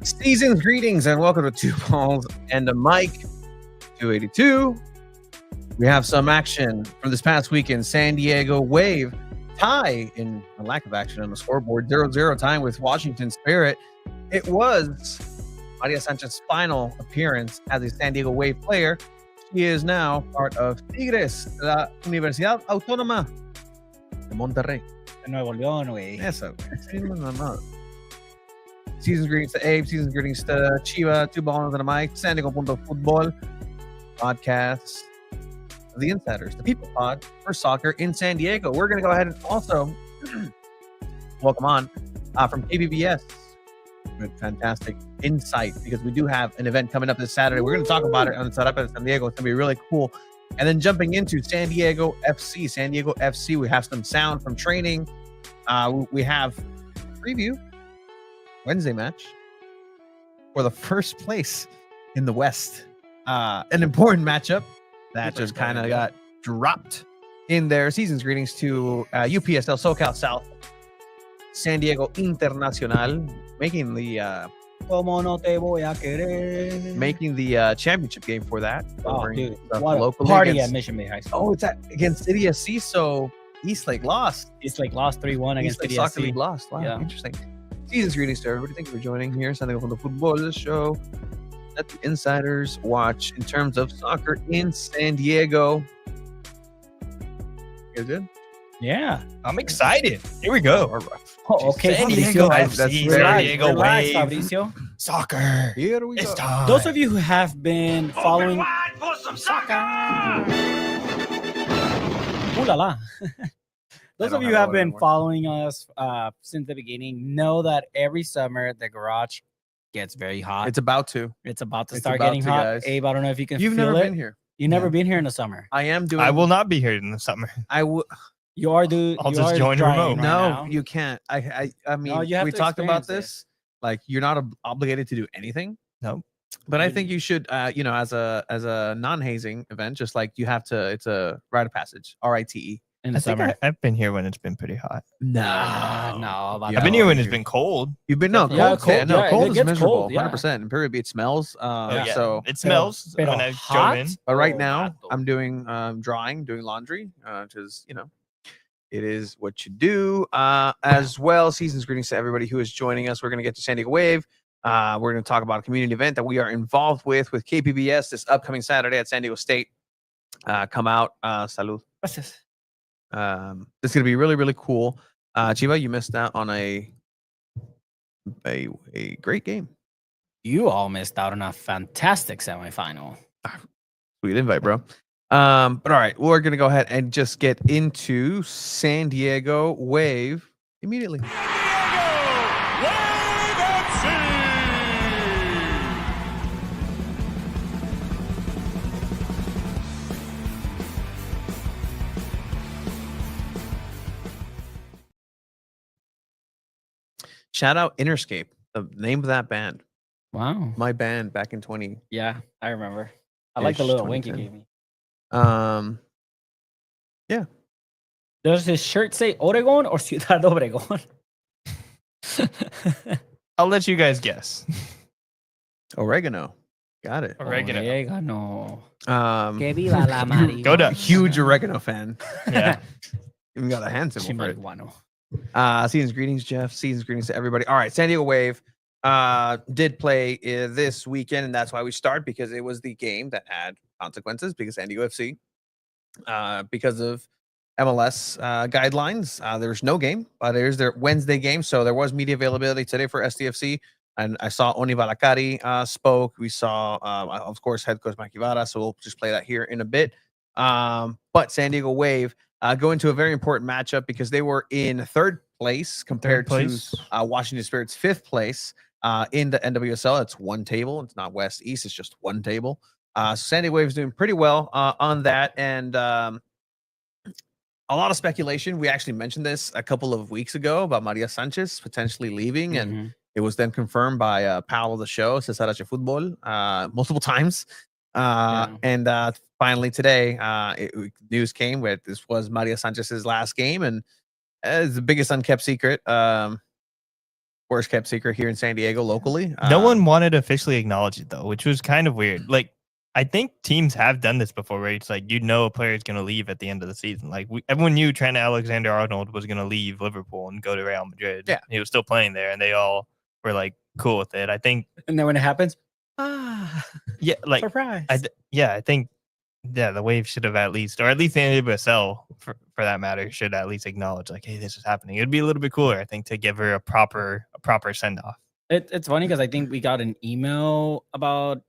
Season's greetings and welcome to Two Balls and a Mic 282. We have some action from this past weekend. San Diego Wave tie in a lack of action on the scoreboard. 0-0 time with Washington Spirit. It was Maria Sanchez's final appearance as a San Diego Wave player. She is now part of Tigres, la Universidad Autónoma de Monterrey. De Nuevo León, güey. Eso, güey. Season's greetings to Abe. Season's greetings to Chiva. Two Balls and a Mic. San Diego Football podcast. The Insiders, the People Pod for soccer in San Diego. We're going to go ahead and also welcome on from KBBS. Fantastic insight because we do have an event coming up this Saturday. We're going to talk about it on the setup at San Diego. It's going to be really cool. And then jumping into San Diego FC. San Diego FC, we have some sound from training. We have preview Wednesday match for the first place in the West. An important matchup that just kind of got dropped in there. Season's greetings to UPSL SoCal South, San Diego Internacional, making the Como no te voy a querer. championship game for that. Oh, dude, what a Locally party against- at Mission Bay High School. Oh, it's against City SC. So Eastlake lost. It's like lost 3-1 against Eastlake the Soccer League SC. lost. Wow, Yeah. interesting. Season's greetings to everybody. Thank you for joining here. San Diego Football show that the Insiders watch in terms of soccer in San Diego. You guys good? Yeah. I'm excited. Here we go. All right. Oh, okay, San Fabricio. Diego That's FC, very- San Diego Relax, Wave. Fabricio. Soccer. Here we It's go. time. Those of you who have been following Ooh la la. Those don't of you have who have that been anymore. following us since the beginning know that every summer the garage gets very hot. It's about to. It's about to it's start about getting to, hot. guys. Abe, I don't know if you can You've feel never it. been here. You've never Yeah. been here in the summer. I am doing. I will not be here in the summer. I will. You are doing. I'll just join remote. No, you can't. I mean, you have we to talked about experience this. Like, you're not obligated to do anything. No. But I You- think you should, as a non-hazing event, just like you have to. It's a rite of passage. RITE. in the I think summer. I've been here when it's been pretty hot. No. Yeah. I've been here when it's been cold. You've been no Yeah, cold. cold, Yeah, no, yeah, cold it is gets miserable. cold, yeah. 100%. Imperial Beach smells. Yeah. So, It smells Pero when I hot? drove in. but right Oh, now vato. I'm doing drying, doing laundry, because it is what you do. As well, season's greetings to everybody who is joining us. We're gonna get to San Diego Wave. We're gonna talk about a community event that we are involved with KPBS this upcoming Saturday at San Diego State. Come out, salud. Gracias. It's gonna be really, really cool. Chiva, you missed out on a great game. You all missed out on a fantastic semifinal. Sweet invite, bro. But all right, we're gonna go ahead and just get into San Diego Wave immediately. Shout out Interscape, the name of that band. Wow. My band back in 20. Yeah, I remember. I like the Ish, little wink you 2010. gave me. Does his shirt say Oregon or Ciudad Obregón? I'll let you guys guess. Oregano. Got it. Oregano. Oregano. Que viva la marihuana. Go Ducks. Huge oregano fan. Yeah. Even got a hand symbol for it. Chimarihuano. Season's greetings, Jeff. Season's greetings to everybody. All right, San Diego Wave did play this weekend, and that's why we start, because it was the game that had consequences, because San Diego FC, because of MLS guidelines, there's no game, but there's their Wednesday game, so there was media availability today for SDFC, and I saw Oni Valakari spoke. We saw, of course, head coach Mike Ivara, so we'll just play that here in a bit. But San Diego Wave go into a very important matchup because they were in third place compared place. to Washington Spirit's fifth place in the NWSL. It's one table. It's not West East. It's just one table. So San Diego Wave is doing pretty well on that. And a lot of speculation. We actually mentioned this a couple of weeks ago about Maria Sanchez potentially leaving. And it was then confirmed by Pal of the show, Cesar H. Football, multiple times. And finally today, news came where this was Maria Sanchez's last game, and it's the biggest unkept secret for worst kept secret here in San Diego locally. No one wanted to officially acknowledge it though, which was kind of weird. Like, I think teams have done this before, where it's like a player is going to leave at the end of the season. Like everyone knew Trent Alexander-Arnold was going to leave Liverpool and go to Real Madrid. Yeah, he was still playing there, and they all were like cool with it. I think, And then when it happens, yeah, like surprise. I think the Wave should have at least, or at least the NWSL for that matter, should at least acknowledge like, hey, this is happening. It'd be a little bit cooler, I think, to give her a proper send off. It's funny because I think we got an email about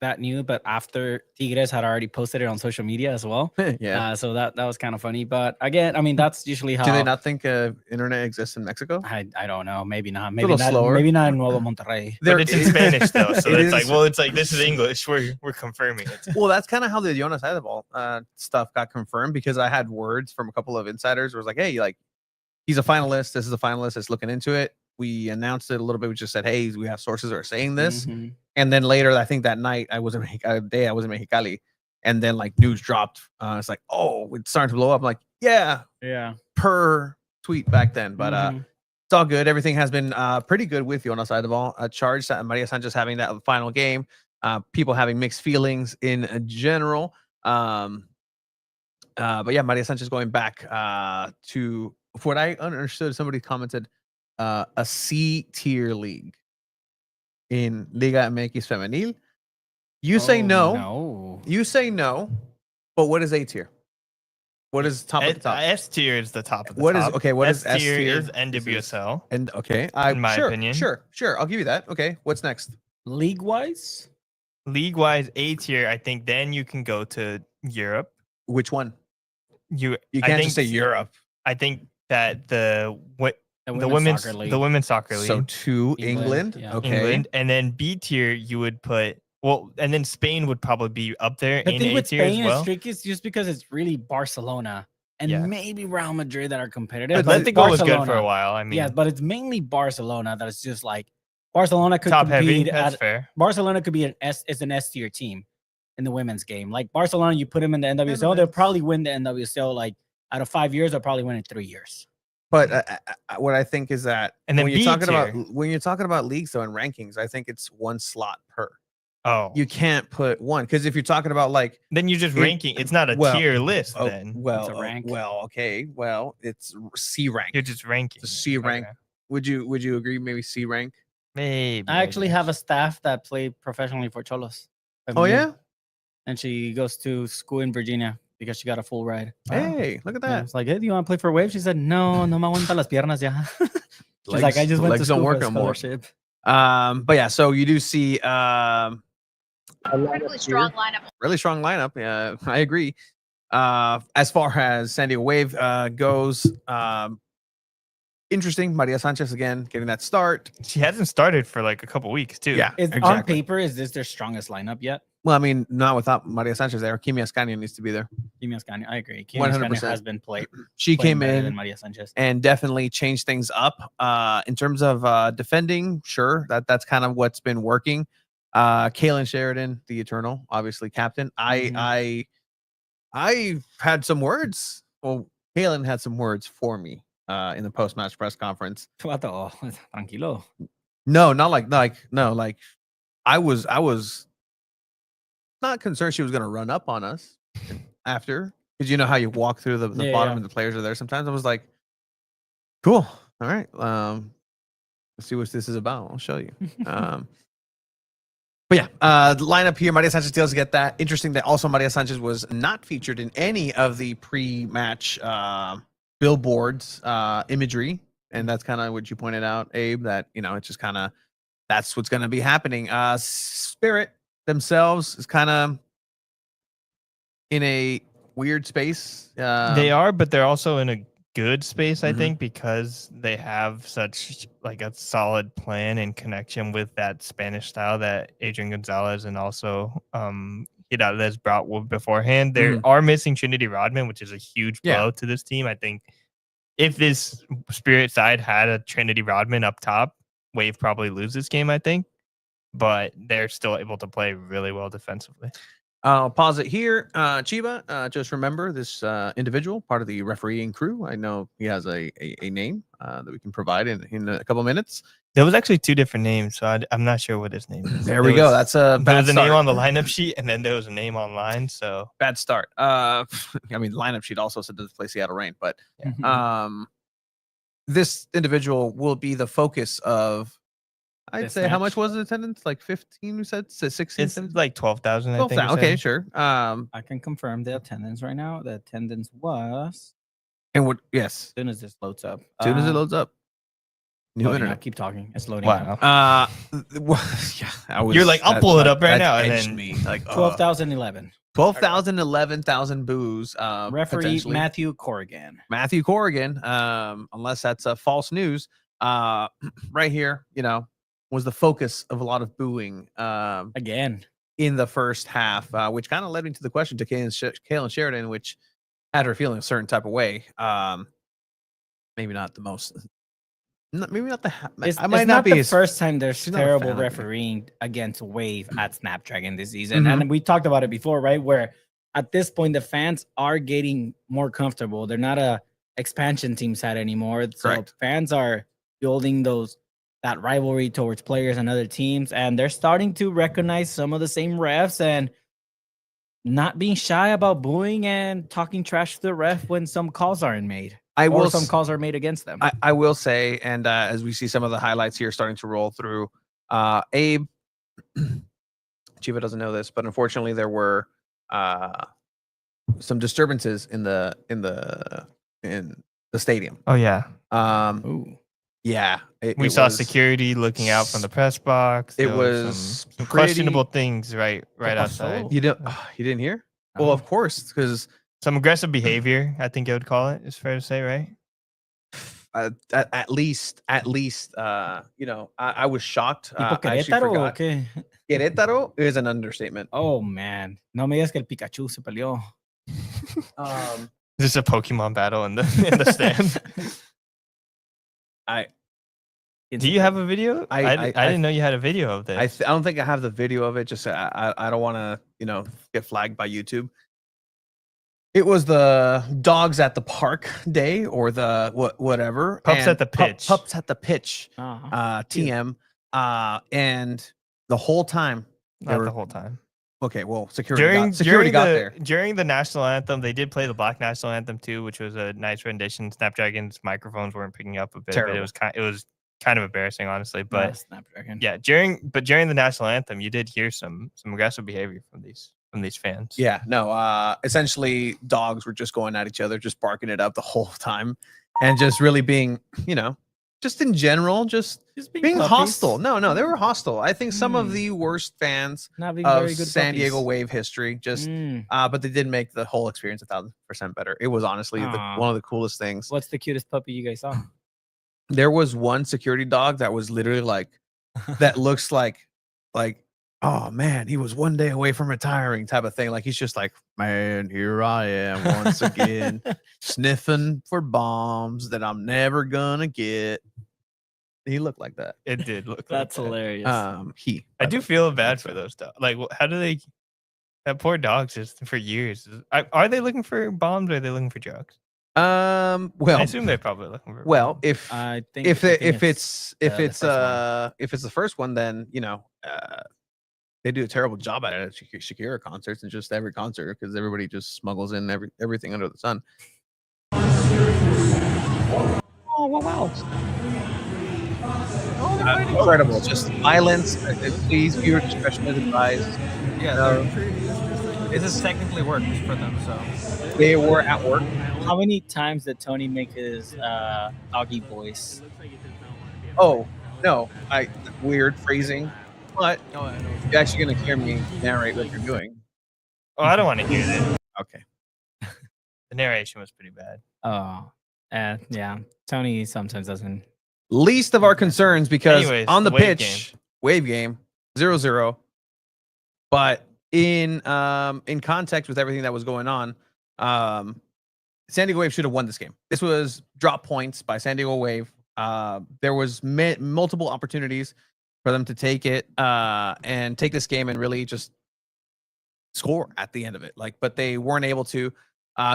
that news, but after Tigres had already posted it on social media as well. Yeah. So that was kind of funny. But again, I mean, that's usually how. Do they not think internet exists in Mexico? I don't know. Maybe not. little Maybe not. slower. Maybe not in Nuevo Monterrey. But it's in Spanish though, so It it's is- like, well, it's like this is English. We're confirming it. Well, that's kind of how the Jonas Eideball stuff got confirmed, because I had words from a couple of insiders where it was like, hey, like, he's a finalist. This is a finalist that's looking into it. We announced it a little bit. We just said, hey, we have sources that are saying this. Mhm. And then later, I think that night, I was in Mexicali, and then like news dropped. It's like, oh, it's starting to blow up. I'm like, yeah, Yeah. per tweet back then. But Mhm. it's all good. Everything has been pretty good with Jonas Eideball. Charged Maria Sanchez having that final game. People having mixed feelings in general. But yeah, Maria Sanchez going back to what I understood. Somebody commented a C tier league in Liga MX Femenil. You say no. No. You say no. But what is A tier? What is top of the top? S tier is the top of the What is top. okay? What is S tier? is NWSL. And okay, In my opinion. Sure. I'll give you that. Okay, what's next? League wise, League wise, A tier. I think then you can go to Europe. Which one? You You I can't think, just say Europe. I think that the women's soccer league. women's soccer league. So to England, England. yeah. Okay. England, and then B tier you would put and then Spain would probably be up there the in thing A with tier Spain as well. is tricky is just because it's really Barcelona and Yeah. maybe Real Madrid that are competitive. but it's Atletico was good for Barcelona. a while. I mean, Yeah, but it's mainly Barcelona that is just like Barcelona could top heavy. compete That's at fair. Barcelona could be an S tier team in the women's game. Like Barcelona, you put them in the NWSL, they'll that's- probably win the NWSL. Like out of 5 years, they'll probably win in 3 years. But what I think is that And then when you're B talking tier. when you're talking about leagues though and rankings, I think it's one slot per. Oh, You can't put one, because if you're talking about like then you're just it- ranking. It's not a well, tier list. oh, Then well, It's a rank. okay, well, it's C rank. you're just ranking. It's a C rank. Okay. Would you agree? Maybe C rank. Maybe. I actually have a staff that played professionally for Cholos. Oh yeah. And she goes to school in Virginia because she got a full ride. Hey, look at And I that. was like, hey, do you want to play for Wave? She said, no me aguanta las piernas ya. She's like, I just went to legs don't school work for a no more. scholarship. But yeah, so you do see Incredibly strong lineup. really strong lineup. Yeah, I agree. As far as San Diego Wave goes, interesting. Maria Sanchez again getting that start. She hasn't started for like a couple weeks too. Yeah, On exactly. paper, is this their strongest lineup yet? Well, I mean, not without Maria Sanchez there. Kimi Ascanio needs to be there. Kimi Ascanio, I agree. Kimi Ascanio 100%. has been playing She came better in than Maria Sanchez. and definitely changed things up. In terms of defending, sure, that's kind of what's been working. Kaylin Sheridan, the Eternal, obviously captain. I had some words. Well, Kaylin had some words for me in the post-match press conference. Vato, tranquilo. No, not like no, like I was not concerned she was gonna run up on us after, because you know how you walk through the Yeah, bottom yeah. and the players are there. Sometimes I was like, cool, all right, let's see what this is about. I'll show you. But yeah, the lineup here, Maria Sanchez does get that. Interesting that also Maria Sanchez was not featured in any of the pre-match billboards imagery, and that's kind of what you pointed out, Abe, that it's just kind of that's what's going to be happening. Spirit themselves is kind of in a weird space. They are, but they're also in a good space, I Mhm. think, because they have such like a solid plan and connection with that Spanish style that Adrian Gonzalez and also Hidalgo brought beforehand. They are missing Trinity Rodman, which is a huge blow to this team. I think if this Spirit side had a Trinity Rodman up top, Wave probably lose this game, I think. But they're still able to play really well defensively. I'll pause it here. Chiba, just remember this individual, part of the refereeing crew. I know he has a name that we can provide in a couple minutes. There was actually 2 different names, so I'm not sure what his name is. There we go. That's a There bad was a start. name on the lineup sheet, and then there was a name online. So Bad start. I mean, lineup sheet also said to play Seattle Reign, but this individual will be the focus of. I'd This say how match? much was the attendance? Like 15, you said? 16, it's 17? like 12,000. I think. 12,000. Okay, sure. I can confirm the attendance right now. The attendance was And what? Yes, as soon as this loads up. as soon as it loads up. New Loading internet. up. Keep talking. It's loading Wow. up. Yeah, You're like, I'll pull it up right now, and edged then- me like 12,011. 12,000, 11,000 boos. Referee potentially. Matthew Corrigan. Matthew Corrigan. Unless that's false news. Right here, was the focus of a lot of booing. Again. In the first half, which kind of led me to the question to Kaylin Sheridan, which had her feeling a certain type of way. Maybe not the most. Maybe not the. It's, I might it's not not be the as- first time there's she's not a terrible fan of me. refereeing against Wave at Snapdragon this season. Mhm. And we talked about it before, right? Where at this point, the fans are getting more comfortable. They're not a expansion team side anymore. So Correct. fans are building that rivalry towards players and other teams. And they're starting to recognize some of the same refs and not being shy about booing and talking trash to the ref when some calls aren't made. I Or will. some calls are made against them. I will say, and as we see some of the highlights here starting to roll through, Abe, Chiva doesn't know this, but unfortunately there were some disturbances in the stadium. Oh yeah, Ooh. Yeah, we saw security looking out from the press box. It There was some pretty- questionable things right outside. You didn't hear? Well, of course, because Some aggressive behavior, I think I would call it. It's fair to say, right? at least, I was shocked. Tipo I actually Querétaro o forgot. qué? Querétaro is an understatement. Oh man, no me digas que el Pikachu se peleó. Is this a Pokemon battle in the stand? Do you have a video? I didn't know you had a video of this. I don't think I have the video of it. Just I don't want to get flagged by YouTube. It was the dogs at the park day or the whatever. Pups and at the pitch. Pups at the pitch. Uh-huh. TM. And the whole time. Not the whole time. Okay, well, security got there. During the national anthem, they did play the Black national anthem too, which was a nice rendition. Snapdragon's microphones weren't picking up a bit, but it was kind of embarrassing, honestly. But Snapdragon. yeah, during the national anthem, you did hear some aggressive behavior from these fans. Yeah, no. Essentially, dogs were just going at each other, just barking it up the whole time, and just really being, just in general, just being puppies. hostile. No, they were hostile. I think some of the worst fans Not being of very good San Diego puppies. Wave history. Just, Mm. but they did make the whole experience 1,000% better. It was honestly Aw. one of the coolest things. What's the cutest puppy you guys saw? There was one security dog that was literally like, that looks like, oh man, he was one day away from retiring type of thing. Like he's just like, man, here I am once again, sniffing for bombs that I'm never gonna get. He looked like that. It did look. That's like that. hilarious. I do feel bad for those dogs. Like, how do they? That poor dogs just for years. Are they looking for bombs or are they looking for drugs? Well, I assume they're probably looking for. well, bombs. if I think if it's the first one. if it's the first one, then they do a terrible job at it at Shakira concerts and just every concert because everybody just smuggles in everything under the sun. Oh wow! Incredible, just violence. Please, viewer discretion is advised. Yeah, this is technically work for them, so They were at work. How many times did Tony make his doggy voice? Oh no, weird phrasing, but you're actually gonna hear me narrate what you're doing. Oh, I don't want to hear that. Okay. The narration was pretty bad. Oh, yeah. Tony sometimes doesn't. Least of our concerns because Anyways, on the the Wave pitch, Wave game 0-0. But in context with everything that was going on, San Diego Wave should have won this game. This was drop points by San Diego Wave. There was multiple opportunities for them to take it and take this game and really just score at the end of it. Like, but they weren't able to.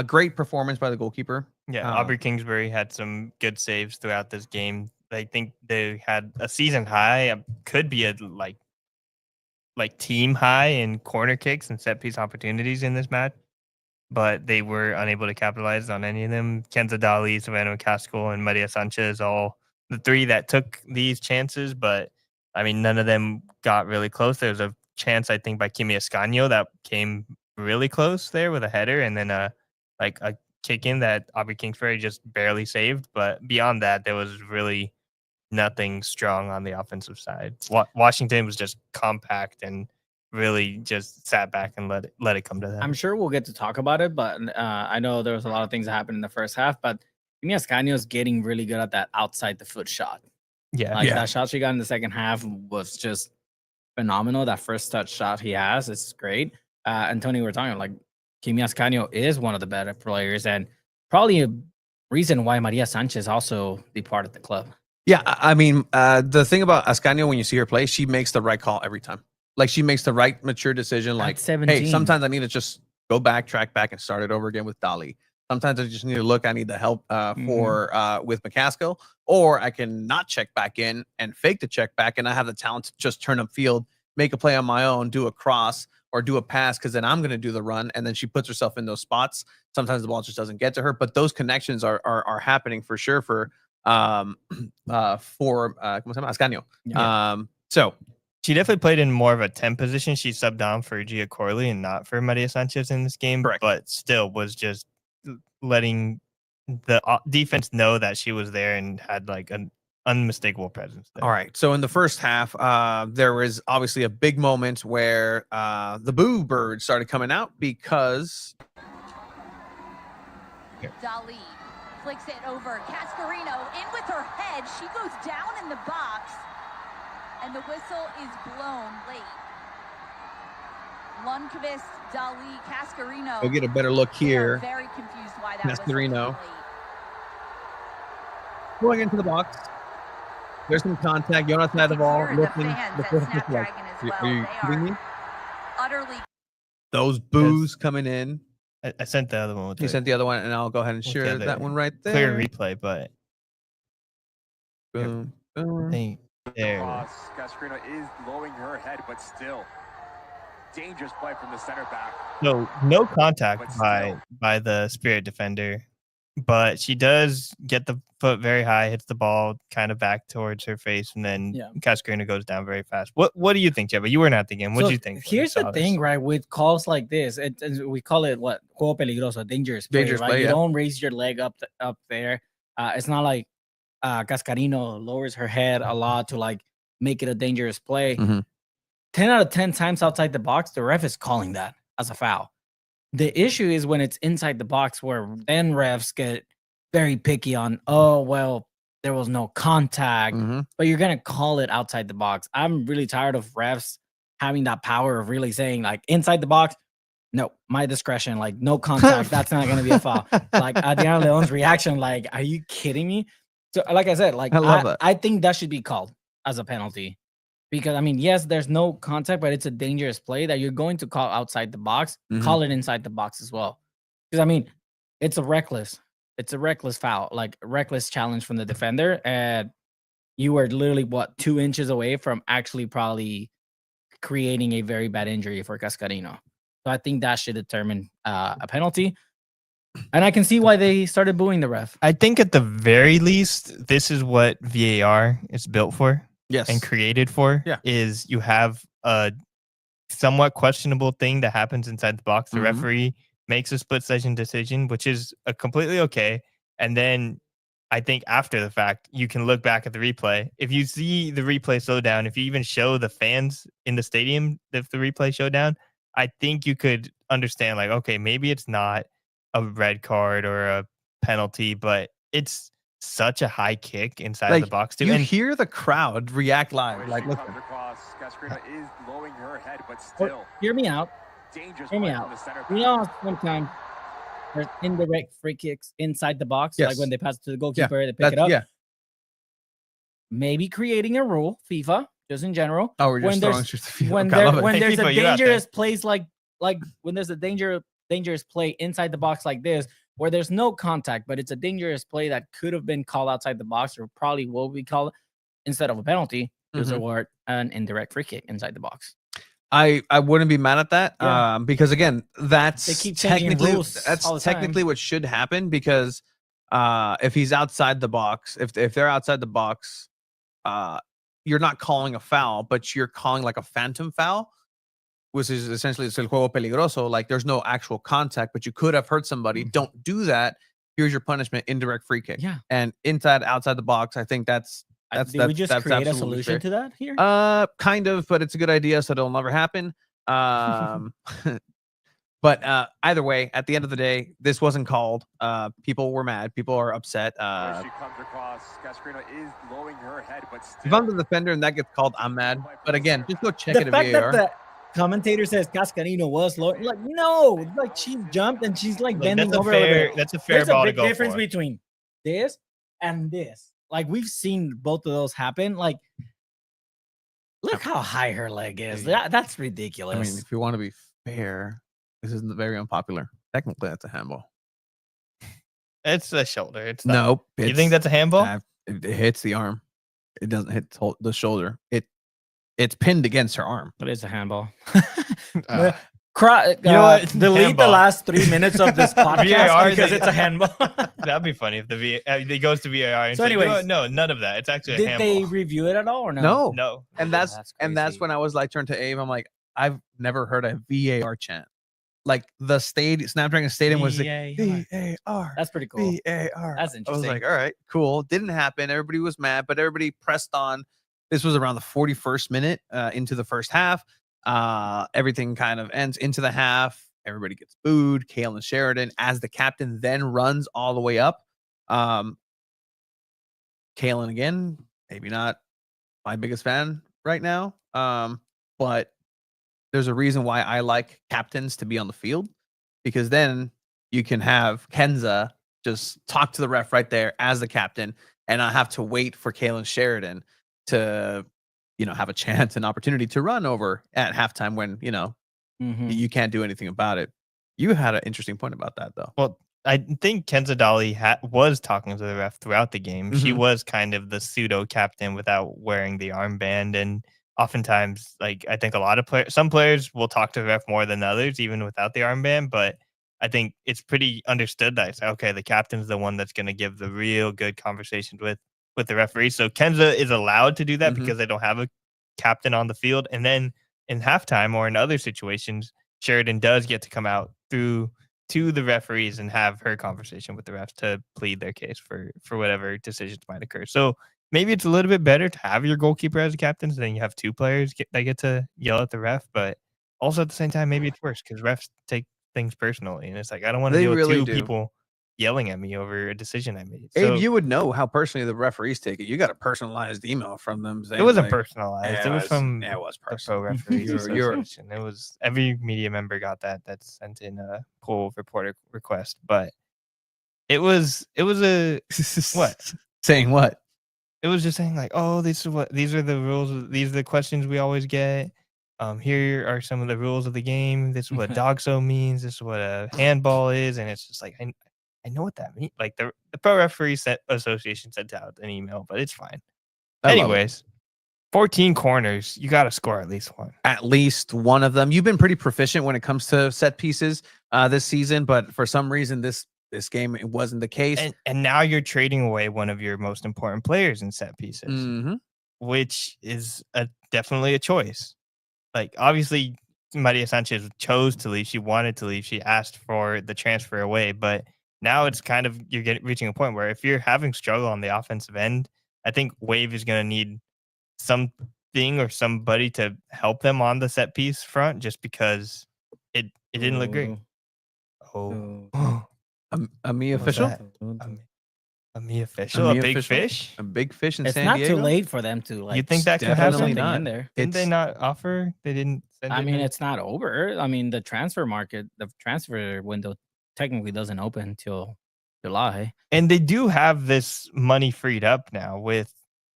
Great performance by the goalkeeper. Yeah, Aubrey Kingsbury had some good saves throughout this game. I think they had a season high, could be a like team high in corner kicks and set piece opportunities in this match, but they were unable to capitalize on any of them. Kenza Dali, Savannah Casco, and Maria Sanchez, all the three that took these chances, but I mean, none of them got really close. There was a chance, I think, by Kimi Escaño that came really close there with a header, and then a kick in that Aubrey Kingsbury just barely saved. But beyond that, there was really nothing strong on the offensive side. Washington was just compact and really just sat back and let it come to them. I'm sure we'll get to talk about it, but I know there was a lot of things that happened in the first half, but Kimi Escaño is getting really good at that outside the foot shot. Yeah. That shot she got in the second half was just phenomenal. That first touch shot he has, it's great. And Tony, we're talking like Kimi Escaño is one of the better players and probably a reason why Maria Sanchez also departed the club. Yeah, I mean, the thing about Ascanio, when you see her play, she makes the right call every time. Like, she makes the right mature decision. Like, hey, sometimes I need to just go back, track back, and start it over again with Dali. Sometimes I just need to look. I need the help with McCaskill, or I can not check back in and fake the check back, and I have the talent to just turn upfield, make a play on my own, do a cross or do a pass, because then I'm going to do the run, and then she puts herself in those spots. Sometimes the ball just doesn't get to her, but those connections are happening for sure for Ascanio. Yeah. So she definitely played in more of a 10 position. She subbed on for Gia Corley and not for Maria Sanchez in this game. Correct. But still was just letting the defense know that she was there and had like an unmistakable presence there. All right. So in the first half, there was obviously a big moment where the boo bird started coming out because Dali flicks it over. Cascarino in with her head. She goes down in the box, and the whistle is blown late. Lundqvist, Dali, Cascarino. we'll get a better look here. Very confused why that whistle Cascarino was late. going into the box. There's some contact. Jonas had the ball. Here, the fans at Snapdragon as well. Are you They kidding me? Utterly. Those boos coming in. I sent the other one with You sent the other one, and I'll go ahead and share the that one right there. clear replay, but Boom, boom. there. Cascarino is lowering her head, but still dangerous play from the center back. No contact by the Spirit defender, but she does get the foot very high, hits the ball kind of back towards her face, and then Cascarino goes down very fast. What do you think, Jeba? You weren't at the game. What do you think? Here's the thing, right? With calls like this, we call it what? Juego peligroso, dangerous play, right? Play, you don't raise your leg up there. It's not like Cascarino lowers her head a lot to like make it a dangerous play. 10 out of 10 times outside the box, the ref is calling that as a foul. The issue is when it's inside the box, where then refs get very picky on, oh, well, there was no contact, but you're going to call it outside the box. I'm really tired of refs having that power of really saying, like, inside the box, no, my discretion, like, no contact, that's not going to be a foul. Like, Adriana Leon's reaction, like, are you kidding me? So, like I said, like, I think that should be called as a penalty. Because, I mean, yes, there's no contact, but it's a dangerous play that you're going to call outside the box. Call it inside the box as well. Because, I mean, it's a reckless foul, like a reckless challenge from the defender. And you were literally, 2 inches away from actually probably creating a very bad injury for Cascarino. So I think that should determine a penalty. And I can see why they started booing the ref. I think at the very least, this is what VAR is built for. Yes. And created for is you have a somewhat questionable thing that happens inside the box. The referee makes a split second decision, which is completely okay. And then I think after the fact, you can look back at the replay. If you see the replay slow down, if you even show the fans in the stadium if the replay showed down, I think you could understand, like, okay, maybe it's not a red card or a penalty, but it's such a high kick inside the box too. You and hear the crowd react live. Like, listen. Cascarino is lowering her head, but still hear me out. dangerous. Hear me play out. from the center You back. know, sometimes there's indirect free kicks inside the box, Yes. like when they pass it to the goalkeeper, they pick it up. Maybe creating a rule, FIFA, just in general. Oh, we're just when throwing there's shit to FIFA. when Okay, I love there, it. when Hey, there's FIFA, a you out there. dangerous place like like when there's a dangerous play inside the box like this, where there's no contact, but it's a dangerous play that could have been called outside the box, or probably will be called instead of a penalty. There's award an indirect free kick inside the box. I wouldn't be mad at that, Yeah. because again, that's They keep changing technically rules all the time. what should happen, because if he's outside the box, if they're outside the box, you're not calling a foul, but you're calling like a phantom foul, which is essentially it's el juego peligroso. Like there's no actual contact, but you could have hurt somebody. Don't do that. Here's your punishment: indirect free kick. Yeah. And inside, outside the box, I think that's Did we just create a absolutely solution fair. to that here? Kind of, but it's a good idea, so it'll never happen. But either way, at the end of the day, this wasn't called. People were mad. People are upset. As she comes across, Cascarino is lowering her head, but If still. I'm the defender and that gets called, I'm mad. But again, just go check The it at fact that VAR. the commentator says Cascarino was low, like no, like she jumped and she's like bending over. That's a fair There's ball a to big go difference for. between this and this. Like we've seen both of those happen. Like, look how high her leg is. That's ridiculous. I mean, if you want to be fair, this isn't very unpopular. Technically, that's a handball. It's a shoulder. It's not. Nope. You think that's a handball? It hits the arm. It doesn't hit the shoulder. It's pinned against her arm. But it's a handball. Uh, You know what? Delete Handball. the last 3 minutes of this podcast VAR, because they- it's a handball. That'd be funny if it goes to VAR. And So say, anyways, no, none of that. It's actually a Did handball. they review it at all or no? No. No. And Oh, that's crazy. when I was like, turned to Abe. I'm like, I've never heard a VAR chant. Like the Snapdragon Stadium was like VAR. That's pretty cool. VAR. That's I was interesting. like, all right, cool. Didn't happen. Everybody was mad, but everybody pressed on. This was around the 41st minute into the first half. Everything kind of ends into the half. Everybody gets booed. Kalen Sheridan, as the captain, then runs all the way up. Kalen, again, maybe not my biggest fan right now. But there's a reason why I like captains to be on the field, because then you can have Kenza just talk to the ref right there as the captain, and I have to wait for Kalen Sheridan to, have a chance, an opportunity to run over at halftime when, Mhm. you can't do anything about it. You had an interesting point about that, though. Well, I think Kenza Dolly was talking to the ref throughout the game. She Mhm. was kind of the pseudo captain without wearing the armband. And oftentimes, like, I think some players will talk to the ref more than others, even without the armband. But I think it's pretty understood that it's okay, the captain's the one that's going to give the real good conversations with the referee. So Kenza is allowed to do that Mhm. because they don't have a captain on the field. And then in halftime or in other situations, Sheridan does get to come out to the referees and have her conversation with the refs to plead their case for whatever decisions might occur. So maybe it's a little bit better to have your goalkeeper as a captain, so then you have two players that get to yell at the ref. But also at the same time, maybe it's worse because refs take things personally, and it's like I don't want to They deal with really two do. people yelling at me over a decision I made. Abe, So you would know how personally the referees take it. You got a personalized email from them. it wasn't like, personalized. It was from it was the Pro personal. Referees You're- Association. It was every media member got that sent in a pull reporter request, but it was a what? Saying what? It was just saying like, oh, these are the rules. These are the questions we always get. Here are some of the rules of the game. This is what dogso means. This is what a handball is, and it's just like I know what that means. Like the Pro Referees Association sent out an email, but it's fine. I love it. Anyways, 14 corners. You got to score at least one. At least one of them. You've been pretty proficient when it comes to set pieces this season, but for some reason this game it wasn't the case. And now you're trading away one of your most important players in set pieces, Mhm. which is definitely a choice. Like obviously Maria Sanchez chose to leave. She wanted to leave. She asked for the transfer away, but now it's kind of reaching a point where if you're having struggle on the offensive end, I think Wave is going to need something or somebody to help them on the set piece front, just because it didn't look great. A me What's official? that? A me official, a me big official? fish. A big fish in It's San not Diego? too late for them to like. You think that could definitely happen? not. in there? Didn't they It's- not offer? They didn't send I it mean, in? it's not over. I mean, the transfer window technically doesn't open until July. And they do have this money freed up now with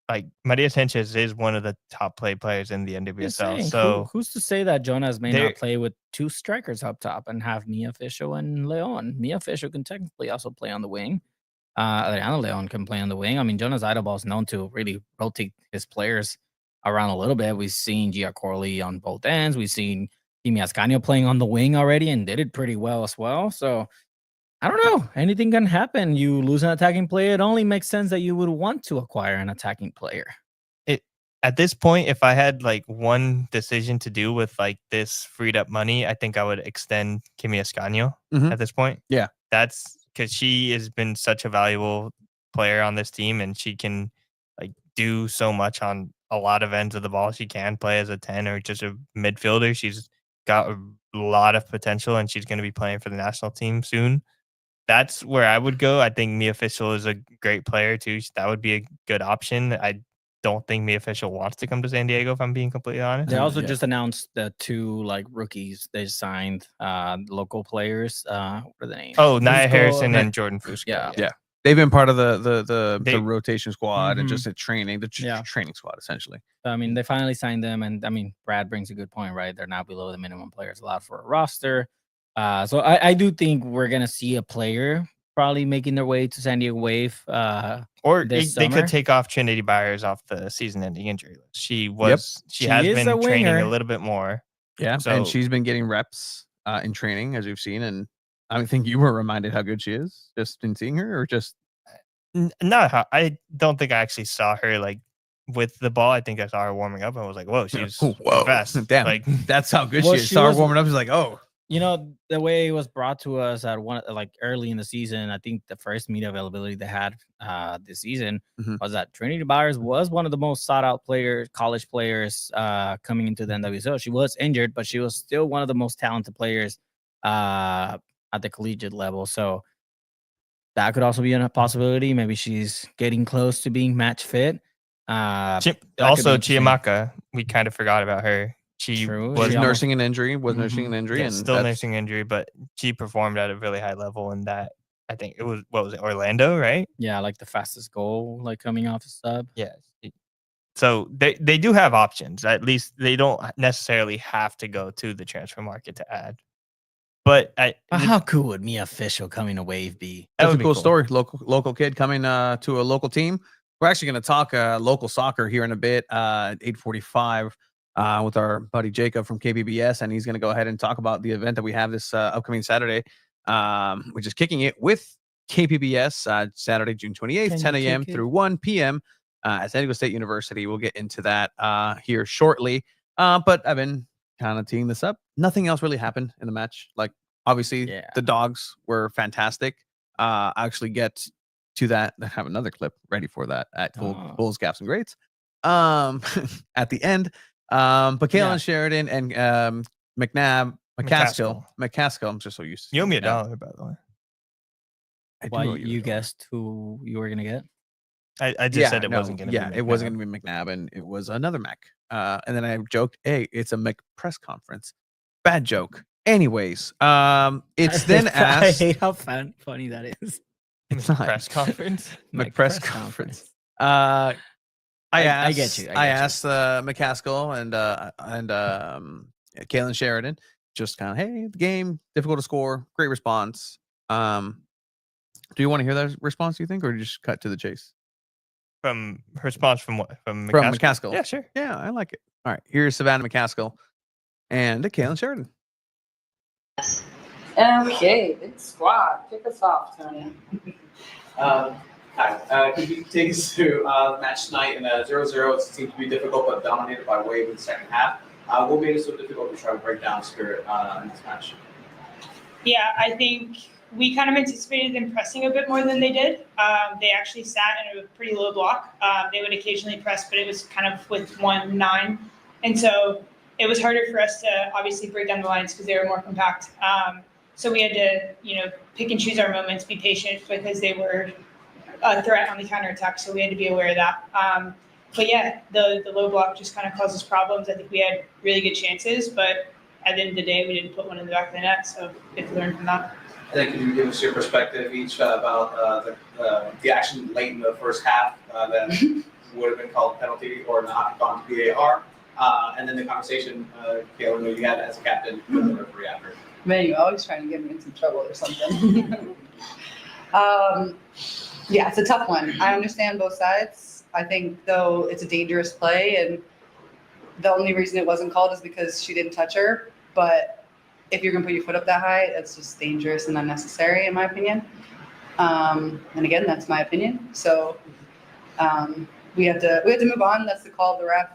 like Maria Sanchez is one of the top players in the NWSL. So who's to say that Jonas may There- not play with two strikers up top and have Mia Fisher and Leon? Mia Fisher can technically also play on the wing. Adriana Leon can play on the wing. I mean, Jonas Idolball is known to really rotate his players around a little bit. We've seen Gia Corley on both ends. We've seen Kimi Ascanio playing on the wing already and did it pretty well as well. So I don't know. Anything can happen. You lose an attacking player. It only makes sense that you would want to acquire an attacking player. At this point, if I had like one decision to do with like this freed up money, I think I would extend Kimi Ascanio Mhm. at this point. Yeah. That's because she has been such a valuable player on this team, and she can like do so much on a lot of ends of the ball. She can play as a 10 or just a midfielder. She's got a lot of potential, and she's going to be playing for the national team soon. That's where I would go. I think Mia Fischel is a great player too. That would be a good option. I don't think Mia Fischel wants to come to San Diego, if I'm being completely honest. They also Yeah. just announced the two like rookies they signed, local players. What are the names? Oh, Nia Fusco, Harrison and Jordan Fusco. Yeah. They've been part of the They- rotation squad and Mhm. just a training, Yeah. training squad essentially. I mean, they finally signed them, and I mean, Brad brings a good point, right? They're now below the minimum players allowed for a roster. So I do think we're gonna see a player probably making their way to San Diego Wave. Or This they summer? could take off Trinity Byers off the season-ending injury list. She She has is been a training a winger. little bit more. Yeah, So- and she's been getting reps in training as we've seen, and I think you were reminded how good she is just in seeing her, or just Not how I don't think I actually saw her like with the ball. I think I saw her warming up and was like, "Whoa, she's fast." damn, Like that's how good Well, she is. she Saw her was- warming up, she's like, oh, You know, the way it was brought to us at one like early in the season, I think the first media availability they had this season Mhm. was that Trinity Byers was one of the most sought out players, college players coming into the NWSL. She was injured, but she was still one of the most talented players at the collegiate level. So that could also be a possibility. Maybe she's getting close to being match fit. That could be also interesting. Chiamaka, we kind of forgot about her. She True. was was She almost- nursing an injury, nursing an Mhm. injury, yeah, and still that's- nursing injury, but she performed at a really high level. And that I think it was Orlando, right? Yeah, like the fastest goal, like coming off a sub. Yeah. So they do have options. At least they don't necessarily have to go to the transfer market to add. But How cool would Mia Fischel coming to Wave be? That's would a be cool cool. story. Local kid coming to a local team. We're actually going to talk local soccer here in a bit at 8:45 with our buddy Jacob from KBBS, and he's going to go ahead and talk about the event that we have this upcoming Saturday, which is Kicking It with KPBS Saturday, June 28th, Can you 10 a.m. kick it? through 1 p.m. At San Diego State University. We'll get into that here shortly. But I've been kind of teeing this up. Nothing else really happened in the match. Like, obviously, Yeah. the dogs were fantastic. I actually get to that. I have another clip ready for that at Oh. Bulls, Gaps, and Greats at the end. But Kaylin Yeah. Sheridan and McCaskill. I'm just so used to you owe me saying $1, by the way. I do Why owe you a dollar. guessed who you were gonna get? I just said it wasn't going to be. Yeah, it wasn't going to be McNabb, and it was another Mac. And then I joked, "Hey, it's a Mc press conference." Bad joke. Anyways, it's then I asked. hate how funny that is. It's not press conference. Mc press conference. I asked. I get you. I asked McCaskill and Kaylin Sheridan, just kind of, hey, the game difficult to score. Great response. Do you want to hear that response? Do you think, or just cut to the chase? From response from what? From From McCaskill? McCaskill. Yeah, sure. Yeah, I like it. All right, here's Savannah McCaskill and Kaylin Sheridan. Okay, big squad. Kick us off, Tony. Hi. Could you take us through match tonight in a 0-0? It seemed to be difficult, but dominated by Wave in the second half. What made it so difficult to try to break down spirit in this match? Yeah, I think we kind of anticipated them pressing a bit more than they did. They actually sat in a pretty low block. They would occasionally press, but it was kind of with 1-9. And so it was harder for us to obviously break down the lines because they were more compact. So we had to, pick and choose our moments, be patient because they were a threat on the counterattack. So we had to be aware of that. But yeah, the low block just kind of causes problems. I think we had really good chances, but at the end of the day, we didn't put one in the back of the net. So we have to learn from that. And then could you give us your perspective each about the action late in the first half, then would have been called penalty or not gone to VAR. And then the conversation, Kayla, you had as a captain with the referee after. Man, you're always trying to get me into trouble or something. Yeah, it's a tough one. I understand both sides. I think, though, it's a dangerous play, and the only reason it wasn't called is because she didn't touch her. But if you're going to put your foot up that high, that's just dangerous and unnecessary, in my opinion. And again, that's my opinion. So we have to move on. That's the call of the ref.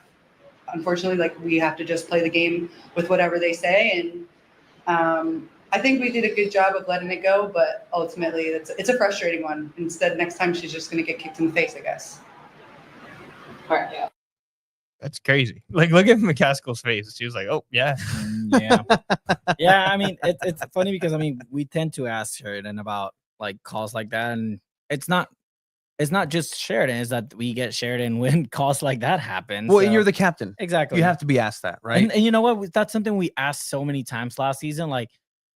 Unfortunately, like, we have to just play the game with whatever they say. And I think we did a good job of letting it go, but ultimately it's a frustrating one. Instead, next time she's just going to get kicked in the face, I guess. All right. Yeah. That's crazy. Like, look at McCaskill's face. She was like, "Oh yeah, Yeah, yeah. I mean, it's funny because I mean, we tend to ask Sheridan about like calls like that, and it's not just Sheridan. It's that we get Sheridan when calls like that happen. Well, so- you're the captain. exactly. You have to be asked that, right? And you know what? That's something we asked so many times last season. Like,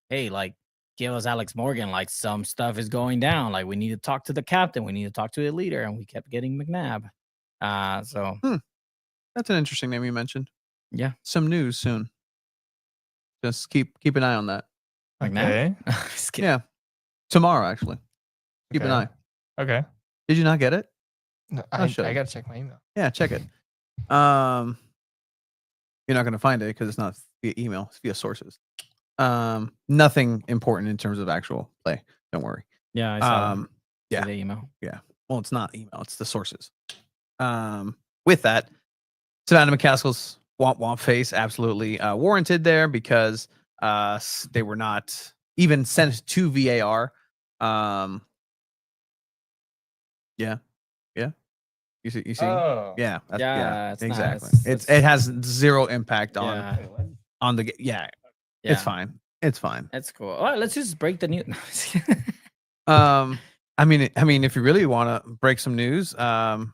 hey, like, give us Alex Morgan. Like, some stuff is going down. Like, we need to talk to the captain. We need to talk to a leader. And we kept getting McNabb. So That's an interesting name you mentioned. yeah, Some news soon. Just keep an eye on that. McNabb. okay, Just kidding. Yeah, tomorrow actually. Keep an eye. okay." Did you not get it? No, Oh, I shut up. gotta check my email. Yeah, check it. You're not going to find it because it's not via email. It's via sources. Nothing important in terms of actual play. Don't worry. Yeah, I saw yeah. the email. Well, it's not email. It's the sources. With that, Savannah McCaskill's womp face absolutely warranted there because they were not even sent to VAR. Yeah. You see. Oh, Yeah. Yeah, it's not- exactly. it's- It has zero impact on Yeah, the yeah. yeah. It's fine. It's fine. That's cool. All right, let's just break the news. I mean, if you really want to break some news, here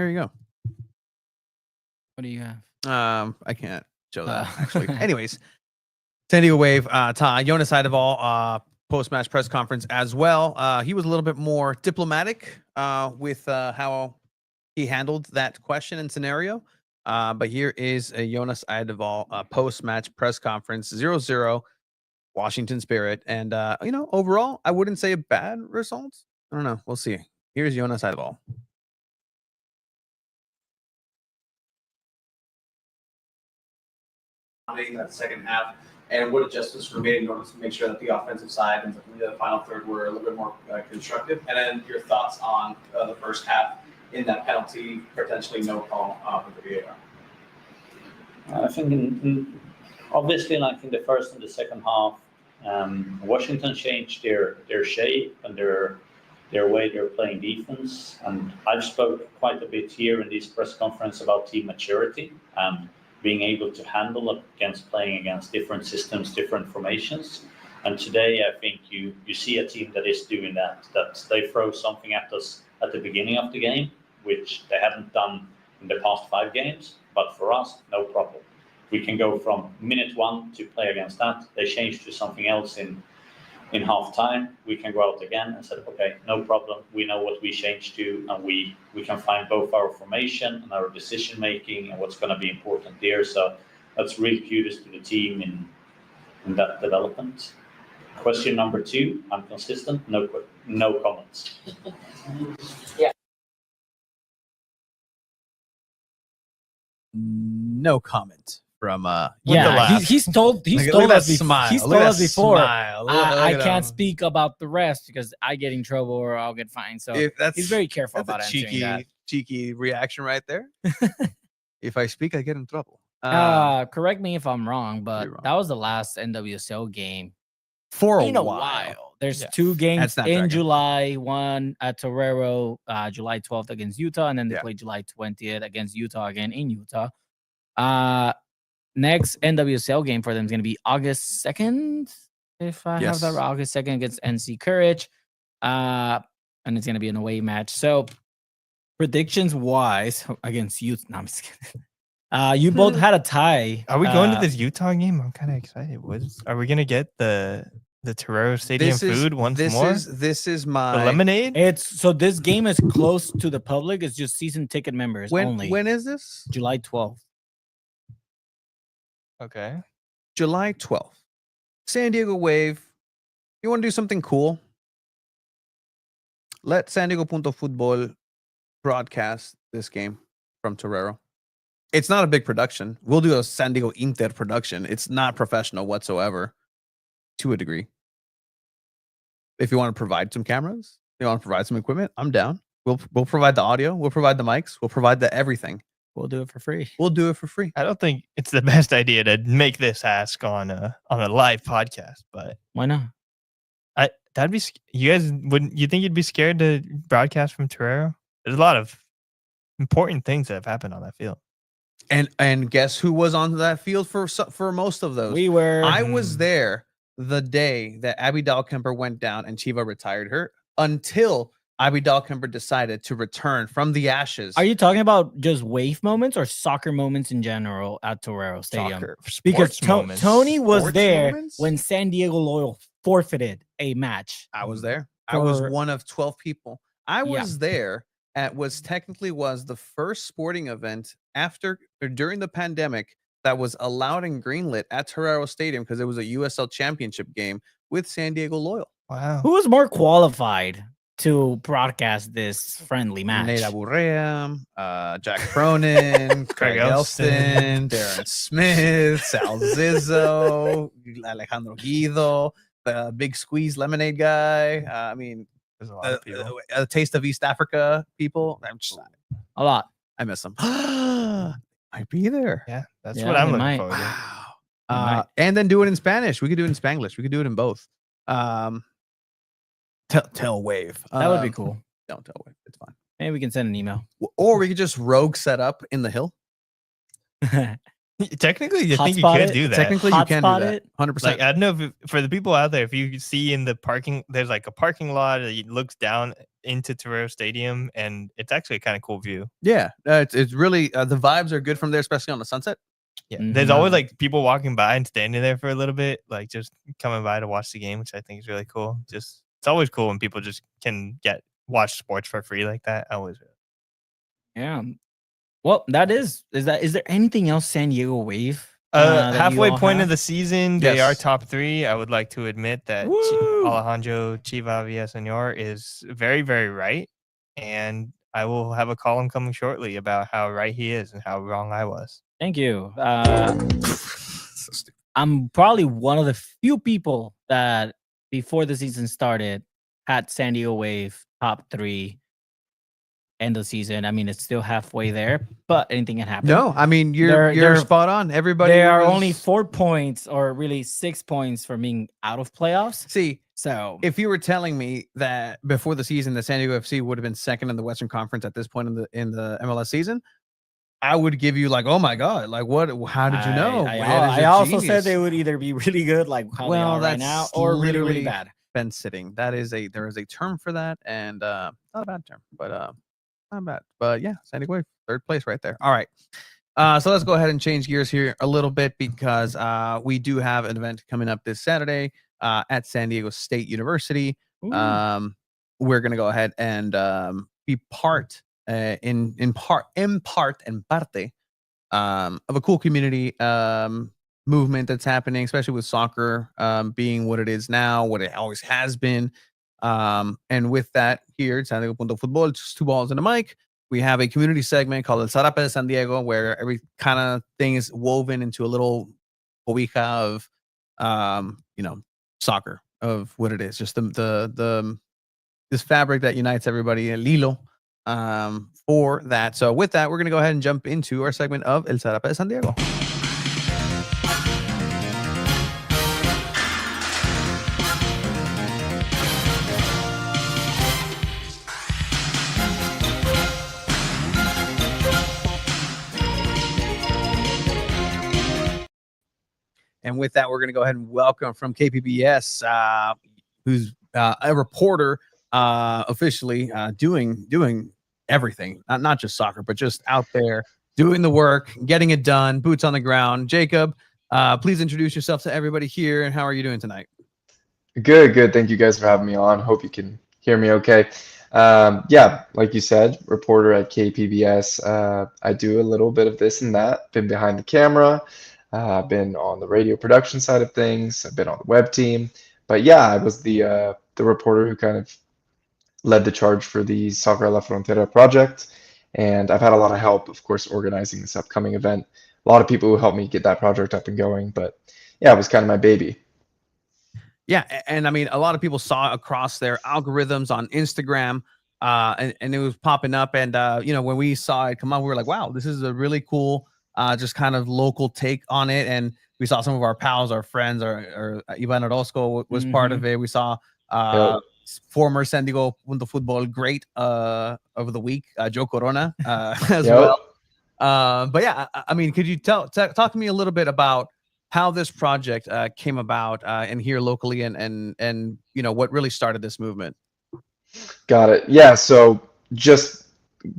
you go. What do you have? I can't show that actually. Anyways, San Diego Wave, Jonas Eideval, post-match press conference as well. He was a little bit more diplomatic with how he handled that question and scenario. But here is a Jonas Eideval post-match press conference, 0-0, Washington Spirit. And, overall, I wouldn't say a bad result. I don't know. We'll see. Here's Jonas Eideval. In that second half, and what adjustments were made in order to make sure that the offensive side and the final third were a little bit more constructive. And then your thoughts on the first half in that penalty, potentially no call with the VAR. I think obviously, like in the first and the second half, Washington changed their shape and their way they're playing defense. And I've spoke quite a bit here in this press conference about team maturity and being able to handle playing against different systems, different formations. And today, I think you see a team that is doing that they throw something at us at the beginning of the game, which they haven't done in the past 5 games. But for us, no problem. We can go from minute 1 to play against that. They change to something else in half time. We can go out again and say, okay, no problem. We know what we changed to, and we can find both our formation and our decision making and what's going to be important there. So that's really kudos to the team in that development. Question number 2, I'm consistent. No comments. No comment from Yeah, he's told us before. Smile. I can't speak about the rest because I get in trouble or I'll get fined. So he's very careful about a answering that. cheeky reaction right there. If I speak, I get in trouble. Correct me if I'm wrong, but you're wrong. that was the last NWSL game For in a while. There's 2 games in Snapdragon. July. One at Torero, July 12th against Utah, and then they Yeah. play July 20th against Utah again in Utah. Next NWSL game for them is going to be August 2nd, if I have that right. August 2nd against NC Courage. And it's going to be an away match. So predictions wise against Utah. No, I'm just kidding. You both had a tie. Are we going to this Utah game? I'm kind of excited. Are we gonna get the the Torero Stadium food once this more. This is The my lemonade. This game is close to the public. It's just season ticket members only. When is this? July 12th. Okay. July 12th. San Diego Wave. You want to do something cool? Let San Diego Football broadcast this game from Torero. It's not a big production. We'll do a San Diego Inter production. It's not professional whatsoever, to a degree. If you want to provide some cameras, you want to provide some equipment, I'm down. We'll provide the audio. We'll provide the mics. We'll provide the everything. We'll do it for free. We'll do it for free. I don't think it's the best idea to make this ask on a live podcast, but why not? That'd be you guys wouldn't you think you'd be scared to broadcast from Torero? There's a lot of important things that have happened on that field. And guess who was on that field for most of those? We were. I was there the day that Abby Dahlkemper went down and Chiva retired her, until Abby Dahlkemper decided to return from the ashes. Are you talking about just wave moments or soccer moments in general at Torero Stadium? Soccer, because moments. Tony was Sports there moments? when San Diego Loyal forfeited a match. I was there. I was one of 12 people. I was there at was the first sporting event after or during the pandemic that was allowed and greenlit at Torero Stadium because it was a USL championship game with San Diego Loyal. Wow. Who was more qualified to broadcast this friendly match? Nate Aburrea, Jack Cronin, Craig Elston, Darren Smith, Sal Zizzo, Alejandro Guido, the Big Squeeze Lemonade guy. I mean, there's a lot of people. A Taste of East Africa people. I'm just, a lot. I miss them. I'd be there. Yeah, that's what I'm looking forward to. Wow. And then do it in Spanish. We could do it in Spanglish. We could do it in both. Tell Wave. That would be cool. Don't tell Wave. It's fine. Maybe we can send an email. Or we could just rogue set up in the hill. Technically, you think you could do that. Technically, you can do that. 100%. Like, I don't know if for the people out there, if you see in the parking, there's like a parking lot that looks down into Torero Stadium, and it's actually a kind of cool view. Yeah, it's really the vibes are good from there, especially on the sunset. Yeah, there's always like people walking by and standing there for a little bit, like just coming by to watch the game, which I think is really cool. Just it's always cool when people just can watch sports for free like that. Yeah. Well, is there anything else San Diego Wave? Halfway point of the season, they Yes. are top 3. I would like to admit that Alejandro Chiva Villaseñor is very, very right. And I will have a column coming shortly about how right he is and how wrong I was. Thank you. I'm probably one of the few people that before the season started had San Diego Wave top 3 end of season. I mean, it's still halfway there, but anything can happen. No, I mean you're spot on. Everybody, there are only 4 points, or really 6 points, from being out of playoffs. See, so if you were telling me that before the season, the San Diego FC would have been second in the Western Conference at this point in the MLS season, I would give you like, oh my god, like what? How did you know? I also said they would either be really good, like how they are right now, or really, really bad. Fence sitting. There is a term for that, and not a bad term, but not bad. But yeah, San Diego Wave, 3rd place right there. All right. So let's go ahead and change gears here a little bit because we do have an event coming up this Saturday at San Diego State University. We're gonna go ahead and be part in part of a cool community movement that's happening, especially with soccer being what it is now, what it always has been. And with that, here at San Diego Football, just 2 balls and a mic, we have a community segment called El Zarape de San Diego, where every kind of thing is woven into a little cobija of, soccer, of what it is, just this fabric that unites everybody, el hilo, for that. So with that, we're going to go ahead and jump into our segment of El Zarape de San Diego. And with that, we're going to go ahead and welcome from KPBS, who's a reporter, officially doing everything, not just soccer, but just out there doing the work, getting it done, boots on the ground. Jacob, please introduce yourself to everybody here, and how are you doing tonight? Good, good. Thank you guys for having me on. Hope you can hear me okay. Yeah, like you said, reporter at KPBS. I do a little bit of this and that. Been behind the camera. I've been on the radio production side of things. I've been on the web team. But yeah, I was the reporter who kind of led the charge for the Soccer a la Frontera project. And I've had a lot of help, of course, organizing this upcoming event. A lot of people who helped me get that project up and going. But yeah, it was kind of my baby. Yeah, and I mean, a lot of people saw across their algorithms on Instagram, and it was popping up. And when we saw it come out, we were like, "Wow, this is a really cool, just kind of local take on it." And we saw some of our pals, our friends, or Ivan Orozco was part of it. We saw Yep. former San Diego Punto Football great of the week, Joe Corona, as Yep. well. But yeah, I mean, could you talk to me a little bit about how this project came about and here locally, and what really started this movement? Got it. Yeah, so just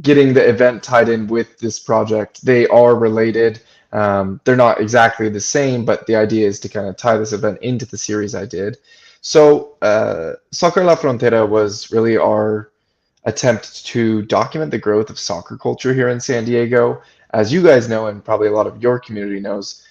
getting the event tied in with this project, they are related. They're not exactly the same, but the idea is to kind of tie this event into the series I did. So, Soccer La Frontera was really our attempt to document the growth of soccer culture here in San Diego. As you guys know, and probably a lot of your community knows,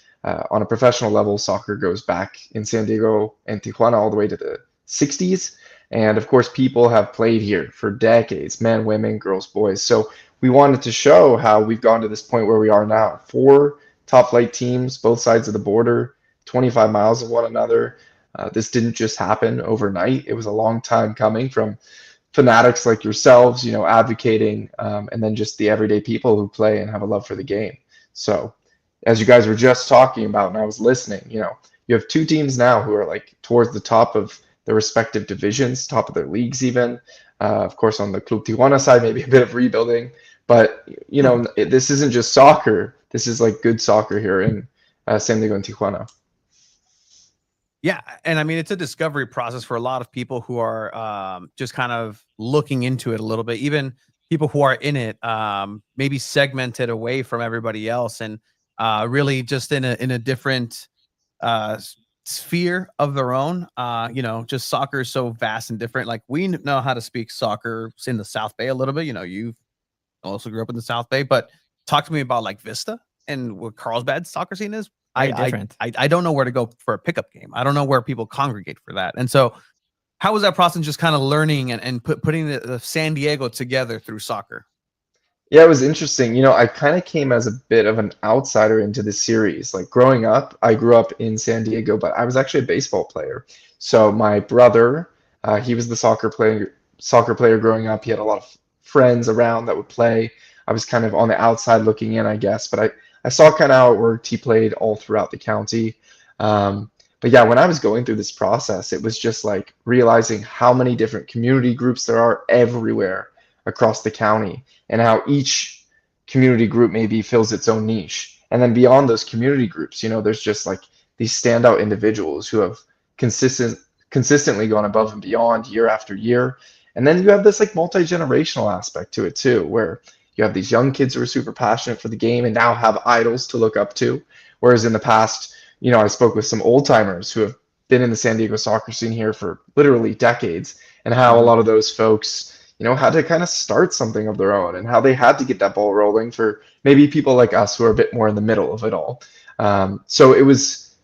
on a professional level, soccer goes back in San Diego and Tijuana all the way to the 60s. And of course, people have played here for decades, men, women, girls, boys. So we wanted to show how we've gone to this point where we are now. 4 top flight teams, both sides of the border, 25 miles of one another. This didn't just happen overnight. It was a long time coming from fanatics like yourselves, advocating, and then just the everyday people who play and have a love for the game. So, as you guys were just talking about, and I was listening, you have 2 teams now who are like towards the top of their respective divisions, top of their leagues, even. Of course, on the Club Tijuana side, maybe a bit of rebuilding, but this isn't just soccer. This is like good soccer here in San Diego and Tijuana. Yeah, and I mean, it's a discovery process for a lot of people who are just kind of looking into it a little bit. Even people who are in it, maybe segmented away from everybody else, and really just in a different sphere of their own. Just soccer is so vast and different. Like, we know how to speak soccer in the South Bay a little bit. You also grew up in the South Bay, but talk to me about like Vista and what Carlsbad's soccer scene is. Very different. I don't know where to go for a pickup game. I don't know where people congregate for that. And so, how was that process, just kind of learning and putting the San Diego together through soccer? Yeah, it was interesting. I kind of came as a bit of an outsider into the series. Like growing up, I grew up in San Diego, but I was actually a baseball player. So my brother, he was the soccer player growing up. He had a lot of friends around that would play. I was kind of on the outside looking in, I guess, but I saw kind of how it worked. He played all throughout the county. But yeah, when I was going through this process, it was just like realizing how many different community groups there are everywhere across the county, and how each community group maybe fills its own niche. And then beyond those community groups, there's just like these standout individuals who have consistently gone above and beyond year after year. And then you have this like multi-generational aspect to it too, where you have these young kids who are super passionate for the game and now have idols to look up to. Whereas in the past, I spoke with some old timers who have been in the San Diego soccer scene here for literally decades, and how a lot of those folks had to kind of start something of their own, and how they had to get that ball rolling for maybe people like us who are a bit more in the middle of it all. So it was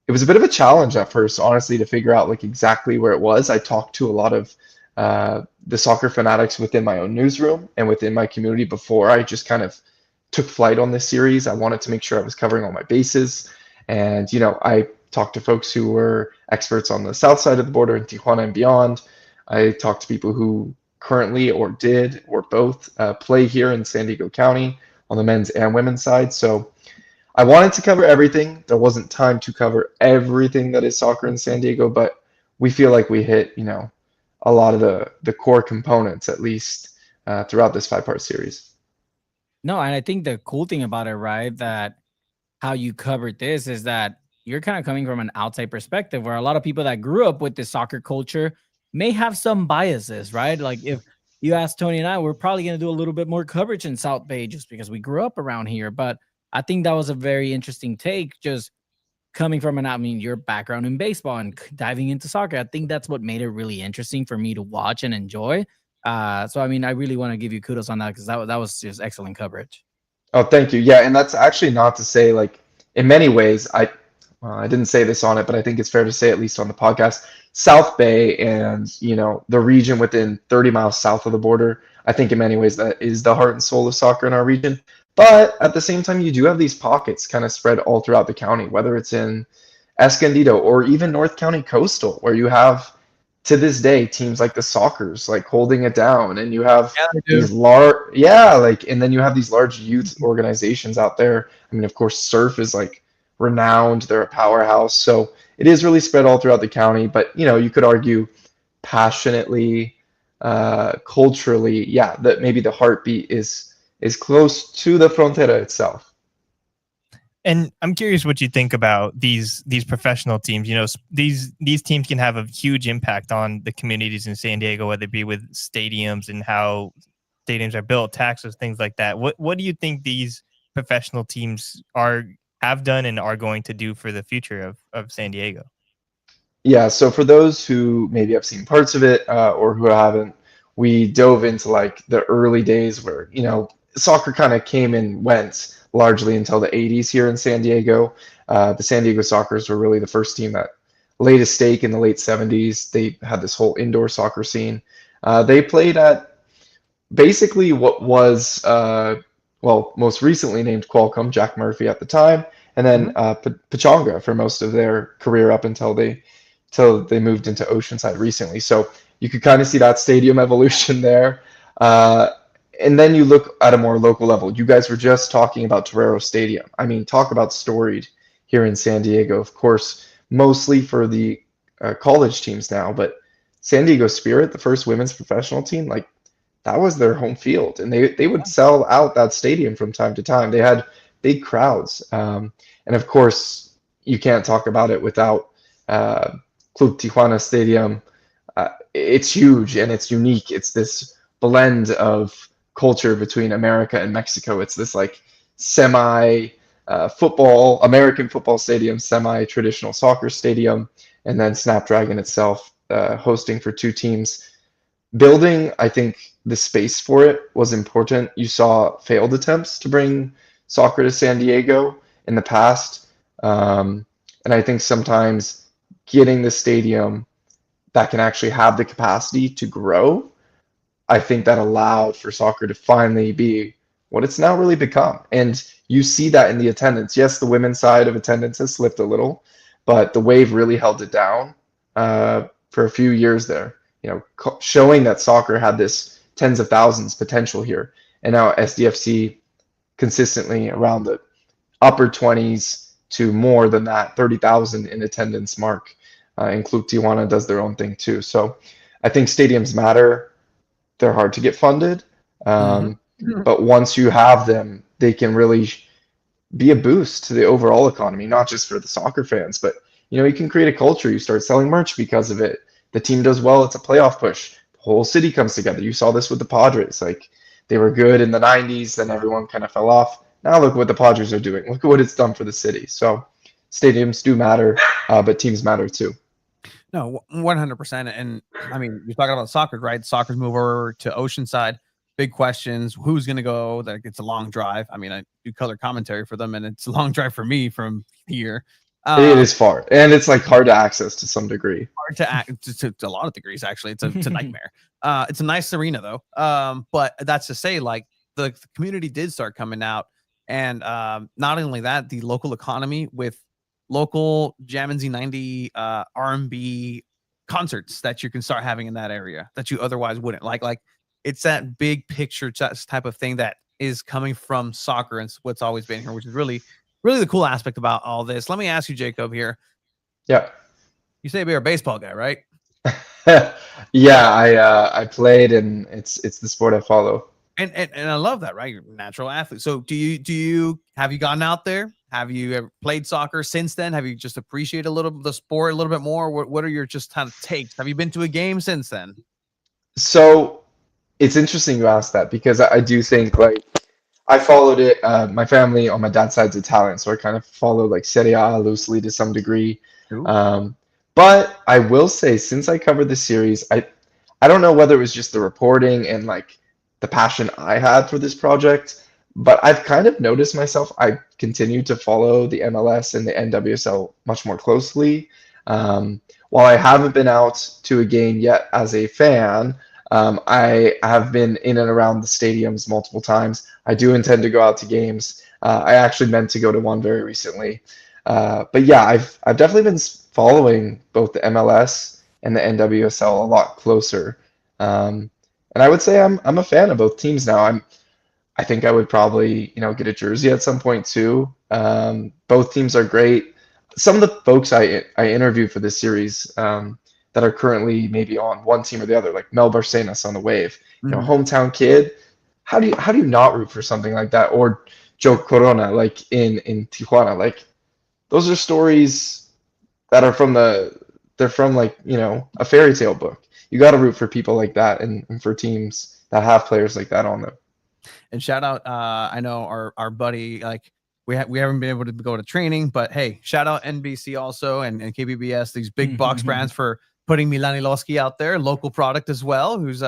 a bit of a challenge at first, honestly, to figure out like exactly where it was. I talked to a lot of the soccer fanatics within my own newsroom and within my community before I just kind of took flight on this series. I wanted to make sure I was covering all my bases. And, I talked to folks who were experts on the south side of the border in Tijuana and beyond. I talked to people who currently or did or both play here in San Diego County on the men's and women's side. So I wanted to cover everything. There wasn't time to cover everything that is soccer in San Diego, but we feel like we hit, a lot of the core components, at least throughout this 5-part series. No, and I think the cool thing about it, right, that how you covered this is that you're kind of coming from an outside perspective, where a lot of people that grew up with the soccer culture may have some biases, right? Like if you ask Tony and I, we're probably going to do a little bit more coverage in South Bay just because we grew up around here. But I think that was a very interesting take, just coming from your background in baseball and diving into soccer, I think that's what made it really interesting for me to watch and enjoy. So I really want to give you kudos on that, because that was just excellent coverage. Oh, thank you. Yeah, and that's actually not to say, like, in many ways, I didn't say this on it, but I think it's fair to say, at least on the podcast, South Bay and, the region within 30 miles south of the border, I think in many ways that is the heart and soul of soccer in our region. But at the same time, you do have these pockets kind of spread all throughout the county, whether it's in Escondido or even North County Coastal, where you have, to this day, teams like the Sockers like holding it down, and you have these large, and then you have these large youth organizations out there. Of course, Surf is like renowned; they're a powerhouse. So it is really spread all throughout the county. But you could argue passionately, culturally, that maybe the heartbeat is close to the frontera itself. And I'm curious what you think about these professional teams. These teams can have a huge impact on the communities in San Diego, whether it be with stadiums and how stadiums are built, taxes, things like that. What do you think these professional teams have done and are going to do for the future of San Diego? Yeah, so for those who maybe have seen parts of it or who haven't, we dove into like the early days where, soccer kind of came and went largely until the 80s here in San Diego. The San Diego Sockers were really the first team that laid a stake in the late 70s. They had this whole indoor soccer scene. They played at basically what was, most recently named Qualcomm, Jack Murphy at the time, and then Pechanga for most of their career up until they moved into Oceanside recently. So you could kind of see that stadium evolution there. And then you look at a more local level. You guys were just talking about Torero Stadium. Talk about storied here in San Diego. Of course, mostly for the college teams now, but San Diego Spirit, the first women's professional team, like that was their home field, and they would sell out that stadium from time to time. They had big crowds, and of course, you can't talk about it without Club Tijuana Stadium. It's huge and it's unique. It's this blend of culture between America and Mexico. It's this like semi American football stadium, semi traditional soccer stadium, and then Snapdragon itself hosting for two teams. Building, I think the space for it was important. You saw failed attempts to bring soccer to San Diego in the past, and I think sometimes getting the stadium that can actually have the capacity to grow, I think that allowed for soccer to finally be what it's now really become. And you see that in the attendance. Yes, the women's side of attendance has slipped a little, but the Wave really held it down for a few years there, showing that soccer had this tens of thousands potential here. And now SDFC consistently around the upper 20s to more than that, 30,000 in attendance mark. And Club Tijuana does their own thing too. So I think stadiums matter. They're hard to get funded. But once you have them, they can really be a boost to the overall economy, not just for the soccer fans, but you can create a culture. You start selling merch because of it. The team does well, it's a playoff push. The whole city comes together. You saw this with the Padres. Like they were good in the 90s, then everyone kind of fell off. Now look what the Padres are doing. Look at what it's done for the city. So stadiums do matter, but teams matter too. No, 100%. And you're talking about soccer, right? Soccer's move over to Oceanside. Big questions. Who's going to go? Like, it's a long drive. I do color commentary for them, and it's a long drive for me from here. It is far, and it's like hard to access to some degree. Hard to a lot of degrees, actually. It's a nightmare. It's a nice arena though. But that's to say, like the community did start coming out, and not only that, the local economy with local Jam and Z90 R&B concerts that you can start having in that area that you otherwise wouldn't. Like it's that big picture type of thing that is coming from soccer and what's always been here, which is really, really the cool aspect about all this. Let me ask you, Jacob, here. Yeah. You say you're a baseball guy, right? Yeah, I played, and it's the sport I follow. And I love that, right? You're a natural athlete. So have you gotten out there? Have you ever played soccer since then? Have you just appreciated the sport a little bit more? What are your just kind of takes? Have you been to a game since then? So it's interesting you ask that, because I do think, like, I followed it. My family on my dad's side's Italian, so I kind of followed like Serie A loosely to some degree. Ooh. But I will say, since I covered the series, I don't know whether it was just the reporting and like the passion I had for this project, but I've kind of noticed myself. I continue to follow the MLS and the NWSL much more closely. While I haven't been out to a game yet as a fan, I have been in and around the stadiums multiple times. I do intend to go out to games. I actually meant to go to one very recently. But yeah, I've definitely been following both the MLS and the NWSL a lot closer. And I would say I'm a fan of both teams now. I think I would probably, get a jersey at some point too. Both teams are great. Some of the folks I interviewed for this series that are currently maybe on one team or the other, like Mel Barcenas on the Wave, hometown kid. How do you not root for something like that? Or Joe Corona, like in Tijuana, like those are stories that are from like, a fairy tale book. You got to root for people like that and for teams that have players like that on them. And shout out, I know our buddy, like we haven't been able to go to training, but hey, shout out NBC also and KBBS, these big box brands for putting Milani Losky out there, local product as well, who's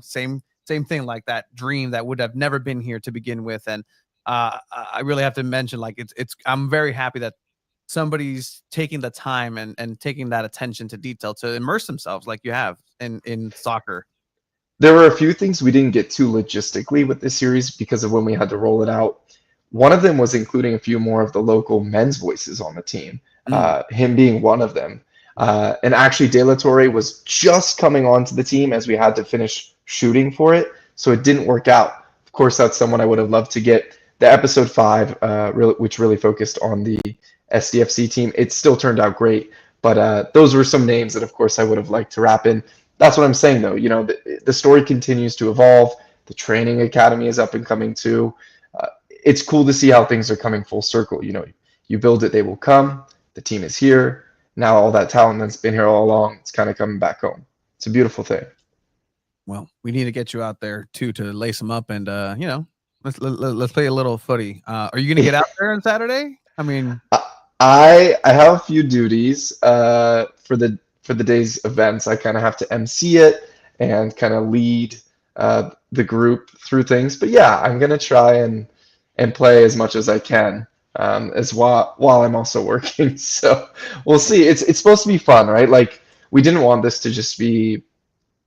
same thing, like that dream that would have never been here to begin with. And I really have to mention, like I'm very happy that somebody's taking the time and taking that attention to detail to immerse themselves like you have in soccer. There were a few things we didn't get to logistically with this series because of when we had to roll it out. One of them was including a few more of the local men's voices on the team, him being one of them. And actually, De La Torre was just coming onto the team as we had to finish shooting for it, so it didn't work out. Of course, that's someone I would have loved to get. The episode 5, which really focused on the SDFC team, it still turned out great. But those were some names that, of course, I would have liked to wrap in. That's what I'm saying, though. The story continues to evolve. The training academy is up and coming too. It's cool to see how things are coming full circle. You build it, they will come. The team is here. Now all that talent that's been here all along, it's kind of coming back home. It's a beautiful thing. Well, we need to get you out there too to lace them up and let's play a little footy. Are you gonna get out there on Saturday? I mean, I have a few duties for the day's events. I kind of have to MC it and kind of lead the group through things. But yeah, I'm gonna try and play as much as I can as while I'm also working. So we'll see. It's supposed to be fun, right? Like we didn't want this to just be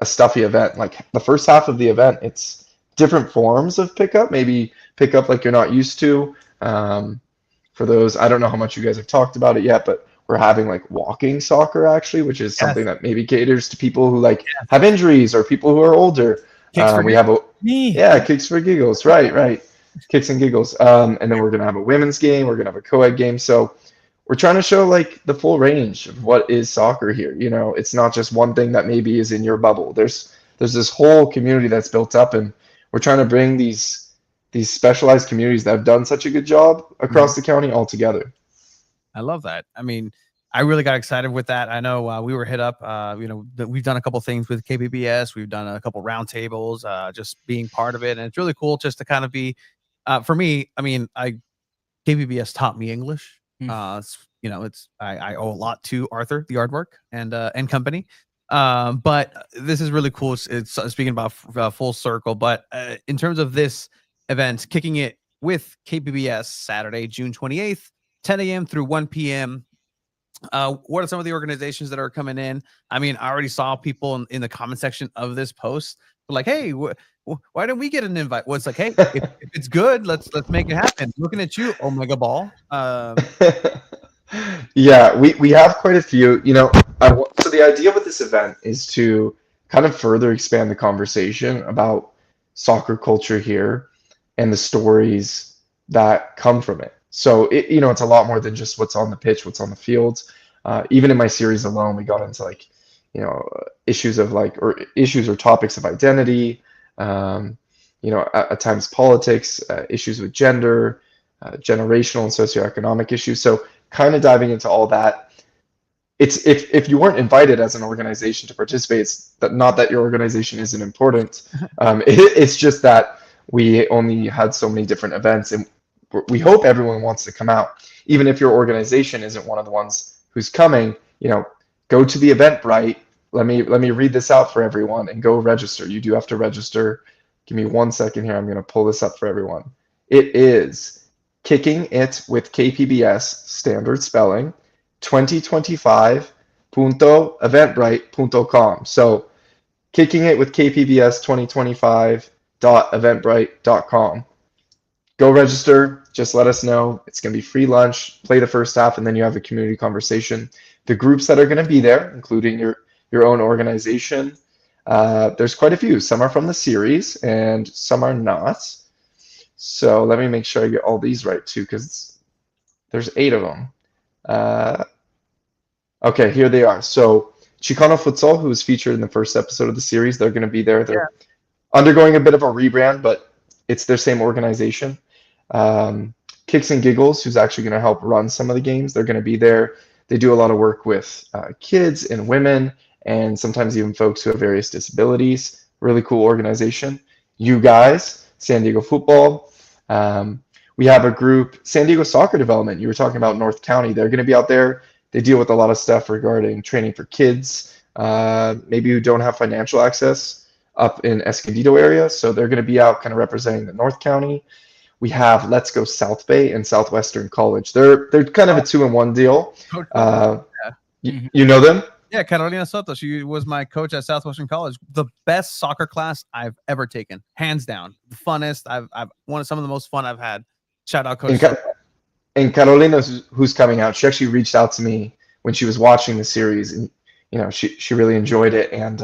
a stuffy event. Like the first half of the event, it's different forms of pickup. Maybe pickup like you're not used to. For those, I don't know how much you guys have talked about it yet, but we're having like walking soccer actually, which is something that maybe caters to people who have injuries or people who are older. We have kicks for giggles, right, kicks and giggles. And then we're gonna have a women's game. We're gonna have a co-ed game. So we're trying to show like the full range of what is soccer here. It's not just one thing that maybe is in your bubble. There's this whole community that's built up, and we're trying to bring these specialized communities that have done such a good job across the county all together. I love that. I mean, I really got excited with that. I know we were hit up. We've done a couple things with KBBS. We've done a couple roundtables, just being part of it, and it's really cool just to kind of be. For me, I mean, KBBS taught me English. I owe a lot to Arthur, the Aardvark, and company. But this is really cool. It's speaking about full circle. But in terms of this event, kicking it with KBBS Saturday, June 28th, 10 a.m. through 1 p.m. What are some of the organizations that are coming in? I mean, I already saw people in the comment section of this post like, hey, why didn't we get an invite? Well, it's like, hey, if it's good, let's make it happen. Looking at you, Omega Ball. Yeah, we have quite a few. So the idea with this event is to kind of further expand the conversation about soccer culture here and the stories that come from it. So it's a lot more than just what's on the pitch, what's on the field. Even in my series alone, we got into issues or topics of identity. At times politics, issues with gender, generational and socioeconomic issues. So kind of diving into all that. It's if you weren't invited as an organization to participate, it's not that your organization isn't important. It's just that we only had so many different events, and we hope everyone wants to come out. Even if your organization isn't one of the ones who's coming, go to the Eventbrite. Let me read this out for everyone and go register. You do have to register. Give me 1 second here. I'm going to pull this up for everyone. It is Kicking It with KPBS, standard spelling, 2025.eventbrite.com. So Kicking It with KPBS 2025.eventbrite.com. Go register. Just let us know. It's going to be free lunch. Play the first half, and then you have a community conversation. The groups that are going to be there, including your own organization, there's quite a few. Some are from the series, and some are not. So let me make sure I get all these right, too, because there's 8 of them. Okay, here they are. So Chicano Futsal, who was featured in the first episode of the series, they're going to be there. They're undergoing a bit of a rebrand, but it's their same organization. Kicks and Giggles, who's actually going to help run some of the games, they're going to be there. They do a lot of work with kids and women, and sometimes even folks who have various disabilities. Really cool organization. You guys, San Diego Football. We have a group, San Diego Soccer Development. You were talking about North County. They're going to be out there. They deal with a lot of stuff regarding training for kids, maybe who don't have financial access up in Escondido area. So they're going to be out kind of representing the North County. We have Let's Go South Bay and Southwestern College. They're kind of a 2-in-1 deal. You know them? Yeah, Carolina Soto. She was my coach at Southwestern College. The best soccer class I've ever taken, hands down. The funnest. I've one of some of the most fun I've had. Shout out, Coach. And Carolina, who's coming out, she actually reached out to me when she was watching the series, and she really enjoyed it, and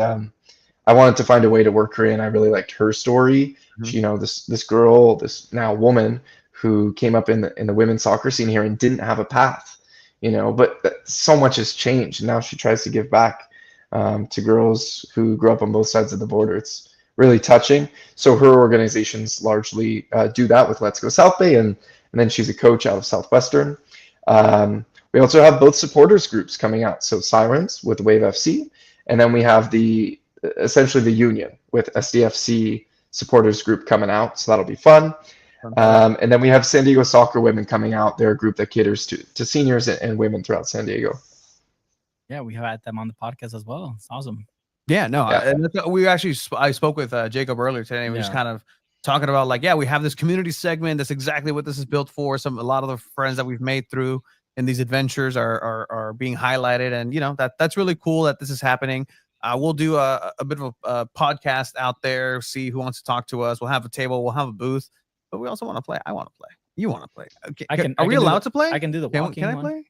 I wanted to find a way to work her in. I really liked her story. She, this girl, this now woman who came up in the women's soccer scene here and didn't have a path, but so much has changed. Now she tries to give back to girls who grew up on both sides of the border. It's really touching. So her organizations largely do that with Let's Go South Bay, and then she's a coach out of Southwestern. We also have both supporters groups coming out. So Sirens with Wave FC, and then we have essentially the union with SDFC supporters group coming out. So that'll be fun. And then we have San Diego Soccer Women coming out. They're a group that caters to seniors and women throughout San Diego. Yeah, we have had them on the podcast as well. It's awesome. Yeah, no, I spoke with Jacob earlier today, and we just kind of talking about we have this community segment. That's exactly what this is built for. A lot of the friends that we've made through in these adventures are being highlighted, and that's really cool that this is happening. We'll do a bit of a podcast out there, see who wants to talk to us. We'll have a table, we'll have a booth, but we also want to play. I want to play. You want to play? Okay. Are we allowed to play? I can do the walking. Can I play?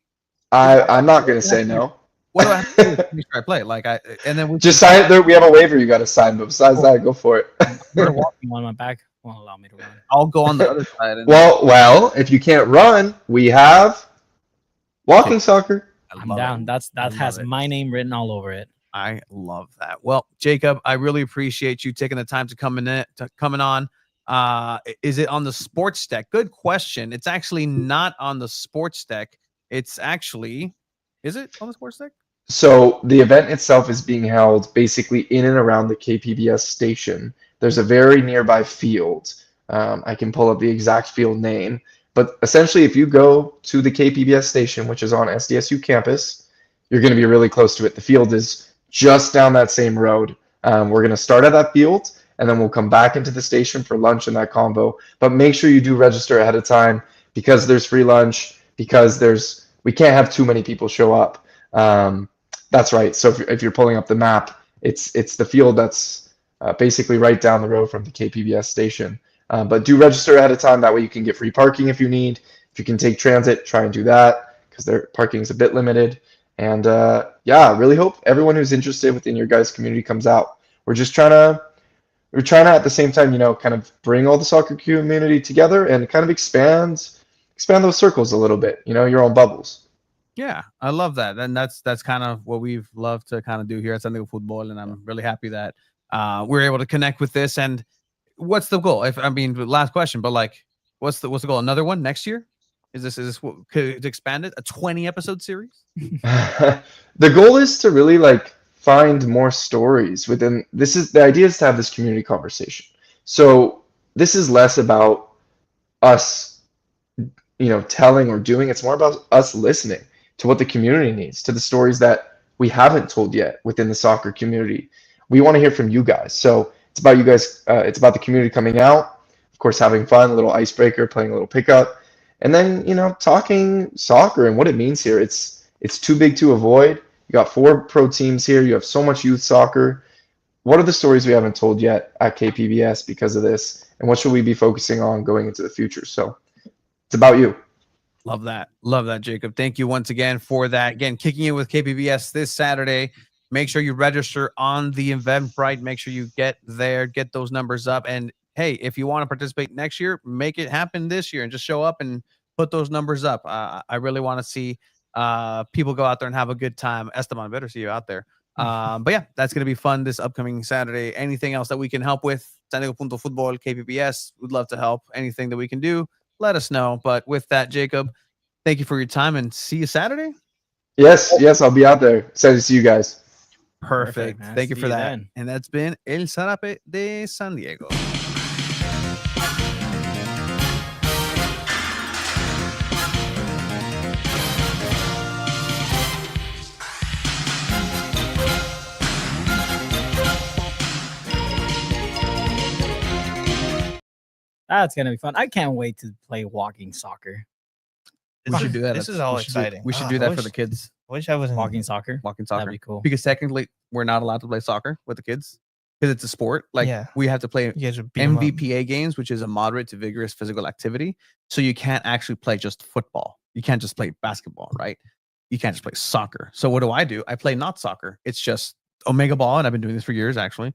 I'm not going to say no. What do I have to do if I play? And then we just sign it there. We have a waiver you got to sign, but besides that, go for it. You're walking on my back. Won't allow me to run. I'll go on the other side. Well, if you can't run, we have walking soccer. I'm down. That has my name written all over it. I love that. Well, Jacob, I really appreciate you taking the time to coming on. Is it on the sports deck? Good question. It's actually not on the sports deck. It's actually, is it on the sports deck? So the event itself is being held basically in and around the KPBS station. There's a very nearby field. I can pull up the exact field name, but essentially if you go to the KPBS station, which is on SDSU campus, you're going to be really close to it. The field is just down that same road. We're going to start at that field, and then we'll come back into the station for lunch and that combo. But make sure you do register ahead of time, because there's free lunch, because we can't have too many people show up. That's right. So if you're pulling up the map, it's the field that's basically right down the road from the KPBS station. But do register ahead of time. That way you can get free parking if you need. If you can take transit, try and do that, because their parking is a bit limited. And I really hope everyone who's interested within your guys' community comes out. We're trying to at the same time, kind of bring all the soccer community together and kind of expand those circles a little bit, your own bubbles. Yeah, I love that. And that's kind of what we've loved to kind of do here at San Diego Football. And I'm really happy that we're able to connect with this. And what's the goal? Last question, but what's the goal? Another one next year? Is this what could expand it? A 20-episode series? The goal is to really find more stories within. The idea is to have this community conversation. So this is less about us, telling or doing. It's more about us listening to what the community needs, to the stories that we haven't told yet within the soccer community. We want to hear from you guys. So it's about you guys. It's about the community coming out, of course, having fun, a little icebreaker, playing a little pickup, and then talking soccer and what it means here. It's too big to avoid. You got 4 pro teams here. You have so much youth soccer. What are the stories we haven't told yet at KPBS because of this? And what should we be focusing on going into the future? So it's about you. Love that. Love that, Jacob. Thank you once again for that. Again, kicking in with KPBS this Saturday. Make sure you register on the Eventbrite. Make sure you get there, get those numbers up. And hey, if you want to participate next year, make it happen this year and just show up and put those numbers up. I really want to see people go out there and have a good time. Esteban, better see you out there. But yeah, that's going to be fun this upcoming Saturday. Anything else that we can help with? San Diego Football, KPBS, would love to help. Anything that we can do, let us know. But with that, Jacob, thank you for your time and see you Saturday. Yes, I'll be out there. Excited to see you guys. Perfect. Thank you See for you that. then. And that's been El Zarape de San Diego. That's gonna be fun. I can't wait to play walking soccer. We should do that. This is all We should do- exciting. We should Ah, do I that for wish- the kids. I wish I wasn't Walking soccer. Walking soccer. That'd be cool. Because technically, we're not allowed to play soccer with the kids because it's a sport. Like Yeah. we have to play You guys would beat 'em up. MVPA games, which is a moderate to vigorous physical activity. So you can't actually play just football. You can't just play basketball, right? You can't just play soccer. So what do? I play not soccer. It's just Omega ball, and I've been doing this for years actually.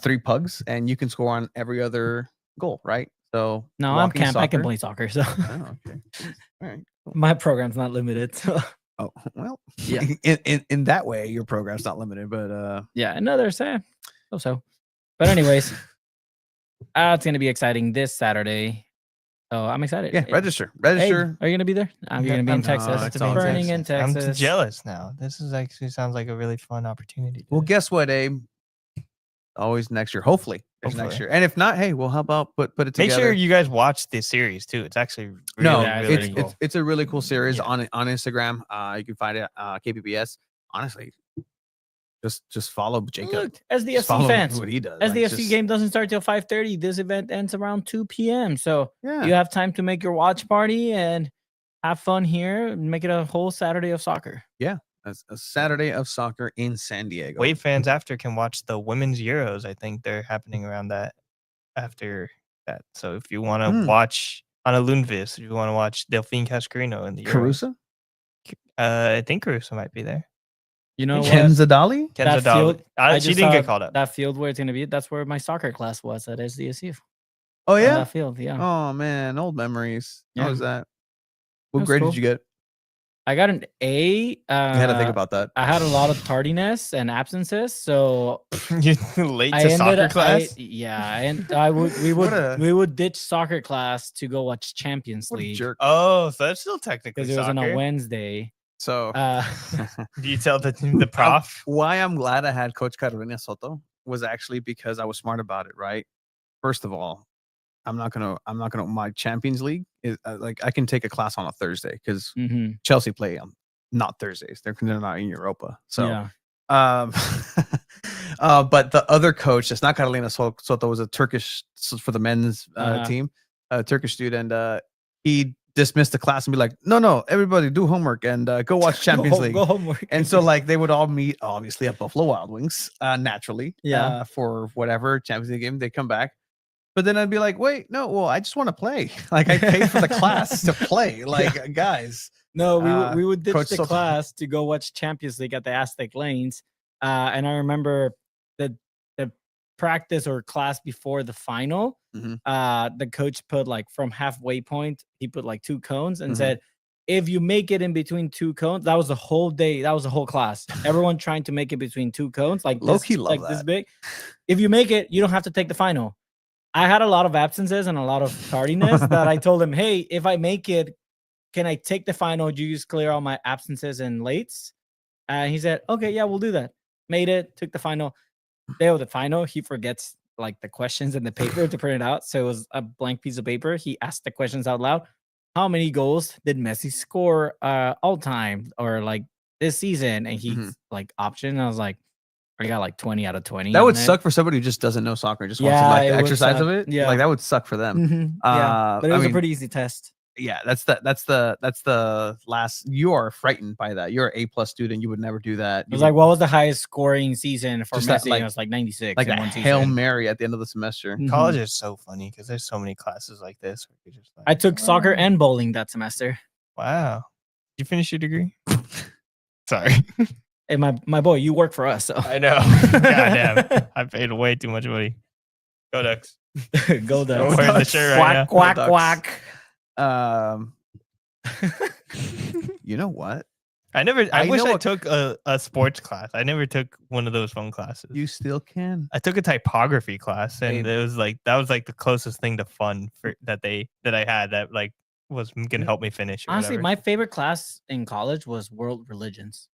3 pugs, and you can score on every other goal, right? So No, I'm walking camp. I can soccer- play soccer, so Oh, okay. All right. Cool. my program's not limited. So Oh well, Yeah. In that way, your program's not limited, but yeah, another say so. But anyways, it's gonna be exciting this Saturday. So I'm excited. yeah, Hey, register. hey, Register. are you gonna be there? You're gonna be in Texas. it's It's all burning in I'm Texas. jealous now. This is actually sounds like a really fun opportunity. Well, guess what, Abe? Always next year. Hopefully, there's next Hopefully. year. And if not, hey, we'll help out. Put it Make together. sure you guys watch this series too. It's actually really, No, Yeah, really it's- cool. it's a really cool series Yeah. on Instagram. You can find it KPBS. Honestly, just follow Jacob. Look, Just SDFC follow fans. what he does. SDFC just- game doesn't start till 5:30. This event ends around 2 p.m. So Yeah, you have time to make your watch party and have fun here and make it a whole Saturday of soccer. that's a Saturday of soccer in San Diego. Wave fans after can watch the women's Euros. I think they're happening around that after that. So if you want to Hmm. watch on a Lundvis, if you want to watch Delphine Cascarino in the Euros, Caruso, I think Caruso might be there. You know Ken what? Zadali. Kenza That Dali. field- I She just didn't saw get called up. That field where it's gonna be. That's where my soccer class was at SDSU. Oh On yeah. that field. Yeah. Oh man, old memories. How Yeah. was that? What was grade cool. did you get? I got an A. You had to think about that. I had a lot of tardiness and absences, so You late I to ended. soccer class. We What a- would ditch soccer class to go watch Champions What a League jerk. Oh, so that's still technically because it was on a soccer. Wednesday. So Do you tell the prof? why I'm glad I had Coach Carolina Soto was actually because I was smart about it, right? First of all, I'm not gonna my Champions League is like I can take a class on a Thursday because Mhm. Chelsea play on not Thursdays. They're not in Europa. So yeah, but the other coach, that's not Carolina Soto, was a Turkish for the men's team, a Turkish dude, and he dismissed the class and be like, no, everybody do homework and go watch Champions League. Go homework. And so like they would all meet obviously at Buffalo Wild Wings, naturally. Yeah. For whatever Champions League game, they come back. But then I'd be like, wait, no, well, I just want to play. Like I paid for the class to play. Like guys. No, we would ditch Coach the Soto- class to go watch Champions League at the Aztec Lanes. And I remember the practice or class before the final. Mhm. The coach put like from halfway point, he put like 2 cones and Mhm. said, if you make it in between 2 cones, that was the whole day. That was the whole class. Everyone trying to make it between 2 cones, like this, Low-key love like this that. big. If you make it, you don't have to take the final. I had a lot of absences and a lot of tardiness that I told him, hey, if I make it, can I take the final? You just clear all my absences and lates? And he said, okay, yeah, we'll do that. Made it, took the final. Day of the final, he forgets like the questions in the paper to print it out. So it was a blank piece of paper. He asked the questions out loud. How many goals did Messi score all time or like this season? And he's like option. And I was like, I got like 20 out of 20. That would on it. suck for somebody who just doesn't know soccer and just wants to Yeah, like it the would exercise of suck. it. Yeah. Like that would suck for them. Yeah, but it I was a mean, pretty easy test. yeah, that's the last. You are frightened by that. You're an A+ student. You would never do that. It was like, what was the highest scoring season for Just Messi? that, like- And it was like 96 like in a one Hail season. Mary at the end of the semester. Mhm. College is so funny because there's so many classes like this. Where you're just like, I took soccer and bowling that semester. wow. You finish your degree? Sorry. Hey, my boy, you work for us, so I know. Goddamn. I paid way too much money. Go Ducks. go I'm Ducks. wearing the shirt right Quack, now. quack, Ducks. quack. You know what? I wish know I a- took a sports class. I never took one of those fun classes. You still can. I took a typography class, and Hey. it was like that was like the closest thing to fun that I had that like was gonna help me finish. Or Honestly, whatever. my favorite class in college was world religions.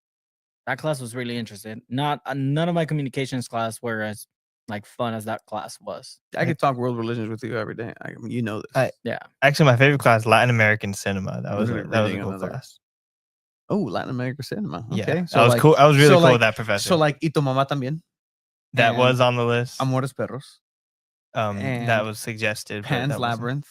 That class was really interesting. None of my communications class were as like fun as that class was. I could talk world religions with you every day. I mean, you know this. Yeah. Actually, my favorite class, Latin American cinema. That was Really- that was a really cool another- class. Oh, Latin America cinema. Yeah, Okay, that was cool. I was really cool with that professor. So like, Y tu mamá también. that and was on the list. Amores Perros. That and was suggested. but Pan's that wasn't- Labyrinth.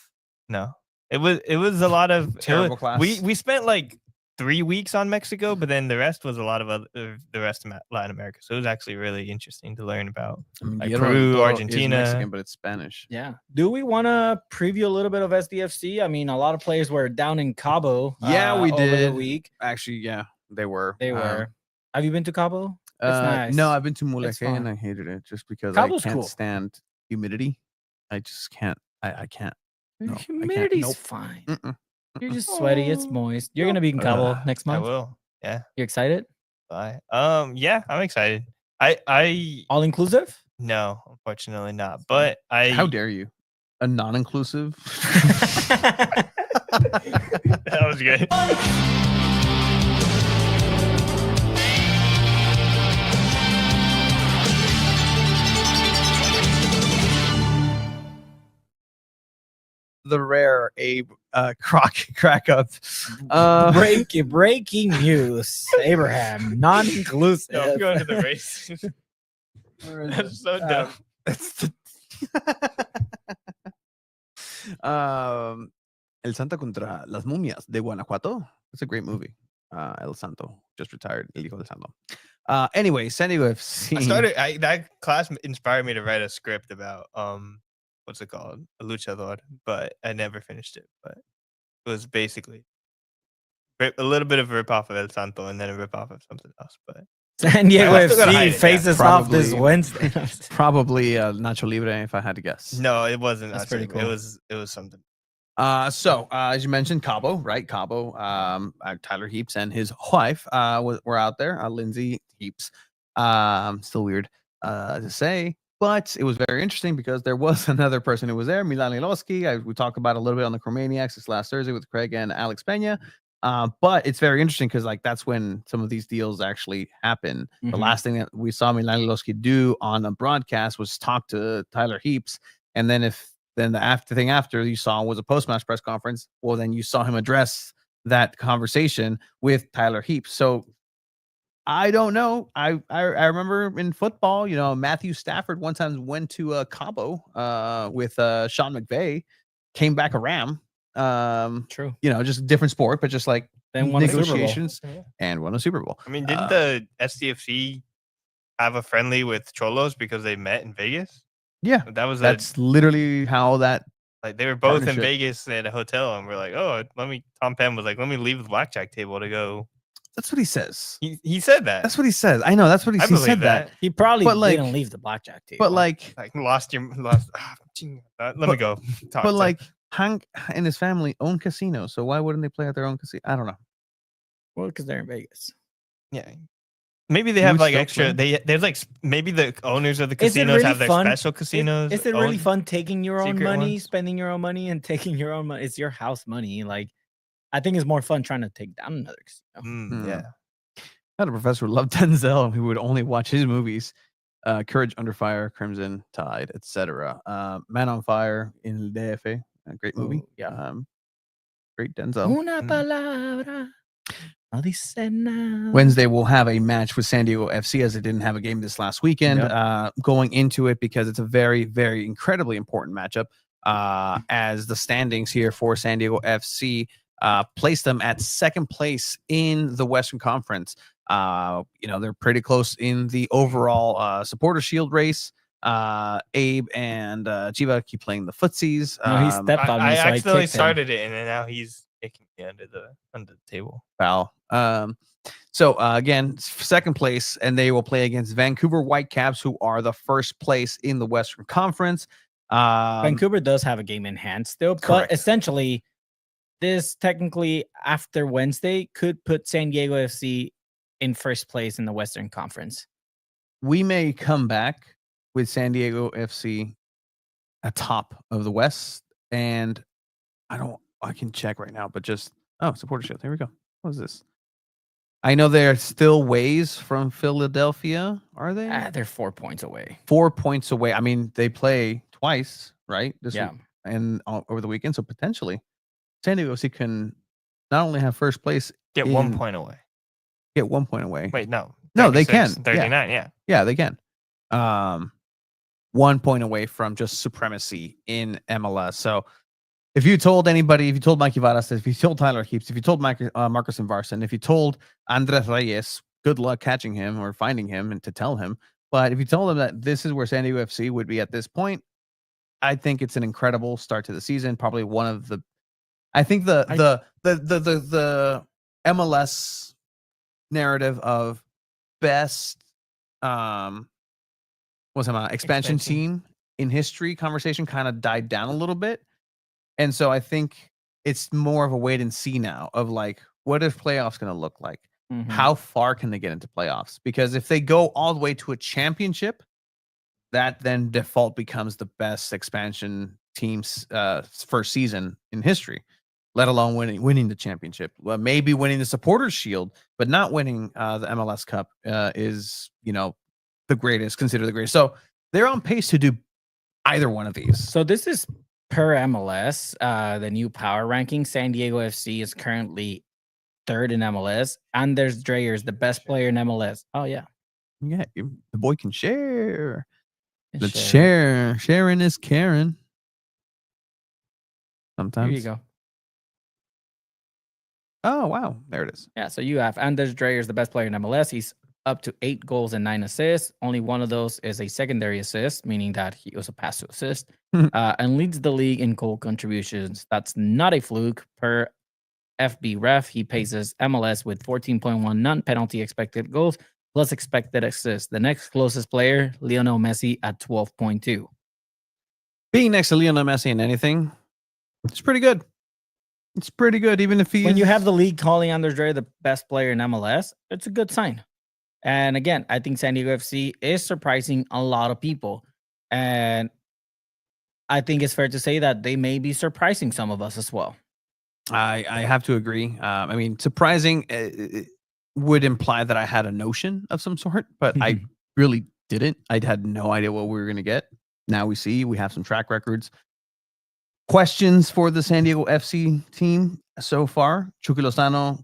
No, it was a lot of Terrible class. We spent like 3 weeks on Mexico, but then the rest was a lot of the rest of Latin America. So it was actually really interesting to learn about. I mean, Like Guillermo Peru, del Toro is Argentina. Mexican, but it's Spanish. Yeah. Do we want to preview a little bit of SDFC? I mean, a lot of players were down in Cabo. Yeah, we over the did. week. Actually, yeah, they were. They were. Have you been to Cabo? It's nice. No, I've been to It's Mulegé and fun. I hated it just because Cabo's I can't cool. stand humidity. I just can't. I can't. No, I can't. Humidity's Nope. fine. Mm-mm. You're just sweaty. It's moist. You're gonna be in Cabo next I month. will. Yeah. You excited? Bye. Yeah, I'm excited. I All inclusive? no, unfortunately not. But I How dare you? A non-inclusive. that was good. The rare Abe crack up. Breaking news. Abraham, non-inclusive. No, I'm going to the race. That's so dumb. El Santa contra las momias de Guanajuato. It's a great movie. El Santo just retired. El Hijo del Santo. Anyway, San Diego FC. That class inspired me to write a script about what's it called? A luchador, but I never finished it. But it was basically a little bit of a ripoff of El Santo and then a ripoff of something else. But San Diego I'm still gonna hide FC it, yeah. faces off this Probably. Wednesday. Probably Nacho Libre, if I had to guess. no, it wasn't. That's actually. pretty cool. It was something. So as you mentioned, Cabo, right? Cabo, Tyler Heaps and his wife were out there, Lindsay Heaps. Still weird to say, but it was very interesting because there was another person who was there, Milan Liloski. We talked about a little bit on the Chromaniacs this last Thursday with Craig and Alex Pena. But it's very interesting because like that's when some of these deals actually happen. The Mhm. last thing that we saw Milan Liloski do on a broadcast was talk to Tyler Heaps, and then the thing after you saw was a post-match press conference. Well, then you saw him address that conversation with Tyler Heaps. So I don't know. I remember in football, Matthew Stafford one time went to Cabo with Sean McVay, came back a Ram. True. Just different sport, but just like Then won a Super Bowl. negotiations and won a Super Bowl. I mean, didn't the SDFC have a friendly with Cholos because they met in Vegas? Yeah, That's literally how that. like they were both in partnership. Vegas at a hotel, and we're like, oh, Tom Penn was like, let me leave the blackjack table to go. That's what he says. He said that. That's what he says. I know. That's what he I said. believe That. He probably But, like- didn't leave the blackjack table. But like, Like let me go. Talk but to- like, Hank and his family own casinos, so why wouldn't they play at their own casino? I don't know. well, because they're in Vegas. yeah. Maybe they You have would like still extra. There's like maybe the owners of the Is it casinos really have their fun? special casinos. Is it really owned. fun taking your own secret money, ones? spending your own money, and taking your own money? It's your house money. Like, I think it's more fun trying to take down another casino. Yeah. I had a professor who loved Denzel and who would only watch his movies Courage Under Fire, Crimson Tide, etc. Man on Fire in SDFC, a great movie. Yeah. Great Denzel. Una palabra. No dice nada. Wednesday we'll have a match with San Diego FC, as it didn't have a game this last weekend. Yep. Going into it because it's a very, very incredibly important matchup. As the standings here for San Diego FC place them at second place in the Western Conference. They're pretty close in the overall supporter shield race. Abe and Chiva keep playing the footsies. No, he stepped on me. I so accidentally kicked him. started it, and then now he's kicking me under the table. Foul. So again, second place, and they will play against Vancouver Whitecaps, who are the first place in the Western Conference. Vancouver does have a game in hand still, correct. but essentially, this technically after Wednesday could put San Diego FC in first place in the Western Conference. We may come back with San Diego FC atop of the West, and I can check right now, but just supporter shield. Here we go. What is this? I know they're still ways from Philadelphia. Are they? They're 4 points away. 4 points away. I mean, they play twice, right? This Yeah. week and over the weekend. So potentially, San Diego FC can not only have first place, Get 1 point away. Get 1 point away. Wait, no. No, they can. 39, yeah. Yeah, they can. 1 point away from just supremacy in MLS. So if you told anybody, if you told Mikey Varas, if you told Tyler Heaps, if you told Marcus Invarson, if you told Andres Reyes, good luck catching him or finding him and to tell him. But if you told them that this is where San Diego FC would be at this point, I think it's an incredible start to the season. Probably one of the, I think the MLS narrative of best expansion team in history conversation kind of died down a little bit. And so I think it's more of a wait and see now of like, what is playoffs going to look like? Mm-hmm. How far can they get into playoffs? Because if they go all the way to a championship, that then default becomes the best expansion team's first season in history, let alone winning the championship. Well, maybe winning the Supporters Shield, but not winning the MLS Cup is, the greatest, considered the greatest. So they're on pace to do either one of these. So this is per MLS, the new power ranking. San Diego FC is currently third in MLS. Anders Dreyer is the best player in MLS. Oh, yeah. Yeah, the boy can share. Let's share. Sharing is caring. Sometimes. Here you go. Oh, wow. There it is. Yeah, so you have Anders Dreyer is the best player in MLS. He's up to 8 goals and 9 assists. Only one of those is a secondary assist, meaning that he was a pass to assist, and leads the league in goal contributions. That's not a fluke. Per FB Ref, he paces MLS with 14.1 non-penalty expected goals plus expected assists. The next closest player, Lionel Messi, at 12.2. Being next to Lionel Messi in anything, it's pretty good. It's pretty good, even if when you have the league calling Anders Dreyer the best player in MLS, it's a good sign. And again, I think San Diego FC is surprising a lot of people. And I think it's fair to say that they may be surprising some of us as well. I have to agree. I mean, surprising would imply that I had a notion of some sort, but I really didn't. I had no idea what we were going to get. Now we have some track records. Questions for the San Diego FC team so far. Chucky Lozano,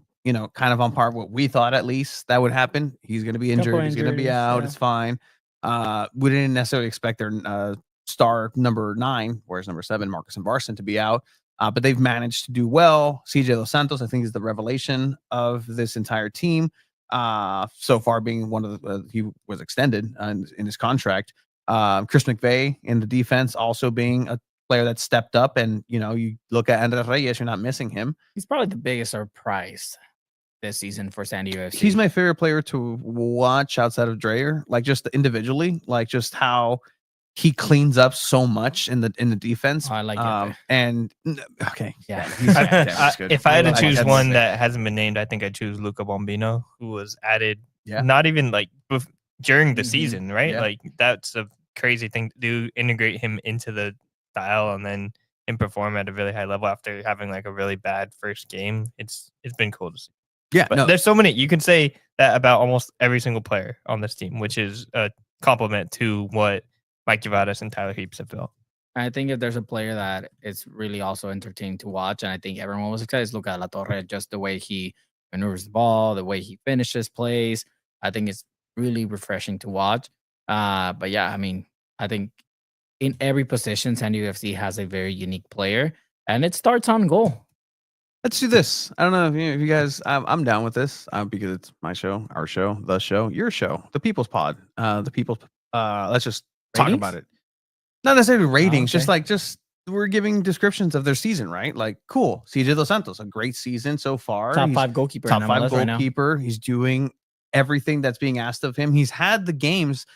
kind of on par with what we thought at least that would happen. He's going to be injured. He's going to be out. Yeah. It's fine. We didn't necessarily expect their star number 9, whereas number 7, Marcus Invarson, to be out. But they've managed to do well. CJ Dos Santos, I think, is the revelation of this entire team. So far, being one of the he was extended in his contract. Chris McVeigh in the defense also being a player that stepped up, and you look at Andres Reyes, you're not missing him. He's probably the biggest surprise this season for San Diego FC. He's my favorite player to watch outside of Dreyer, like just individually, like just how he cleans up so much in the defense. Oh, I like it. And okay, yeah. If I had to choose one that hasn't been named, I think I'd choose Luca Bombino, who was added not even like during the season, right? Yeah. Like that's a crazy thing to do, integrate him into the style and then him perform at a really high level after having like a really bad first game. It's been cool to see. Yeah, but there's so many. You can say that about almost every single player on this team, which is a compliment to what Mike Givadas and Tyler Heaps have built. I think if there's a player that it's really also entertaining to watch, and I think everyone was excited, is Luca La Torre. Just the way he maneuvers the ball, the way he finishes plays, I think it's really refreshing to watch. But yeah, I mean, I think in every position, San Diego FC has a very unique player, and it starts on goal. Let's do this. I don't know if you guys. I'm down with this because it's my show, our show, the show, your show, the People's Pod. The People's. Let's just talk Ratings? about it. Not necessarily ratings, okay. just we're giving descriptions of their season, right? Like, cool. CJ Dos Santos, a great season so far. Top He's 5 goalkeeper. top in 5 MLS right now. goalkeeper. He's doing everything that's being asked of him. He's had the games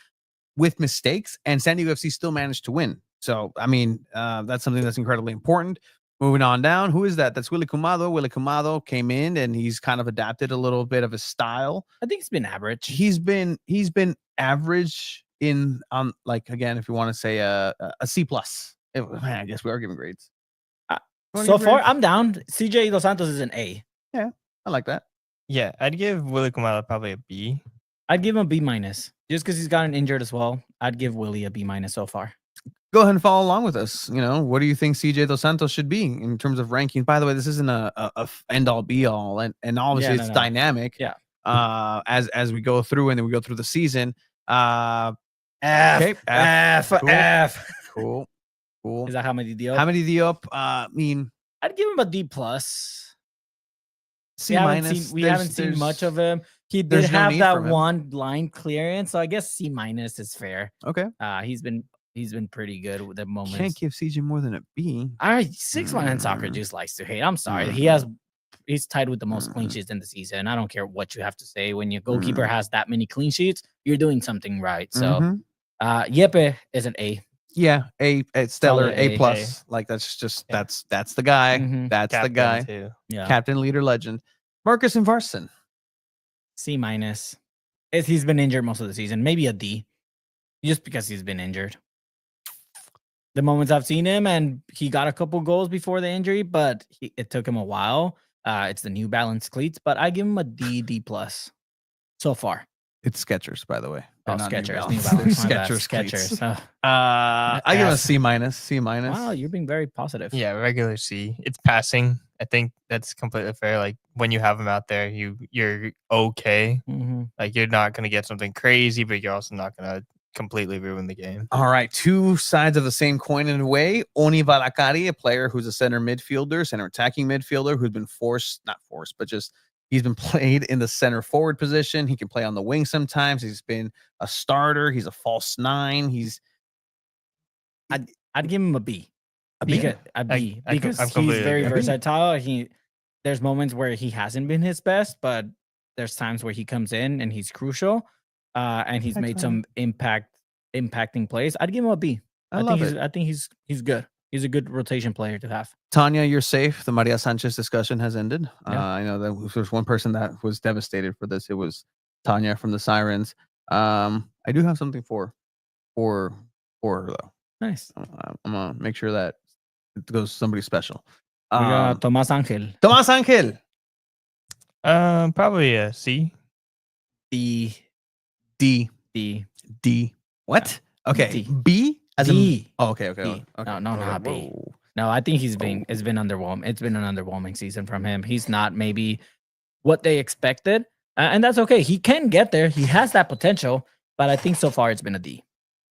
with mistakes, and San Diego FC still managed to win. So, I mean, that's something that's incredibly important. Moving on down, who is that? That's Willy Kumado. Willy Kumado came in, and he's kind of adapted a little bit of his style. I think it's been average. He's been average in like, again, if you want to say a C plus. I guess we are giving grades. So far, I'm down. CJ Dos Santos is an A. Yeah, I like that. Yeah, I'd give Willy Kumalo probably a B. I'd give him a B minus just because he's gotten injured as well. I'd give Willie a B minus so far. Go ahead and follow along with us. You know, what do you think CJ Dos Santos should be in terms of ranking? By the way, this isn't a end all be all, and obviously it's dynamic. Yeah. As we go through and then we go through the season. F. Cool. Is that Hamady Diop? Hamady Diop. I mean, I'd give him a D plus. C minus. We haven't seen much of him. He did have that one line clearance, so I guess C minus is fair. Okay. He's been pretty good with the moments. Can't give CJ more than a B. All right, 6-1 soccer just likes to hate. I'm sorry. He's tied with the most clean sheets in the season. I don't care what you have to say. When your goalkeeper has that many clean sheets, you're doing something right. So Yepe is an A. Yeah, it's stellar, A plus. A. Like that's just that's the guy. That's Captain the guy. too. Yeah. Captain, leader, legend. Marcus Invarson. C minus. He's been injured most of the season. Maybe a D, just because he's been injured. The moments I've seen him, and he got a couple goals before the injury, but it took him a while. It's the New Balance cleats, but I give him a D plus so far. It's Skechers, by the way. Oh, They're not Skechers. New New Balance. Balance. Skechers. Skechers. I give him a C minus. C minus. Wow, you're being very positive. Yeah, regular C. It's passing. I think that's completely fair. Like when you have him out there, you're okay. Like you're not gonna get something crazy, but you're also not gonna completely ruin the game. All right, two sides of the same coin in a way. Oni Valakari, a player who's a center attacking midfielder, who's been he's been played in the center forward position. He can play on the wing sometimes. He's been a starter. He's a false 9. I'd give him a B. B? Because he's very versatile. There's moments where he hasn't been his best, but there's times where he comes in and he's crucial. And he's made some impacting plays. I'd give him a B. I think he's good. He's a good rotation player to have. Tanya, you're safe. The Maria Sanchez discussion has ended. I know that there's one person that was devastated for this. It was Tanya from the Sirens. I do have something for her though. Nice. I'm gonna make sure that it goes to somebody special. We got Tomas Angel. Tomas Angel. Probably a C. D. What? Okay. D. B as D. Okay. D. No, not B. No, I think it's been underwhelming. It's been an underwhelming season from him. He's not maybe what they expected, and that's okay. He can get there. He has that potential, but I think so far it's been a D.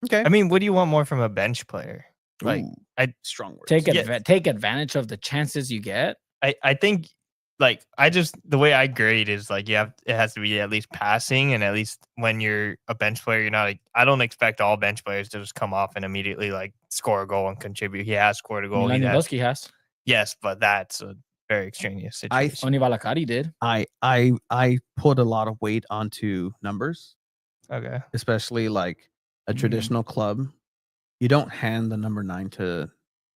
Okay. I mean, what do you want more from a bench player? Like, strong words. Take advantage of the chances you get. I think like the way I grade is like it has to be at least passing, and at least when you're a bench player, you're not like, I don't expect all bench players to just come off and immediately like score a goal and contribute. He has scored a goal. Lewandowski has. Yes, but that's a very extraneous situation. Oni Valakari did. I put a lot of weight onto numbers. Okay. Especially like a traditional club. You don't hand the number 9 to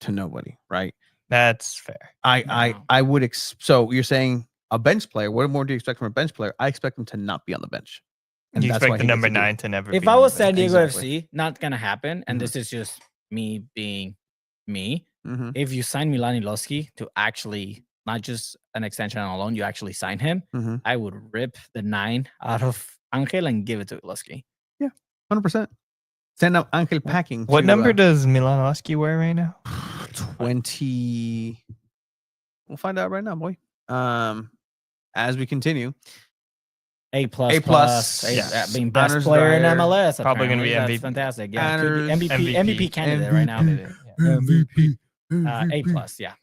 nobody, right? That's fair. I would so you're saying a bench player. What more do you expect from a bench player? I expect them to not be on the bench. And you expect the number 9 to never. If I was San Diego FC, not gonna happen. And this is just me being me. If you sign Milan Iloski to actually not just an extension on loan, you actually sign him. I would rip the 9 out of Angel and give it to Iloski. Yeah, 100%. Send up Angel Packing. What to, number does Milanowski wear right now? 20. We'll find out right now, boy. As we continue. A plus A plus, plus, being best honors player in Dryer, MLS. probably gonna be That's MVP. fantastic. Yeah, Honors, could be MVP candidate right now. MVP. A plus, yeah.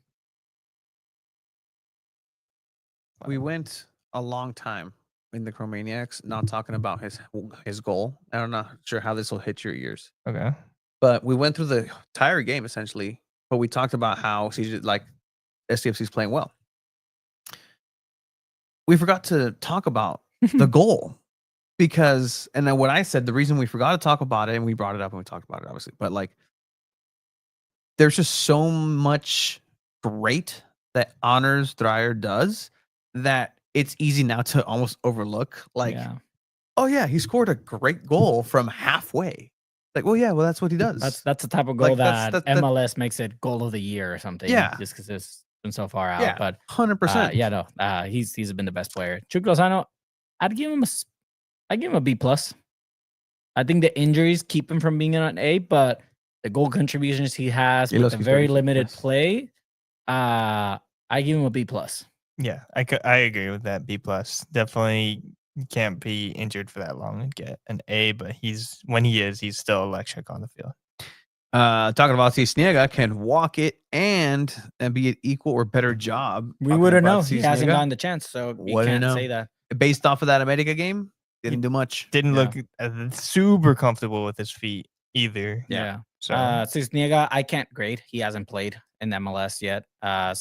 We went a long time in the Chromaniacs not talking about his goal. I'm not sure how this will hit your ears, Okay. but we went through the entire game essentially. But we talked about how SDFC's playing well. We forgot to talk about the goal because, and then what I said, the reason we forgot to talk about it, and we brought it up and we talked about it obviously, but like, there's just so much great that Honors Dryer does that it's easy now to almost overlook. Like, oh yeah, he scored a great goal from halfway. Like, well, yeah, well, that's what he does. That's the type of goal Like, that that- MLS makes it goal of the year or something. Yeah. Just because it's been so far out. Yeah, But 100%. yeah, no, he's been the best player. Chuck Lozano, I'd give him a B plus. I think the injuries keep him from being an A, but the goal contributions he has with a very limited play, I give him a B plus. Yeah, I agree with that. B plus. Definitely can't be injured for that long and get an A, but he's still electric on the field. Talking about Cisniega can walk it and be an equal or better job. We wouldn't know. He hasn't gotten the chance, so we can't say that. Based off of that America game, didn't do much. Didn't look super comfortable with his feet either. Yeah. So Cisniega, I can't grade. He hasn't played in MLS yet, at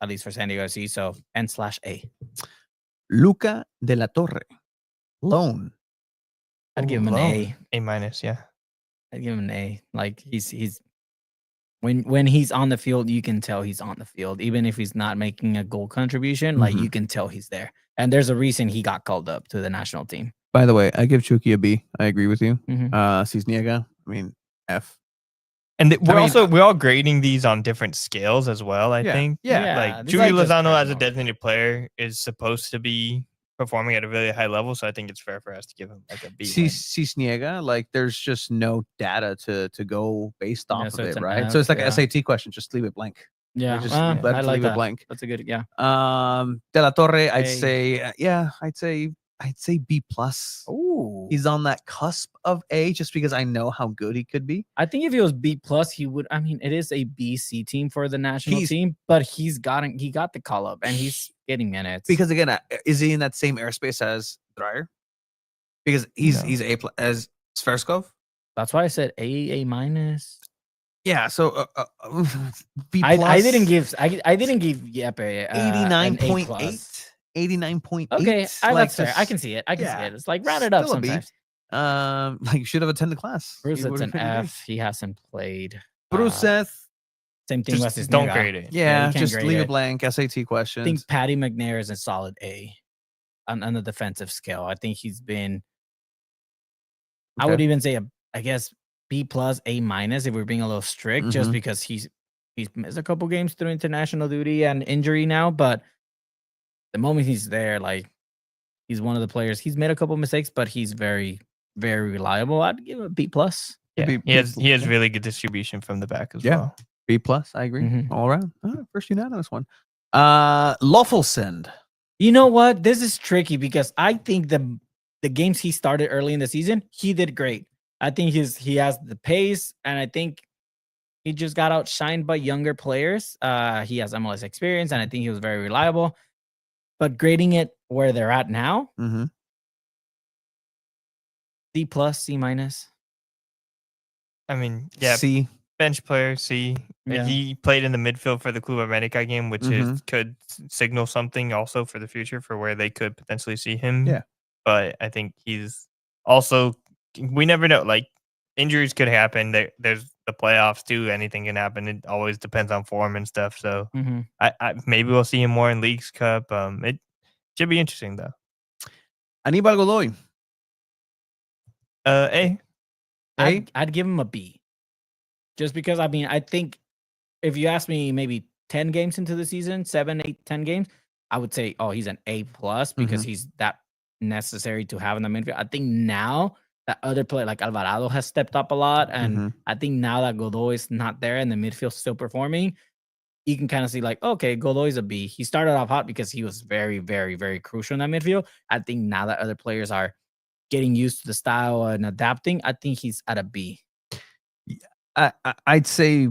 least for San Diego FC. So N/A. Luca de la Torre, loan. I'd give him an A. A minus, yeah. I'd give him an A. Like he's when he's on the field, you can tell he's on the field, even if he's not making a goal contribution. Like you can tell he's there. And there's a reason he got called up to the national team. By the way, I give Chucky a B. I agree with you. Mhm. Cisniega, I mean F. And we're all grading these on different scales as well. I think. Yeah. Like These Julie are just Lozano as a cardinals. designated player is supposed to be performing at a really high level, so I think it's fair for us to give him like a B. Cisniega, like there's just no data to go based off so of it's it, an right? F, So it's like yeah. an SAT question. Just leave it blank. Yeah, Just I leave like it that. blank. That's a good, yeah. De La Torre, I'd A. say, I'd say B plus. Ooh. He's on that cusp of A just because I know how good he could be. I think if he was B plus, he would. I mean, it is a BC team for the national team, but he got the call up and he's getting minutes. Because again, is he in that same airspace as Dryer? Because he's A plus as Sverskov. That's why I said A minus. Yeah, so B plus. I didn't give Yepe 89.8. 89.8. Okay, like that's fair. I can see it. I can see it. It's like round it up still a B. sometimes. Like you should have attended class. Bruce, it's an F. He hasn't played. Bruce Seth. Same thing with just don't grade it. Yeah, you can't just grade leave it. it blank. SAT I questions. think Patty McNair is a solid A on the defensive scale. I think he's been. I would even say I guess B plus A minus if we're being a little strict, just because he's missed a couple games through international duty and injury now. But the moment he's there, like he's one of the players. He's made a couple mistakes, but he's very, very reliable. I'd give him a B plus. Yeah, he has really good distribution from the back as well. B plus, I agree. All around. First unanimous one. Loffelsend. You know what? This is tricky because I think the games he started early in the season, he did great. I think he has the pace, and I think he just got outshined by younger players. He has MLS experience, and I think he was very reliable. But grading it where they're at now, D plus, C minus. I mean, yeah, C. Bench player, C. Yeah. He played in the midfield for the Club America game, which could signal something also for the future for where they could potentially see him. Yeah. But I think he's also, we never know. Like, injuries could happen. There's the playoffs too. Anything can happen. It always depends on form and stuff. So I maybe we'll see him more in Leagues Cup. It should be interesting though. Aníbal Godoy. A. I'd give him a B. Just because, I mean, I think if you ask me maybe 10 games into the season, 7, 8, 10 games, I would say, oh, he's an A plus because he's that necessary to have in the midfield. I think now that other player like Alvarado has stepped up a lot, and Mhm. I think now that Godoy is not there and the midfield's still performing, you can kind of see like, okay, Godoy's a B. He started off hot because he was very, very, very crucial in that midfield. I think now that other players are getting used to the style and adapting, I think he's at a B. I'd say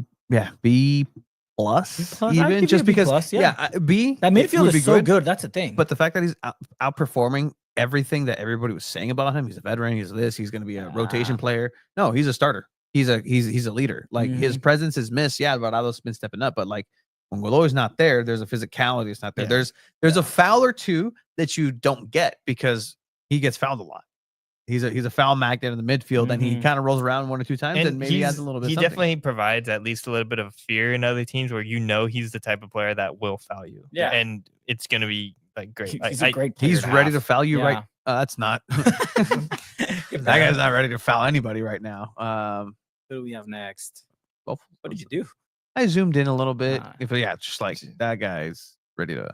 B plus plus? I'd give even you just a B because plus, yeah. B That midfield would be is so good. That's the thing. But the fact that he's outperforming everything that everybody was saying about him, he's a veteran, he's this, he's going to be a rotation player. No, he's a starter. He's a leader. Like his presence is missed. Yeah, Alvarado's been stepping up, but like when Godoy's not there, there's a physicality. It's not there. Yeah. There's a foul or two that you don't get because he gets fouled a lot. He's a foul magnet in the midfield, and he kind of rolls around 1 or 2 times, and maybe adds a little bit. He something. definitely provides at least a little bit of fear in other teams where he's the type of player that will foul you. Yeah, and it's gonna be like great. He's a great player. He's ready to foul you, Yeah. right? That's not. That guy's not ready to foul anybody right now. Who do we have next? Well, What did you do? I zoomed in a little bit. It's just like that guy's ready to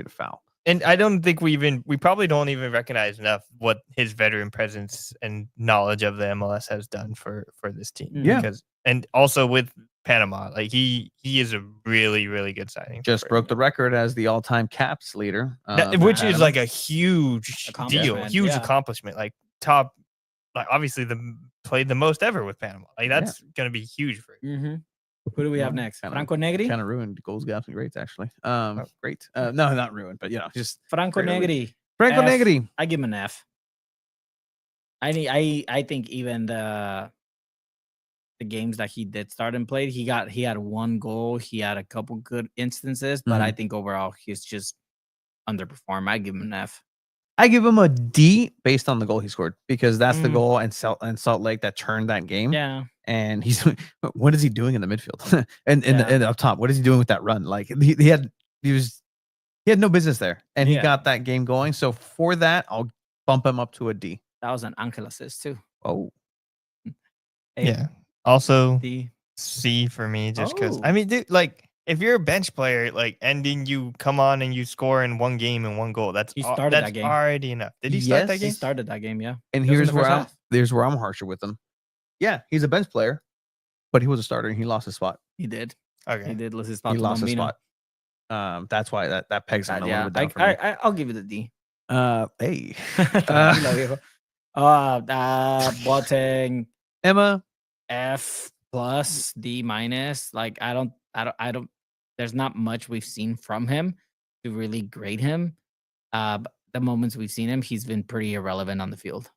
foul. And I don't think we probably don't even recognize enough what his veteran presence and knowledge of the MLS has done for this team. Yeah. And also with Panama, like he is a really, really good signing. Just broke the record as the all-time caps leader, which is like a huge deal, huge yeah. accomplishment. Like top, like obviously played the most ever with Panama. Like that's going to be huge for him. Who do we have next? Franco Negri? Kind of ruined goals, gaps, and greats, actually. Great. No, not ruined, but just Franco Negri. Franco F. Negri. I give him an F. I think even the games that he did start and played, he had 1 goal. He had a couple good instances, but I think overall he's just underperformed. I give him an F. I give him a D based on the goal he scored because that's the goal and Salt Lake that turned that game. Yeah. And what is he doing in the midfield and up top? What is he doing with that run? Like he had no business there, and he got that game going. So for that, I'll bump him up to a D. That was an Angel assist too. Oh, yeah. Also D. C for me, just because I mean, dude, like if you're a bench player, like ending you come on and you score in 1 game and 1 goal, that's that game already enough. Did he start that game? He started that game, yeah. And here's where I'm harsher with him. Yeah, he's a bench player, but he was a starter and he lost his spot. He did. Okay, he did lose his spot. He lost his spot. That's why that pegs him a little bit down for me. I'll give it a D. Hey, Boateng, Emma, F plus, D minus. Like I don't. There's not much we've seen from him to really grade him. But the moments we've seen him, he's been pretty irrelevant on the field.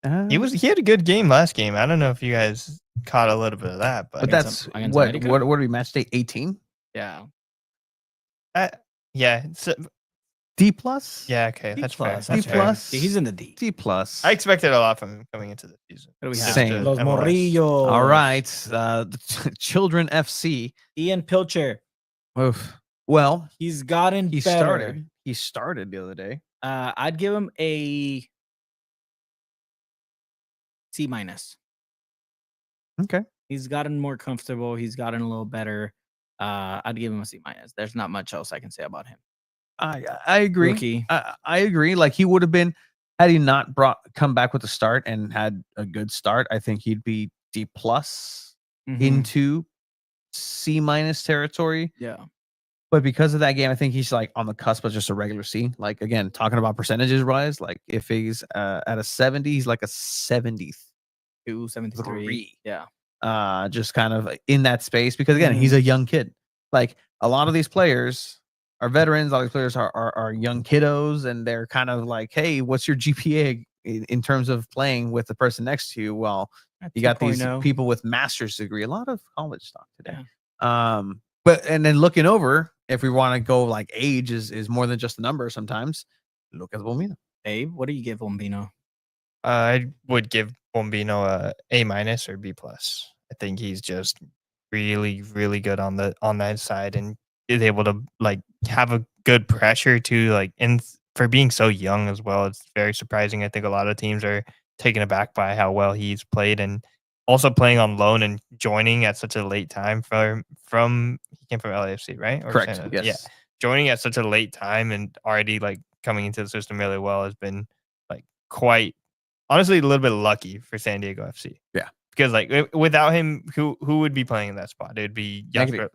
He had a good game last game. I don't know if you guys caught a little bit of that, but that's what are we match day 18? Yeah. Yeah. So, D plus? Yeah, okay. That's fair. D plus. He's in the D. D plus. I expected a lot from him coming into the season. What do we have? Same. Los Morrillos. All right. The Children FC. Ian Pilcher. Oof. Well, he's gotten better. He started the other day. I'd give him a C minus. Okay. He's gotten more comfortable. He's gotten a little better. I'd give him a C minus. There's not much else I can say about him. I agree. Rookie. I agree. Like he would have been had he not come back with a start and had a good start. I think he'd be D plus into C minus territory. Yeah. But because of that game, I think he's like on the cusp of just a regular C. Like again, talking about percentages wise, like if he's at a 70, he's like a 72, 73. Yeah. Just kind of in that space because again, he's a young kid. Like a lot of these players are veterans. A lot of these players are young kiddos, and they're kind of like, hey, what's your GPA in terms of playing with the person next to you? Well, you got these people with master's degree, a lot of college stock today. Yeah. But and then looking over, if we want to go like age is more than just a number sometimes, look at Bombino. Abe, what do you give Bombino? I would give Bombino a A minus or B plus. I think he's just really, really good on that side and is able to like have a good pressure to like for being so young as well. It's very surprising. I think a lot of teams are taken aback by how well he's played and also playing on loan and joining at such a late time from he came from LAFC, right? Or correct. Yes. Yeah. Joining at such a late time and already like coming into the system really well has been like quite honestly a little bit lucky for San Diego FC. Yeah. Because like without him, who would be playing in that spot? It would be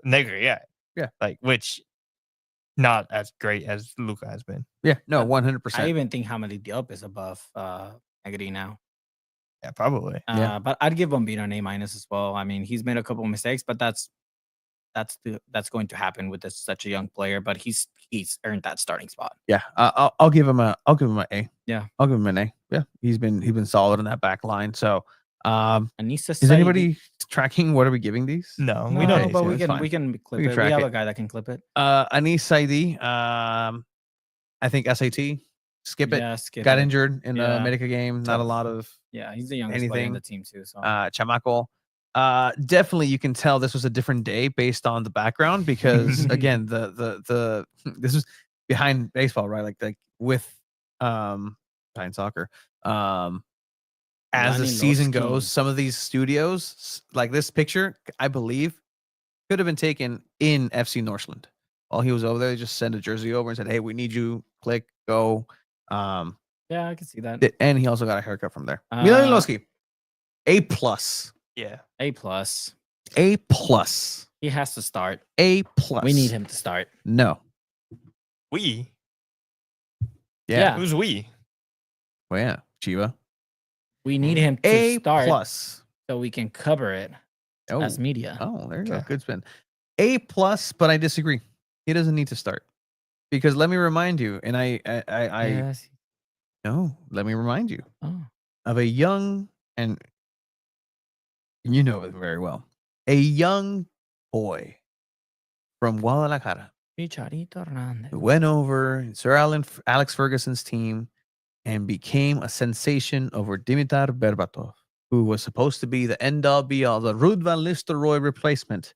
Negri, yeah. Yeah. Like which not as great as Luca has been. Yeah, no, I 100%. even think Hamadi Diop is above Negri now. Yeah, probably. But I'd give Bombino an A- as well. I mean, he's made a couple of mistakes, but that's going to happen with such a young player. But he's earned that starting spot. Yeah, I'll give him an A. Yeah, I'll give him an A. Yeah, he's been solid in that back line. So, Anissa is anybody tracking what are we giving these? No, we we don't. don't. But so we it's fine. can clip We can it. track We have it. a guy that can clip it. Anis Saidi, I think SAT. Skip it. Yeah, skip Got it. injured in the Yeah. Medica game. Not a Tough. lot of Yeah, he's the youngest player in anything. the team too. So Chamaco. Definitely, you can tell this was a different day based on the background because again, the this is behind baseball, right? Like with behind soccer. As the season goes, some of these studios, like this picture, I believe, could have been taken in FC Northland. While he was over there, they just sent a jersey over and said, "Hey, we need you. Click, go." yeah, I can see that. And he also got a haircut from there. Milan Iloski, A+. Yeah. A+. A+. He has to start. A+. We need him to start. No. We. Yeah. Who's we? Well, yeah. Chiva. We need him to A+. start so we can cover it Oh. as media. Oh, there you go. Good spin. A+, but I disagree. He doesn't need to start. Because let me remind you, and Yes. no, let me remind you Oh. of a young, and you know it very well, a young boy from Guadalajara Chicharito Hernandez. who went over Sir Alex Ferguson's team and became a sensation over Dimitar Berbatov, who was supposed to be the end-all be-all, the Ruud van Nistelrooy replacement.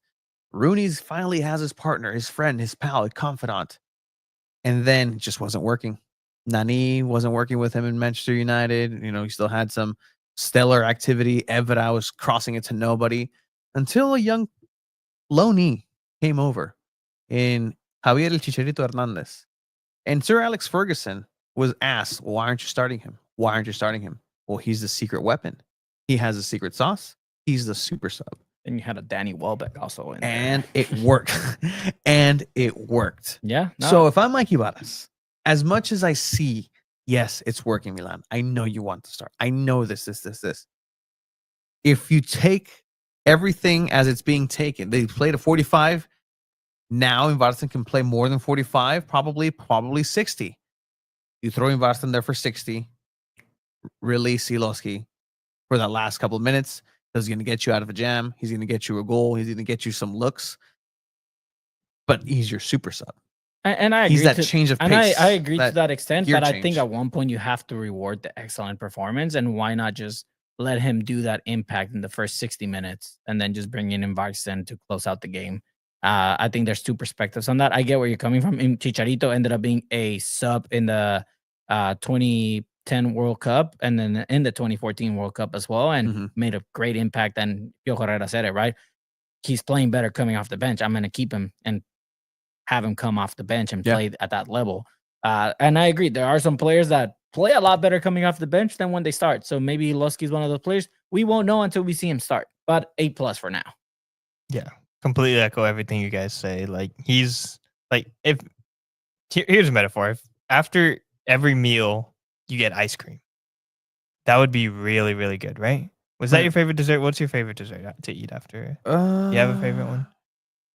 Rooney's finally has his partner, his friend, his pal, his confidant. And then it just wasn't working. Nani wasn't working with him in Manchester United. You know, he still had some stellar activity. Evra was crossing it to nobody until a young loanee came over in Javier El Chicharito Hernandez. And Sir Alex Ferguson was asked, why aren't you starting him? Why aren't you starting him? Well, he's the secret weapon. He has a secret sauce. He's the super sub. And you had a Danny Welbeck also in there. And it worked. And it worked. Yeah. no. So if I'm Mikey Varas, as much as I see, yes, it's working, Milan. I know you want to start. I know this. If you take everything as it's being taken, they played a 45. Now Invarston can play more than 45, probably 60. You throw Invarston there for 60, release Siloski for that last couple of minutes. He's going to get you out of a jam. He's going to get you a goal. He's going to get you some looks. But he's your super sub. And I agree. He's that change of pace. And I agree to that extent. gear But I think change. at one point you have to reward the excellent performance. And why not just let him do that impact in the first 60 minutes and then just bring in Invarston to close out the game? I think there's two perspectives on that. I get where you're coming from. Chicharito ended up being a sub in the 2010 World Cup and then in the 2014 World Cup as well, and made a great impact. And Pio Herrera said it, right? He's playing better coming off the bench. I'm going to keep him and have him come off the bench and play at that level. And I agree. There are some players that play a lot better coming off the bench than when they start. So maybe Loski is one of those players. We won't know until we see him start, but A+ for now. Yeah. Completely echo everything you guys say. Like he's like, here's a metaphor. If after every meal you get ice cream, that would be really, really good, right? Was that your favorite dessert? What's your favorite dessert to eat after? You have a favorite one?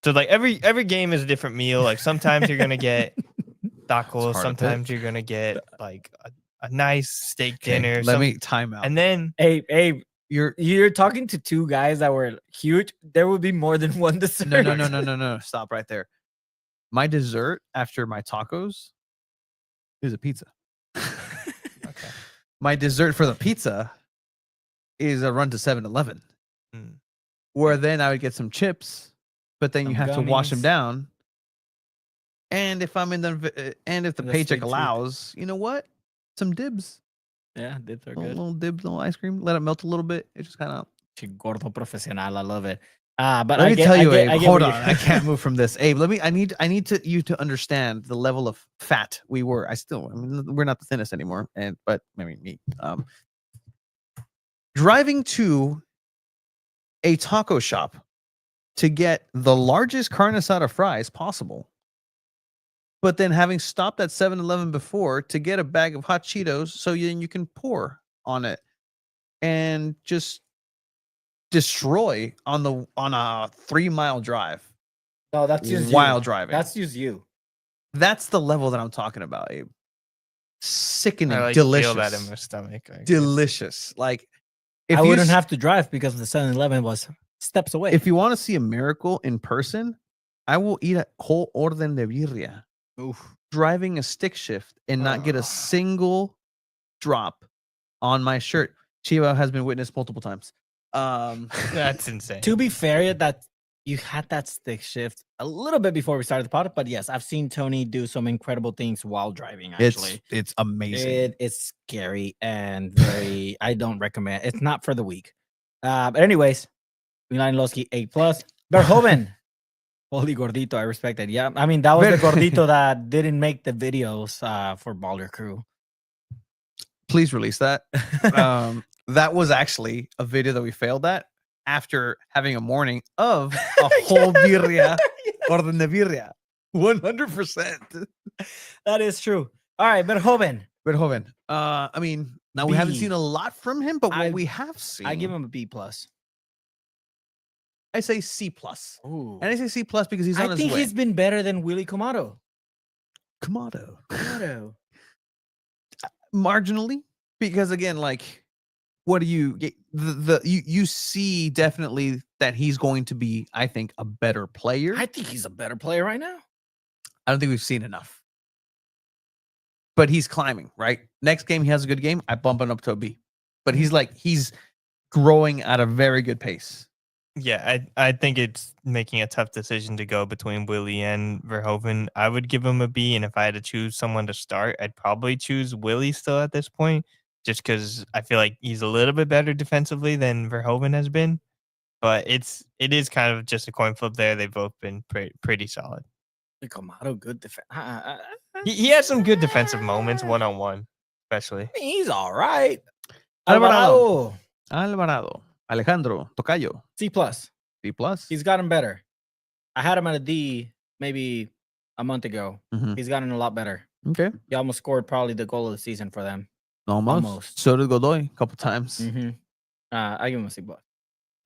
So like every game is a different meal. Like sometimes you're gonna get tacos, sometimes you're gonna get like a nice steak dinner. Let me time out. And then Hey, you're talking to two guys that were huge. There would be more than one dessert. No. Stop right there. My dessert after my tacos is a pizza. Okay. My dessert for the pizza is a run to 7-Eleven, where then I would get some chips, but then you have to wash them gummies. down. And if I'm in if the The paycheck sweet treat. allows, you know what? Some dibs. Yeah, dips are good. Little dibs, little ice cream. Let it melt a little bit. It just kind of. Gordo profesional. I love it. But Let me tell you, Abe. Hold on, what I can't move from this, Abe. I need you to understand the level of fat we were. I mean, we're not the thinnest anymore, but maybe me. driving to a taco shop to get the largest carne asada fries possible, but then having stopped at 7-Eleven before to get a bag of hot Cheetos so you can pour on it and just destroy on a 3-mile drive No, that's just while you. driving. That's just you. That's the level that I'm talking about, Abe. Sickening, I like delicious. feel that in my stomach. Delicious. Like if I you wouldn't s- have to drive because the 7-Eleven was steps away. if you want to see a miracle in person, I will eat a whole orden de birria. Driving a stick shift and not get a single drop on my shirt. Chiva has been witnessed multiple times. That's insane. To be fair, that you had that stick shift a little bit before we started the pod, but yes, I've seen Tony do some incredible things while driving. Actually, it's amazing. It is scary and very. I don't recommend. It's not for the weak. But anyways, Milan Losky A+. Verhoeven, holy gordito, I respect it. Yeah, I mean that was the gordito that didn't make the videos for Balder Crew. Please release that. That was actually a video that we failed at after having a morning of a whole birria orden de birria. 100%. That is true. All right, Verhoeven. I mean, now we haven't B. seen a lot from him, but what we have seen, I give him a B+. I say C+. Ooh. And I say C+ because he's on I his think way. he's been better than Willie Comado. Comado. Marginally, because again, like, what do you get? You see definitely that he's going to be, I think, a better player. I think he's a better player right now. I don't think we've seen enough, but he's climbing. Right, next game he has a good game, I bump him up to a B. But he's growing at a very good pace. Yeah, I think it's making a tough decision to go between Willie and Verhoeven. I would give him a B, and if I had to choose someone to start, I'd probably choose Willie still at this point, just because I feel like he's a little bit better defensively than Verhoeven has been. But it is kind of just a coin flip there. They've both been pretty solid. Comado, good defense. He has some good defensive moments, one-on-one, especially. He's all right. Alvarado. Alejandro Tocayo. C+. B+. He's gotten better. I had him at a D maybe a month ago. Mhm. He's gotten a lot better. Okay. He almost scored probably the goal of the season for them. Almost. So did Godoy a couple times. Mm-hmm. I give him a C+.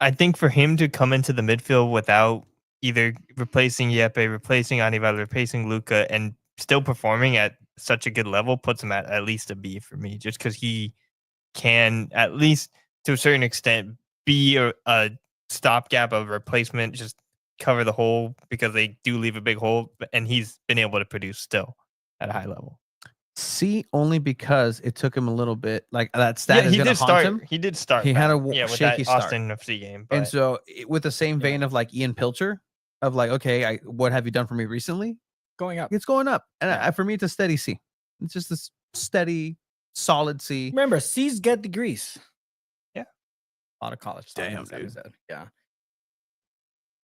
I think for him to come into the midfield without either replacing Yepe, replacing Aníbal, replacing Luca, and still performing at such a good level puts him at least a B for me, just because he can, at least to a certain extent, be a stopgap of replacement, just cover the hole, because they do leave a big hole, and he's been able to produce still at a high level. C only because it took him a little bit. Like that stat is he going to did haunt start. him. He did start. He had a with shaky that start. Austin FC game, And but so, with the same vein of like Ian Pilcher, of like, okay, what have you done for me recently? Going up. It's going up, and for me, it's a steady C. It's just this steady, solid C. Remember, C's get degrees. Yeah. A lot of college. Damn, dude. Episode. Yeah.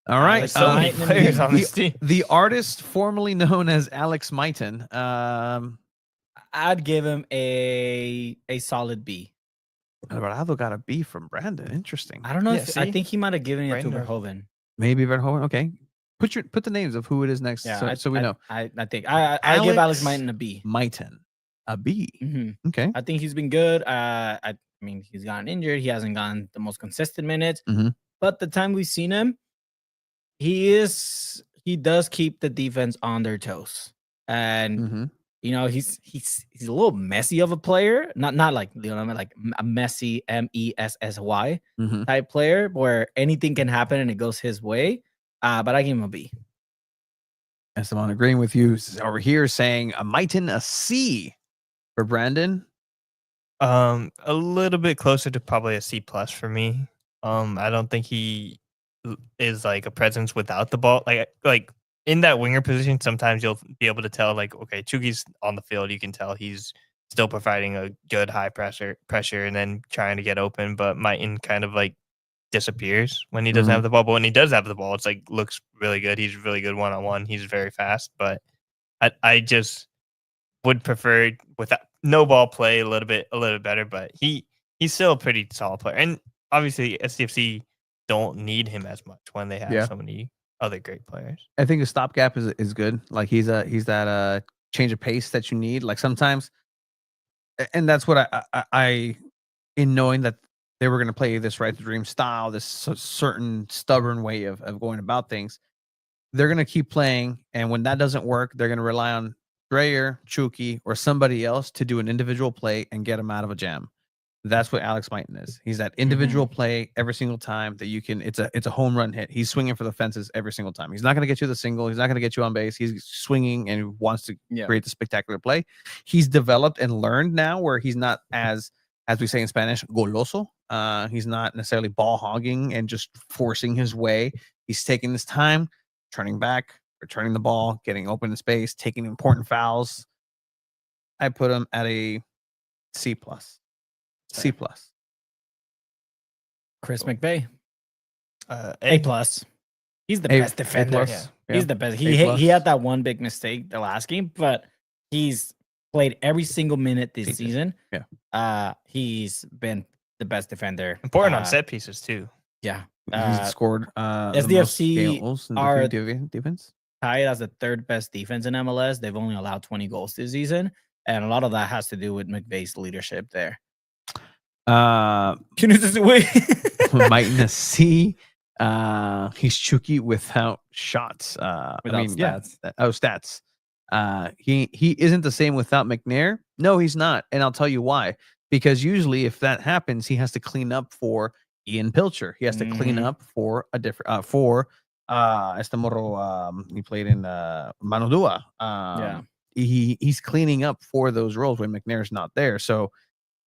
All right, Alex so many players on this team. The artist formerly known as Alex Mighton. I'd give him a solid B. Alvarado got a B from Brandon. Interesting. I don't know. Yeah, if, I see? think he might have given it to Brandon. Verhoeven. Maybe Verhoeven. Okay, put the names of who it is next, Yeah, so we know. I think I give Alex Mighton a B. Mighton, a B. Mm-hmm. Okay. I think he's been good. I mean, he's gotten injured. He hasn't gotten the most consistent minutes. Mhm. But the time we've seen him, he does keep the defense on their toes. And Mhm. you know, he's a little messy of a player. Not like, you know, like a messy MESSY Mhm. type player where anything can happen and it goes his way. But I give him a B. Esteban agreeing with you over here, saying a Mighton, a C for Brandon. A little bit closer to probably a C+ for me. I don't think he is like a presence without the ball. Like in that winger position, sometimes you'll be able to tell, like, okay, Chugi's on the field. You can tell he's still providing a good high pressure and then trying to get open. But Mighton kind of like disappears when he doesn't have the ball. But when he does have the ball, it's like looks really good. He's really good one-on-one. He's very fast. But I just would prefer without no ball play a little bit better. But he he's still a pretty solid player. And obviously, SDFC don't need him as much when they have so many other great players. I think a stopgap is good. Like he's that change of pace that you need. Like sometimes, and that's what I in knowing that they were going to play this Right to Dream style, this certain stubborn way of going about things. They're going to keep playing, and when that doesn't work, they're going to rely on Dreyer, Chucky, or somebody else to do an individual play and get them out of a jam. That's what Alex Mighton is. He's that individual play every single time that you can. It's a home run hit. He's swinging for the fences every single time. He's not going to get you the single. He's not going to get you on base. He's swinging and wants to create the spectacular play. He's developed and learned now where he's not as we say in Spanish, goloso. He's not necessarily ball hogging and just forcing his way. He's taking his time, turning back, returning the ball, getting open in space, taking important fouls. I put him at a C+. C+. Chris McVeigh. A+. He's the best defender. He's the best. He had that one big mistake the last game, but he's played every single minute this season. Yeah. He's been the best defender. Important on set pieces too. Yeah. He's scored SDFC goals in are defense. Tied as the third best defense in MLS. They've only allowed 20 goals this season, and a lot of that has to do with McVay's leadership there. Might C. He's Chucky without shots. Stats. Stats. He isn't the same without McNair. No, he's not, and I'll tell you why. Because usually, if that happens, he has to clean up for Ian Pilcher. He has to clean up for a different Estamoro. He played in Manodua. He's cleaning up for those roles when McNair's not there. So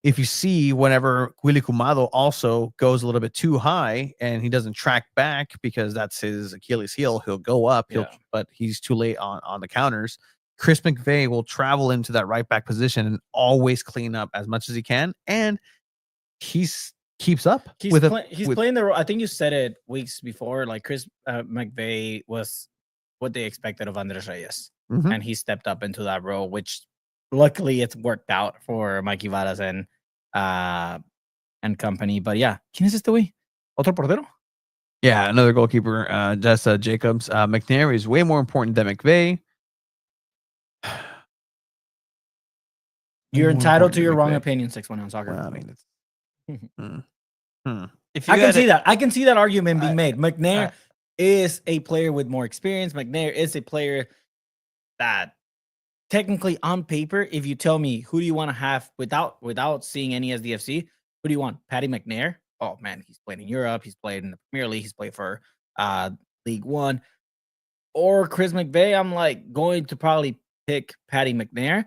if you see whenever Willy Kumado also goes a little bit too high and he doesn't track back because that's his Achilles heel, he'll go up, but he's too late on the counters. Chris McVeigh will travel into that right back position and always clean up as much as he can, and keeps up. He's playing the role. I think you said it weeks before. Like Chris McVeigh was what they expected of Andres Reyes, and he stepped up into that role, which luckily it's worked out for Mikey Varas and company. But yeah, ¿quién es este güey? ¿Otro portero? Yeah, another goalkeeper. That's Jacobs. McNair is way more important than McVeigh. You're entitled to your wrong opinion, 619 Soccer. Well, I mean, it's, I can see that. I can see that argument being made. McNair is a player with more experience. McNair is a player that technically on paper, if you tell me who do you want to have without seeing any SDFC, who do you want? Patty McNair? Oh man, he's played in Europe, he's played in the Premier League, he's played for League One. Or Chris McVeigh, I'm like going to probably pick Patty McNair.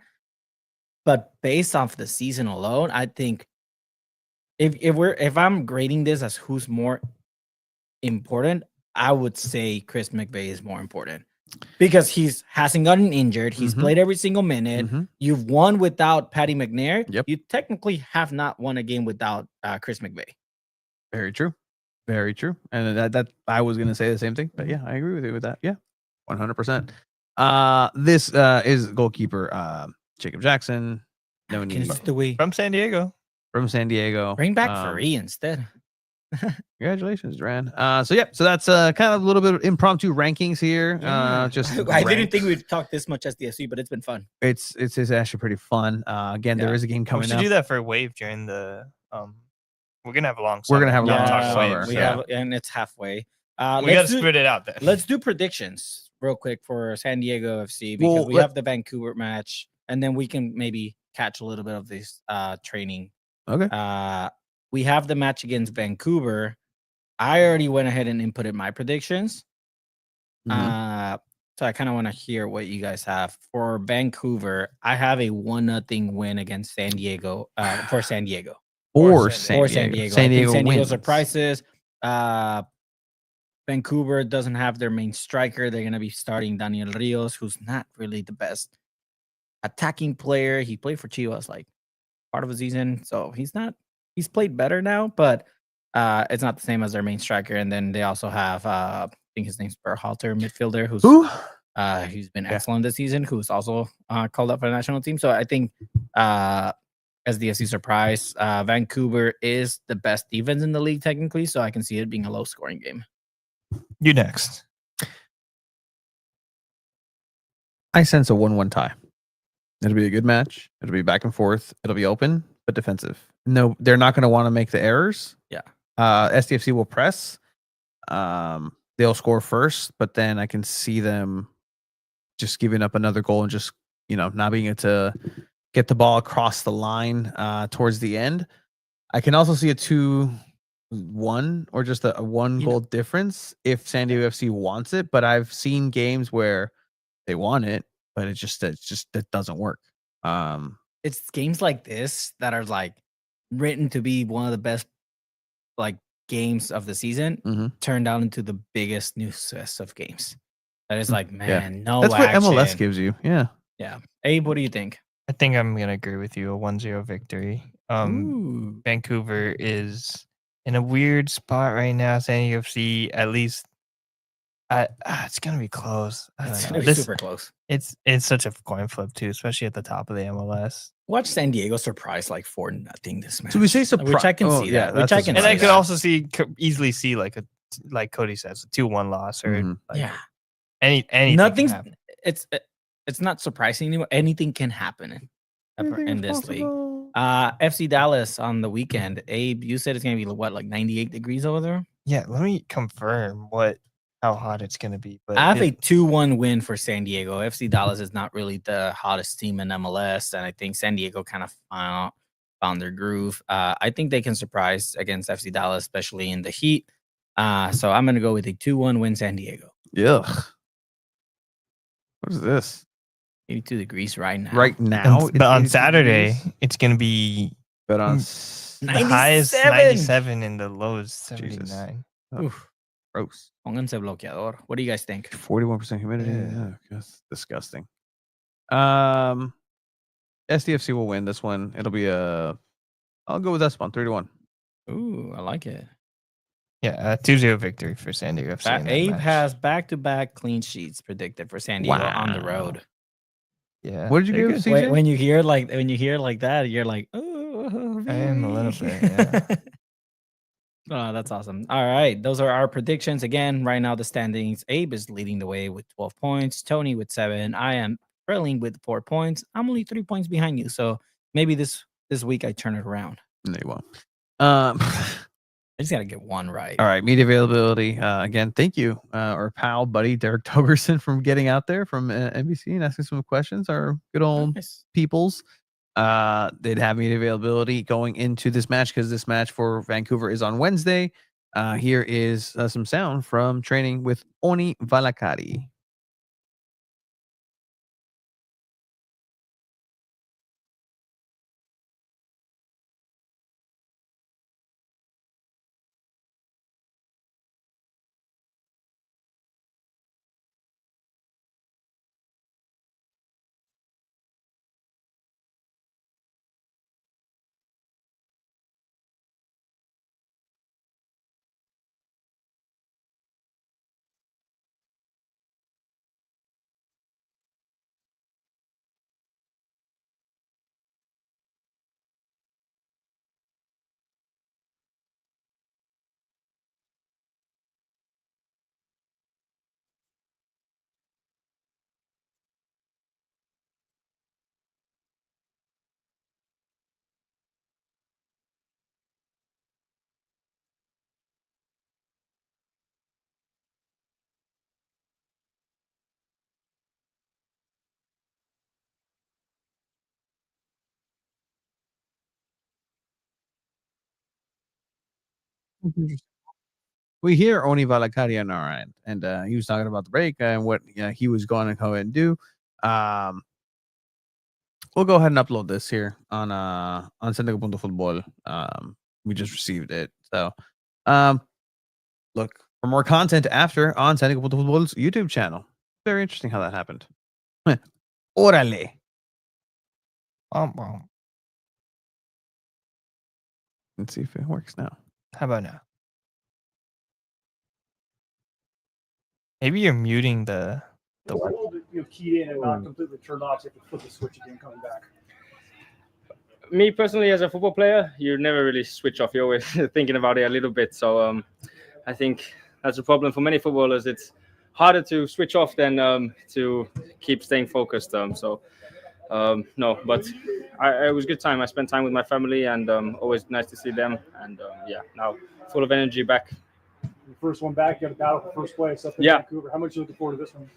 But based off the season alone, I think if I'm grading this as who's more important, I would say Chris McVeigh is more important because hasn't gotten injured. He's played every single minute. You've won without Patty McNair. You technically have not won a game without Chris McVeigh. Very true. Very true. And that I was going to say the same thing, but yeah, I agree with you with that. Yeah, 100%. This is goalkeeper Jacob Jackson. No need. From San Diego. Bring back Farie instead. Congratulations, Duran. So that's kind of a little bit of impromptu rankings here. I didn't think we'd talk this much SDFC, but it's been fun. It's actually pretty fun. Again, there is a game coming up. We should do that for Wave during the we're gonna have a long summer. We're gonna have a long summer. And it's halfway. We gotta split it out then. Let's do predictions real quick for San Diego FC because we have the Vancouver match, and then we can maybe catch a little bit of this training. Okay. We have the match against Vancouver. I already went ahead and inputted my predictions. So I kind of want to hear what you guys have. For Vancouver, I have a 1-0 win against San Diego for San Diego. Or San Diego. San Diego. San Diego wins. Surprises. Vancouver doesn't have their main striker. They're going to be starting Daniel Rios, who's not really the best attacking player. He played for Chivas like part of the season, so he's played better now, but it's not the same as their main striker. And then they also have I think his name's Berhalter, midfielder, who's been excellent this season, who's also called up for the national team. So I think SDFC surprise. Vancouver is the best defense in the league technically, so I can see it being a low scoring game. You next. I sense a 1-1 tie. It'll be a good match. It'll be back and forth. It'll be open but defensive. No, they're not going to want to make the errors. Yeah. SDFC will press. They'll score first, but then I can see them just giving up another goal and just, not being able to get the ball across the line towards the end. I can also see a 2-1 or just a one goal difference if San Diego FC wants it, but I've seen games where they want it, but it doesn't work. It's games like this that are like written to be one of the best like games of the season turned out into the biggest nuisance of games. That is like, man, no that's action. what MLS gives you. Yeah. Yeah. Abe, what do you think? I think I'm going to agree with you. A 1-0 victory. Vancouver is in a weird spot right now. San Diego FC, at least, it's going to be close. It's going to be super close. It's such a coin flip, too, especially at the top of the MLS. Watch San Diego surprise like 4-0 this match. So we say surprise, which I can see that. Which I can, and see I could that. also easily see like Cody says, a 2-1 loss or anything. Nothing's. It's not surprising anymore. Anything can happen in this league. FC Dallas on the weekend. Abe, you said it's gonna be what, like 98 degrees over there? Yeah, let me confirm how hot it's gonna be. But I have a 2-1 win for San Diego. FC Dallas is not really the hottest team in MLS, and I think San Diego kind of found their groove. I think they can surprise against FC Dallas, especially in the heat. So I'm gonna go with a 2-1 win San Diego. Yeah. What is this? 82 degrees right now. Right now, but on Saturday, it's gonna be. But on the highest 97 and the lowest 79. Oof. Gross. Pónganse bloqueador. What do you guys think? 41% humidity. Yeah, that's disgusting. SDFC will win this one. It'll be I'll go with this one, 3-1. Ooh, I like it. Yeah, a 2-0 victory for San Diego FC. Abe has back-to-back clean sheets predicted for San Diego on the road. Yeah. What did you give, CJ? When you hear like that, you're like, oh, I am a little bit. Yeah. Oh, that's awesome. All right, those are our predictions. Again, right now the standings: Abe is leading the way with 12 points, Tony with 7. I am trailing with 4 points. I'm only 3 points behind you, so maybe this week I turn it around. No, you won't. I just got to get one right. All right, media availability. Again, thank you, our pal, buddy, Derek Togerson, from getting out there from NBC and asking some questions. Our good old peoples. They'd have media availability going into this match because this match for Vancouver is on Wednesday. Here is some sound from training with Oni Valakari. We hear Oni Valakari on our end, and he was talking about the break and what he was going to go ahead and do. We'll go ahead and upload this here on Santiago.Football. We just received it, so look for more content after on Santiago.Football's YouTube channel. Very interesting how that happened. Órale. Let's see if it works now. How about now? Maybe you're muting the. You keyed in and not completely turned off, so you have to flip the switch again coming back. Me personally, as a football player, you never really switch off. You're always thinking about it a little bit. So I think that's a problem for many footballers. It's harder to switch off than to keep staying focused. No, but it was a good time. I spent time with my family, and always nice to see them. And yeah, now full of energy back. The first one back, you got a battle for first place up in Vancouver. How much are you looking forward to this one?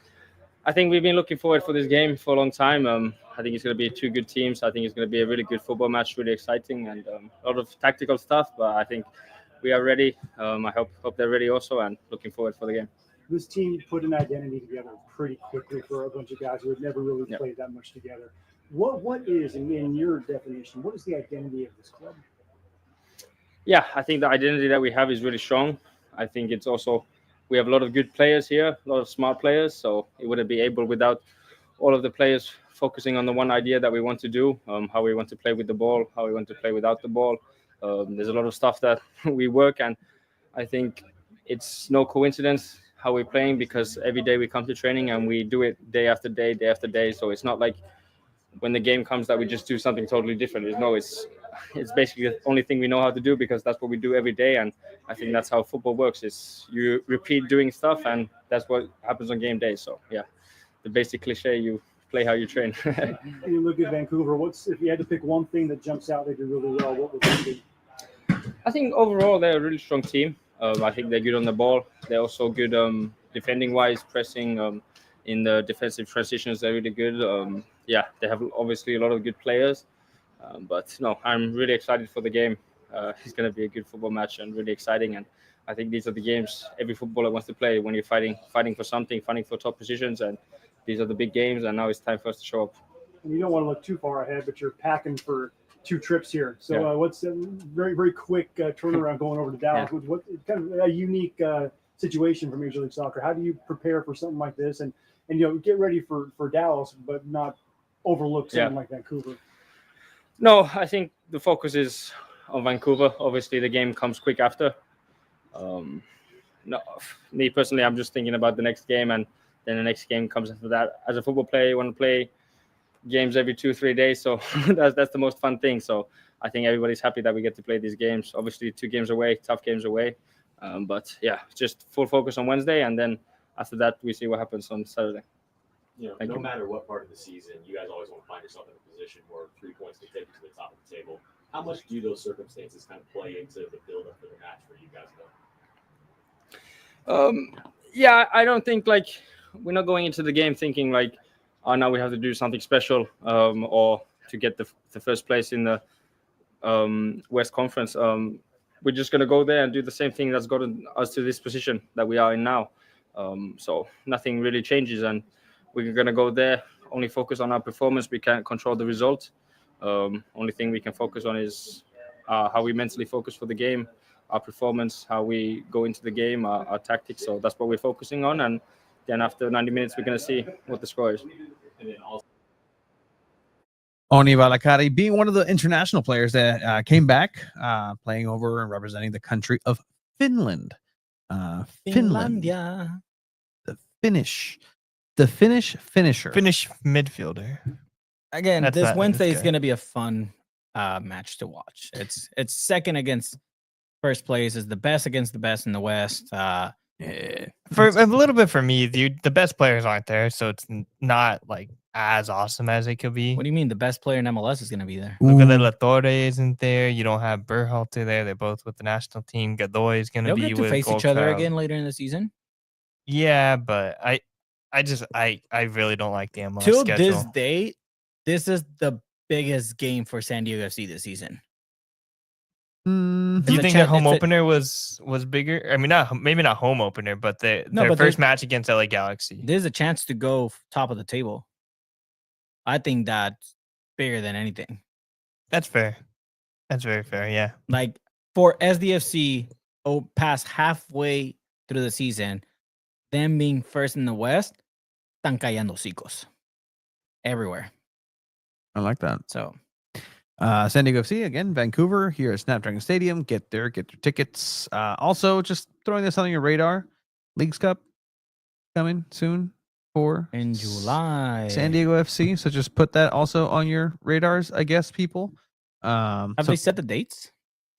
I think we've been looking forward for this game for a long time. I think it's going to be two good teams. I think it's going to be a really good football match, really exciting, and a lot of tactical stuff. But I think we are ready. I hope they're ready also, and looking forward for the game. This team put an identity together pretty quickly for a bunch of guys who had never really played that much together. What is, in your definition, what is the identity of this club? Yeah, I think the identity that we have is really strong. I think it's also, we have a lot of good players here, a lot of smart players, so it wouldn't be able without all of the players focusing on the one idea that we want to do, how we want to play with the ball, how we want to play without the ball. There's a lot of stuff that we work, and I think it's no coincidence how we're playing, because every day we come to training and we do it day after day, day after day. So it's not like when the game comes that we just do something totally different. It's basically the only thing we know how to do, because that's what we do every day. And I think that's how football works, is you repeat doing stuff, and that's what happens on game day. So yeah, the basic cliche, you play how you train. You look at Vancouver, if you had to pick one thing that jumps out they do really well, what would that be? I think overall they're a really strong team. I think they're good on the ball. They're also good defending wise, pressing, in the defensive transitions. They're really good. Yeah, they have obviously a lot of good players. But no, I'm really excited for the game. It's going to be a good football match and really exciting. And I think these are the games every footballer wants to play when you're fighting for something, fighting for top positions. And these are the big games. And now it's time for us to show up. And you don't want to look too far ahead, but you're packing for 2 trips here. So what's a very, very quick turnaround going over to Dallas? Yeah. What kind of a unique situation for Major League Soccer? How do you prepare for something like this and get ready for Dallas, but not overlook something like Vancouver? No, I think the focus is on Vancouver. Obviously, the game comes quick after. No, me personally, I'm just thinking about the next game, and then the next game comes after that. As a football player, you want to play games every 2-3 days, so that's the most fun thing. So I think everybody's happy that we get to play these games. Obviously, 2 games away, tough games away, but yeah, just full focus on Wednesday, and then after that we see what happens on Saturday. No matter what part of the season, you guys always want to find yourself in a position where 3 points can take you to the top of the table. How much do those circumstances kind of play into the build-up for the match for you guys, though? Yeah, I don't think we're not going into the game thinking now we have to do something special or to get the first place in the West Conference. We're just going to go there and do the same thing that's gotten us to this position that we are in now. So nothing really changes, and we're going to go there, only focus on our performance. We can't control the result. Only thing we can focus on is how we mentally focus for the game, our performance, how we go into the game, our tactics. So that's what we're focusing on. And then after 90 minutes, we're going to see what the score is. And then also, Oni Valakari being one of the international players that came back, playing over and representing the country of Finland. Finlandia. The Finnish finisher. Finnish midfielder. Again, this Wednesday is going to be a fun match to watch. It's second against first place, is the best against the best in the West. For a little bit for me, the best players aren't there, so it's not as awesome as it could be. What do you mean the best player in MLS is going to be there? Luca de la Torre isn't there. You don't have Berhalter there. They're both with the national team. Godoy is going to be They'll get to face each other again later in the season. Yeah, but I really don't like the MLS Till schedule. this day, this is the biggest game for San Diego FC this season. Do you think their home opener was bigger? I mean, maybe not home opener, but their first match against LA Galaxy. There's a chance to go top of the table. I think that's bigger than anything. That's fair. That's very fair, yeah. For SDFC, past halfway through the season, them being first in the West, están callando hocicos everywhere. I like that. So, San Diego FC again, Vancouver here at Snapdragon Stadium. Get your tickets. Also, just throwing this on your radar. Leagues Cup coming soon in July. San Diego FC. So just put that also on your radars, I guess, people. Have So they set the dates?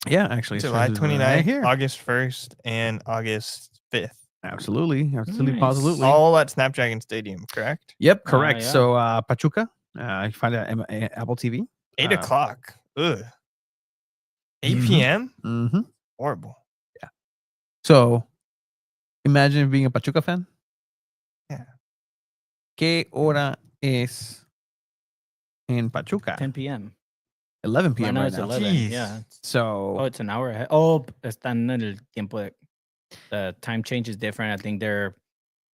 yeah, actually, it July shows right 29th, here. August 1st, and August 5th. Absolutely, Nice. positively. All at Snapdragon Stadium, correct? Yep, correct. yeah. So Pachuca, you find it at Apple TV. 8 o'clock. Ugh. 8 Mhm. p.m. Mm-hmm. Horrible. So imagine being a Pachuca fan. Yeah. ¿Qué hora es en Pachuca? 10 p.m. 11 Right p.m. now right it's now. 11. Jeez. Yeah. Oh, So it's an hour ahead. Oh, están en el tiempo de, the time change is different. I think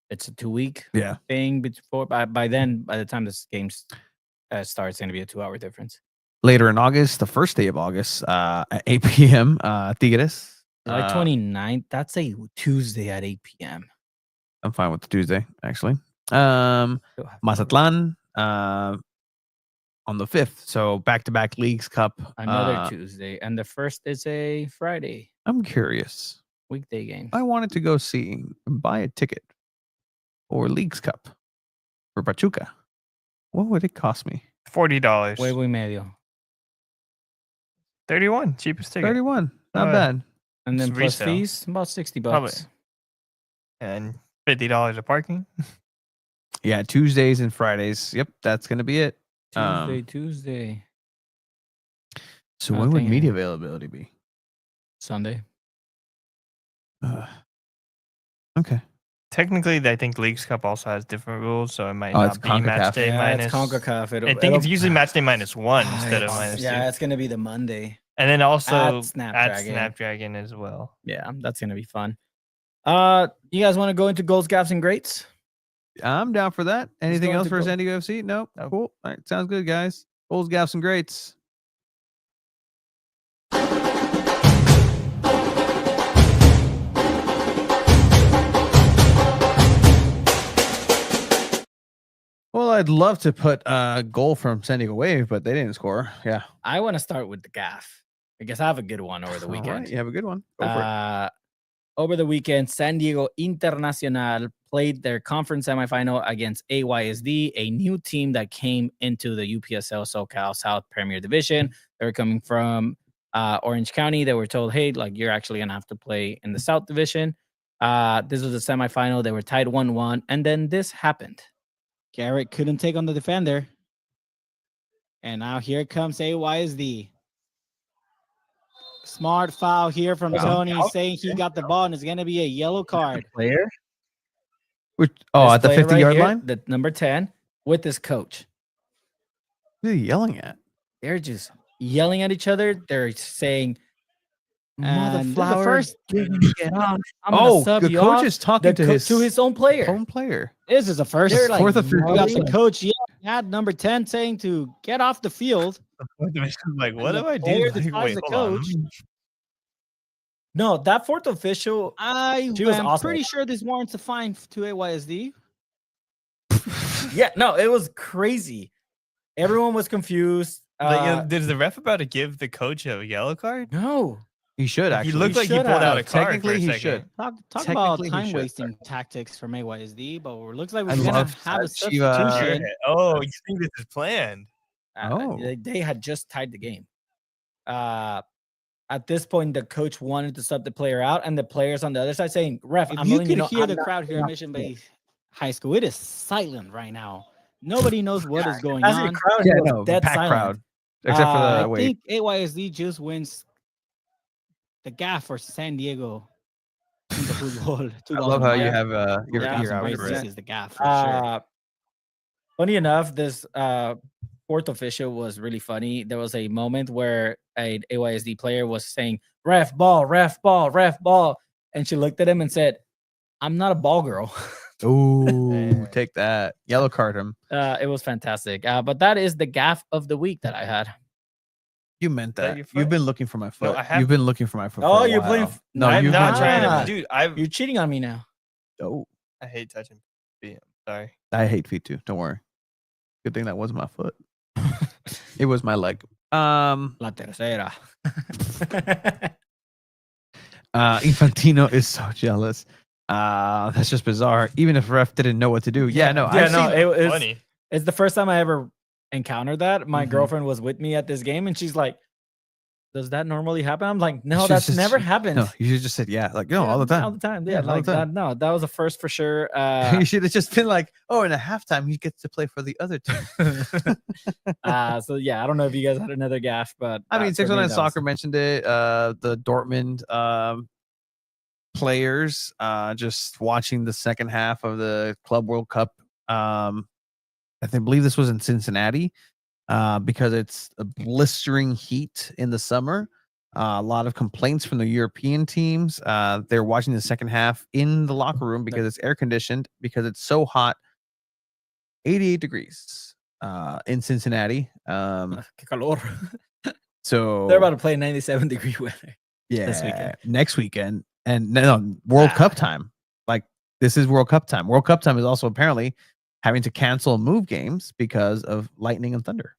it's a 2-week yeah, thing before. By then, by the time this game starts, it's going to be a 2-hour difference. later in August, the first day of August, at 8 p.m. Tigres. July 29th. That's a Tuesday at 8 p.m. I'm fine with the Tuesday, actually. Still have Mazatlan on the 5th. So back-to-back Leagues Cup. another Tuesday, and the first is a Friday I'm curious. weekday game. I wanted to go see and buy a ticket for Leagues Cup for Pachuca. What would it cost me? $40. Huevo y medio, 31. Cheapest ticket. 31. Not Oh, bad. and then It's plus resale. fees, about $60. Probably. And $50 of parking. Yeah, Tuesdays and Fridays. Yep, that's gonna be it. Tuesday, So Oh, when would dang. media availability be? Sunday. Okay. Technically, I think Leagues Cup also has different rules, so it might Oh, it's not be match CONCACAF. day Yeah, minus. it's CONCACAF. I think it's usually match day -1 instead of It's- -2. yeah, it's gonna be the Monday. And then also at at Snapdragon. Snapdragon as well. Yeah, that's gonna be fun. You guys want to go into goals, gaps, and greats? I'm down for that. Anything go else into for goal. San Diego FC? Nope. Nope. Cool. All right, sounds good, guys. Goals, gaps, and greats. Well, I'd love to put a goal from San Diego Wave, but they didn't score. Yeah. I want to start with the gaff because I have a good one over the All right, weekend. you have a good one. Go for it. Over the weekend, San Diego Internacional played their conference semifinal against AYSD, a new team that came into the UPSL SoCal South Premier Division. They were coming from Orange County. They were told, hey, like you're actually going to have to play in the South Division. This was a semifinal. They were tied 1-1. And then this happened. Garrett couldn't take on the defender. And now here comes AYSD. Smart foul here from Tony saying he got the ball and it's going to be a yellow card. Player? This at the player 50-yard here, line? the number 10, with this coach. What are you yelling at? They're just yelling at each other. They're saying, Mother and flower, the first get on. I'm gonna Oh, sub the you coach off. is talking The to his own player. home player. This is the first. They're They're fourth like, official. we got the coach yelling at number 10 saying to get off the field. Like, what And do the I player do? decides Wait, the hold on. coach. No, that fourth official, she was am awesome. pretty sure this warrants a fine to AYSD. Yeah, no, it was crazy. Everyone was confused. Did the ref about to give the coach a yellow card? No. He should He actually. looked like he pulled out a card. Technically, for a he second. should. Talk about Technically, he time should. wasting tactics from AYSD, but it looks like I we're gonna love have a Shiva. substitution. Oh, you think this is planned? Oh. They had just tied the game. At this point, the coach wanted to sub the player out, and the players on the other side saying, "Ref, If I'm you letting could you know, hear I'm the not- crowd here I'm at not Mission playing." Bay High School, it is silent right now. Nobody knows what is going As a on. crowd, Yeah, it was no, dead packed silent. crowd. Except for I the wait. think AYSD just wins the gaff for San Diego. In the football. I love how you have your Yeah, ear out Great for this it. is the gaff for sure. Funny enough, this fourth official was really funny. There was a moment where a AYSD player was saying, "Ref ball, ref ball, ref ball," and she looked at him and said, "I'm not a ball girl." Ooh, take that. Yellow card him. It was fantastic. But that is the gaff of the week that I had. You meant that that. your foot? You've been looking for my foot. I have- You've been looking for my foot. Oh, for a you're while. playing. No, I'm you've not been trying Ah. to, dude. I You're cheating on me now. Oh, I hate touching feet. Sorry. I hate feet too. Don't worry. Good thing that wasn't my foot. It was my leg. La tercera. Infantino is so jealous. That's just bizarre. Even if ref didn't know what to do. Yeah, no, I've seen- it's Funny. it's the first time I ever encountered that. My Mhm. girlfriend was with me at this game, and she's like, does that normally happen? I'm like, no, Should've that's just- never happened. No, you should just said yeah, like all the time. All the time. Yeah, Yeah, all like the time. that. No, that was a first for sure. You should have just been like, oh, in a halftime, he gets to play for the other team. So yeah, I don't know if you guys had another gaff, but I mean, for me, 609 that Soccer was- mentioned it. The Dortmund players just watching the second half of the Club World Cup. Believe this was in Cincinnati because it's a blistering heat in the summer. A lot of complaints from the European teams. They're watching the second half in the locker room because it's air conditioned because it's so hot. 88 degrees in Cincinnati. Que calor. So They're about to play 97-degree weather. This weekend. next weekend, and no, World Cup time. Like this is World Cup time. World Cup time is also apparently having to cancel and move games because of lightning and thunder.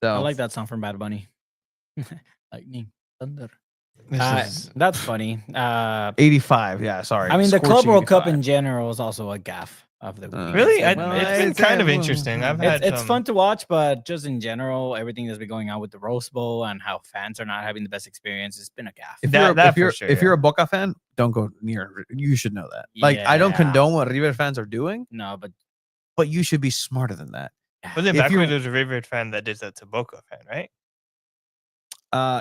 So I like that song from Bad Bunny. Lightning, thunder. This That's funny. 85. Yeah, sorry. I mean, the Club Scorching World Cup 85. in general is also a gaff of the week. Really? It's It's been kind of interesting. I've had it's some- fun to watch, but just in general, everything that's been going on with the Rose Bowl and how fans are not having the best experience, it's been a gaff. If you're a Boca fan, don't go near. You should know that. Like I don't Yeah. condone what River fans are doing. No, but you should be smarter than that. Was it If back you- when there was a River fan that did that to Boca fan, right?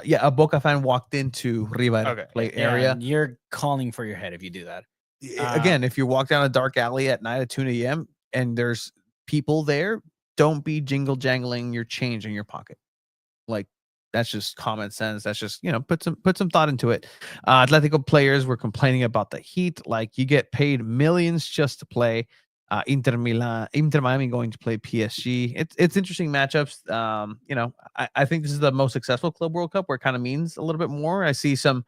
Yeah, a Boca fan walked into River Okay. play Yeah, area. and you're calling for your head if you do that. Again, if you walk down a dark alley at night at 2 a.m. and there's people there, don't be jingle jangling your change in your pocket. Like that's just common sense. That's just put some thought into it. Atletico players were complaining about the heat. Like you get paid millions just to play. Inter Miami going to play PSG. It's interesting matchups. I think this is the most successful Club World Cup where it kind of means a little bit more. I see some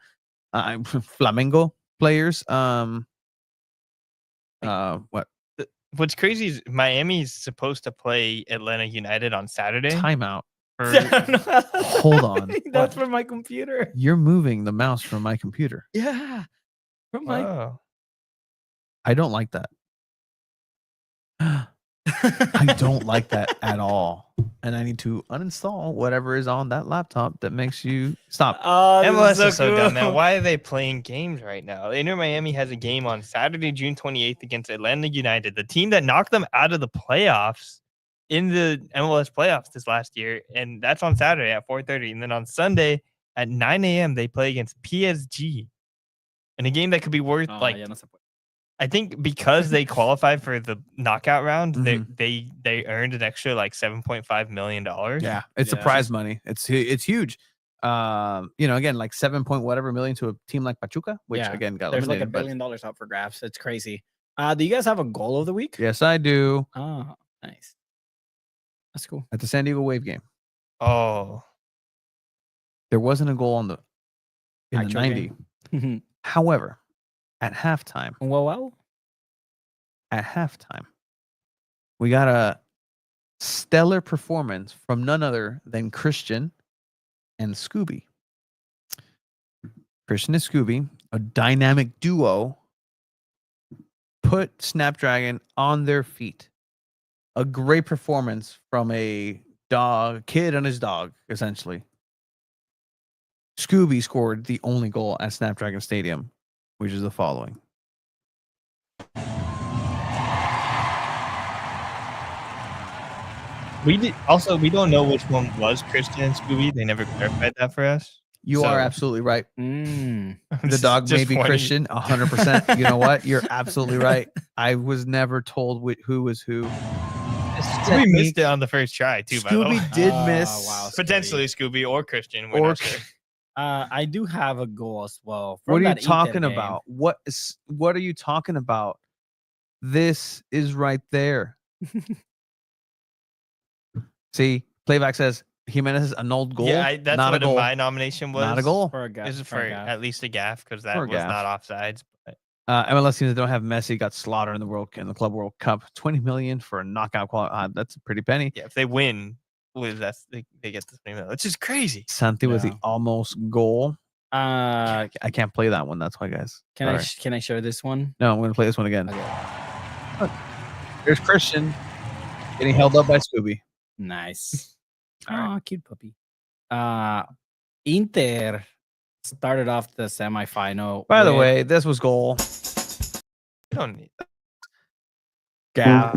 Flamengo players. What's crazy is Miami's supposed to play Atlanta United on Saturday. Timeout. For- Hold on. That's from my computer. You're moving the mouse from my computer. Yeah. From my Oh. I don't like that. I don't like that at all. And I need to uninstall whatever is on that laptop that makes you stop. MLS is so dumb, man. Why are they playing games right now? Inter Miami has a game on Saturday, June 28th against Atlanta United, the team that knocked them out of the playoffs in the MLS playoffs this last year. And that's on Saturday at 4:30. And then on Sunday at 9 a.m., they play against PSG in a game that could be worth I think because they qualified for the knockout round, they earned an extra like $7.5 million. Yeah, it's the prize money. It's huge. Again, like 7 point whatever million to a team like Pachuca, which again got there's like eliminated. $1 billion out for grabs. It's crazy. Do you guys have a goal of the week? Yes, I do. Oh, nice. That's cool. At the San Diego Wave game, Oh, there wasn't a goal in the Actual 90. game. However, at halftime, at halftime, we got a stellar performance from none other than Christian and Scooby. Christian and Scooby, a dynamic duo, put Snapdragon on their feet. A great performance from a kid and his dog, essentially. Scooby scored the only goal at Snapdragon Stadium, which is the following. we don't know which one was Christian and Scooby. They never clarified that for us. You So- are absolutely right. The Just- dog may just be funny. Christian, 100%. You know what? You're absolutely right. I was never told who was who. Scooby missed it on the first try too. By the way. Scooby did miss. wow. Potentially Scooby or Christian. We're Or not sure. I do have a goal as well. What from are you that talking Inter game. about? What are you talking about? This is right there. See, playback says Jimenez annulled goal. Yeah, that's not what a goal. my nomination was. Not a goal. For a gaff. This is for at least a gaff because that For a was gaff. not offsides. But MLS teams that don't have Messi got slaughtered in the Club World Cup. 20 million for a knockout qual. That's a pretty penny. yeah, if they win, they get the same. Which is crazy. Santi was the almost goal. I can't play that one. That's why, guys. Sorry. can I share this one? No, I'm going to play this one again. Look, there's Christian getting held up by Scooby. Nice. All right. Oh, cute puppy. Inter started off the semifinal. By the with way, this was goal. You don't need Gap.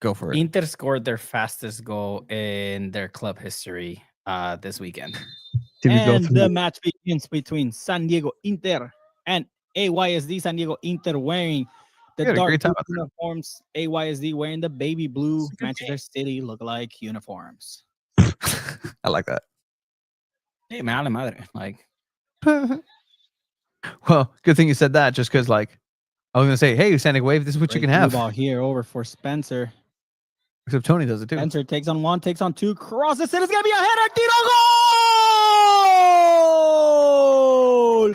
Go for it. Inter scored their fastest goal in their club history this weekend. And the match begins between San Diego Inter and AYSD. San Diego Inter wearing the You had a dark great time blue out there. uniforms. AYSD wearing the baby blue It's a good Manchester City look-alike uniforms. I like that. Hey, man, madre. Like, Well, good thing you said that, just because, like, I was gonna say, hey, San Diego Wave, this is what you great can have. blue ball here over for Spencer. Except Tony does it too. Spencer takes on one, takes on two, crosses it. It's gonna be a header. Tiro goal!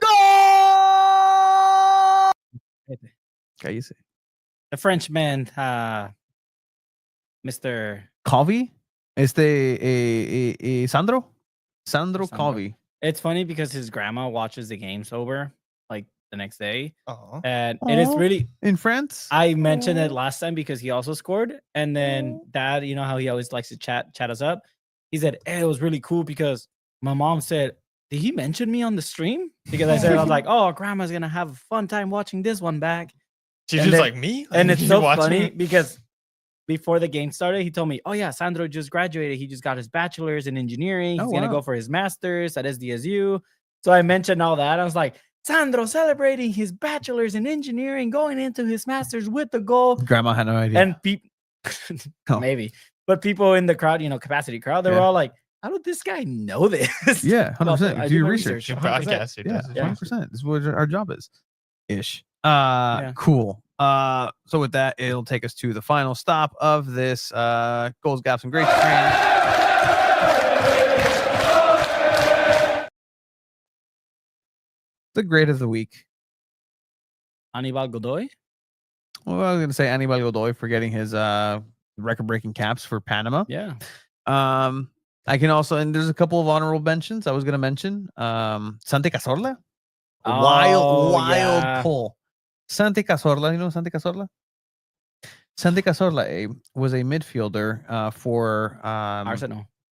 Goal! Okay, you see. the Frenchman, Mr. Covey? Sandro? Sandro Covey. It's funny because his grandma watches the game sober, like the next day. Oh. And it is really in France. I mentioned it last time because he also scored. And then Dad, you know how he always likes to chat us up. He said, hey, it was really cool because my mom said, did he mention me on the stream? Because I was like, oh, grandma's gonna have a fun time watching this one back. She's And just then- like me? And it's You so watching funny it? because before the game started, he told me, oh yeah, Sandro just graduated. He just got his bachelor's in engineering. He's Oh, gonna wow. go for his master's at SDSU. So I mentioned all that. I was like, Sandro celebrating his bachelor's in engineering, going into his master's with the goal. Grandma had no idea. And people, maybe, but people in the crowd, you know, capacity crowd, they were Yeah. all like, how did this guy know this? Yeah, About the- 100%. I Do did your my research. 100%. Broadcaster Yeah, does it. 100%. This is what our job is. Ish. Yeah. Cool. So with that, it'll take us to the final stop of this goals, gaps, and great train. The grade of the week. Anibal Godoy. Well, I was going to say Anibal Godoy for getting his record-breaking caps for Panama. Yeah. I can also, and there's a couple of honorable mentions I was going to mention. Santi Cazorla. Oh, Wild yeah. pull. Santi Cazorla, you know Santi Cazorla? Santi Cazorla was a midfielder for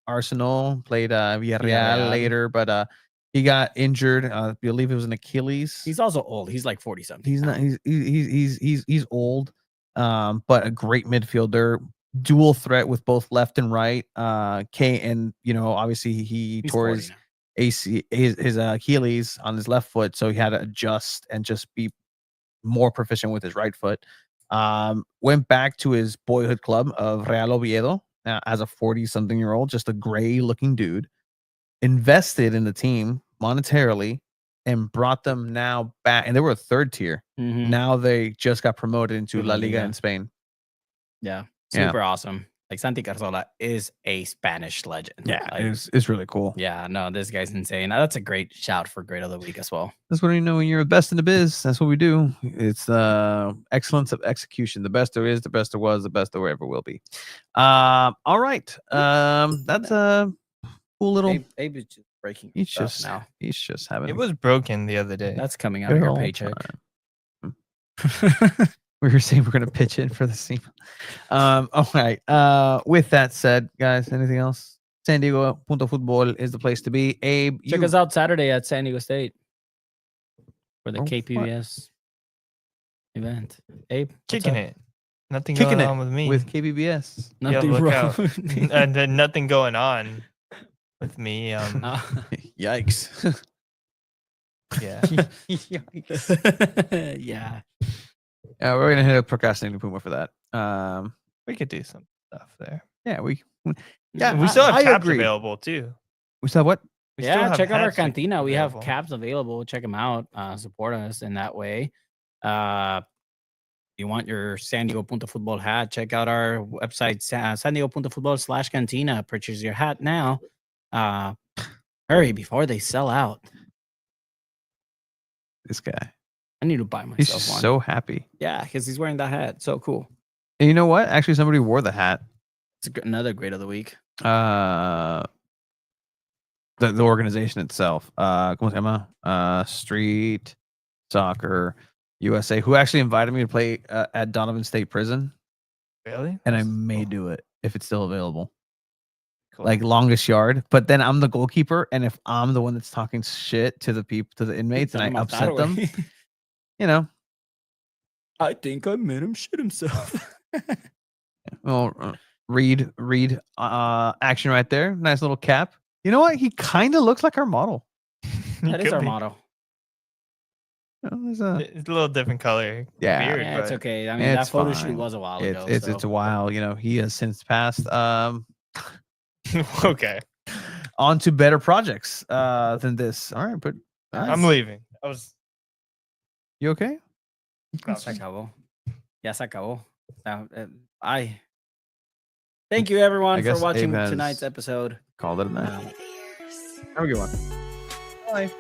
Arsenal, played Villarreal Villarreal. later, but he got injured. I believe it was an Achilles. He's also old. He's like 40 something. He's not. He's old, but a great midfielder. Dual threat with both left and right. And you know, obviously he He's tore 40 his now. his Achilles on his left foot, so he had to adjust and just be more proficient with his right foot. Went back to his boyhood club of Real Oviedo as a 40-something-year-old, just a gray-looking dude. Invested in the team monetarily and brought them now back, and they were a third tier. Mhm. Now they just got promoted into To La La Liga Liga. in Spain. Yeah. Yeah. Super awesome. Like Santi Cazorla is a Spanish legend. Yeah, Like, it's really cool. yeah, no, this guy's insane. That's a great shout for grade of the week as well. That's what you know when you're the best in the biz. That's what we do. It's excellence of execution. The best there is, the best there was, the best there ever will be. All right. That's a cool little. Abe is just breaking He's stuff just now. he's just having. It was broken the other day. That's coming out of your Good old paycheck. We were saying we're gonna pitch in for the scene. All right. With that said, guys, anything else? San Diego Punto Futbol is the place to be. Abe, Check us out Saturday at San Diego State for the Oh, what? KPBS event. Abe, what's Kicking up? it. Nothing Kicking going it on with me. with KBBS. Yeah, Nothing look wrong out. with me. And then nothing going on with me. Yikes. Yeah. Yeah. We're gonna hit up Procrastinating Puma for that. We could do some stuff there. Yeah, we We still have I caps agree. available too. We still have what? We still Yeah, have check out our hats cantina. We have available. caps available. Check them out. Support us in that way. You want your San Diego Punto Futbol hat? Check out our website, San Diego Punto Futbol/cantina. Purchase your hat now. Hurry before they sell out. This guy. I need to buy He's myself one. so happy. Yeah, because he's wearing that hat. So cool. And you know what? Actually, somebody wore the hat. It's another grade of the week. The organization itself. ¿Cómo se llama? Street Soccer USA, who actually invited me to play at Donovan State Prison, Really? and I may do it if it's still available. like longest yard. But then I'm the goalkeeper, and if I'm the one that's talking shit to the people, to the inmates, and I upset them, you know, I think I made him shit himself. well, read action right there. Nice little cap. You know what? He kind of looks like our model. That is our motto. It's a little different color. Yeah. Beard, Yeah, it's but okay. I mean, It's that photo shoot fine. was a while ago. It's a while. You know, he has since passed. Okay. On to better projects than this. All right, but I'm leaving. You okay? Ya se acabó. Ya se acabó. Thank you, everyone, I for guess watching Abe has tonight's episode. Called it a night. Have a good one. Bye.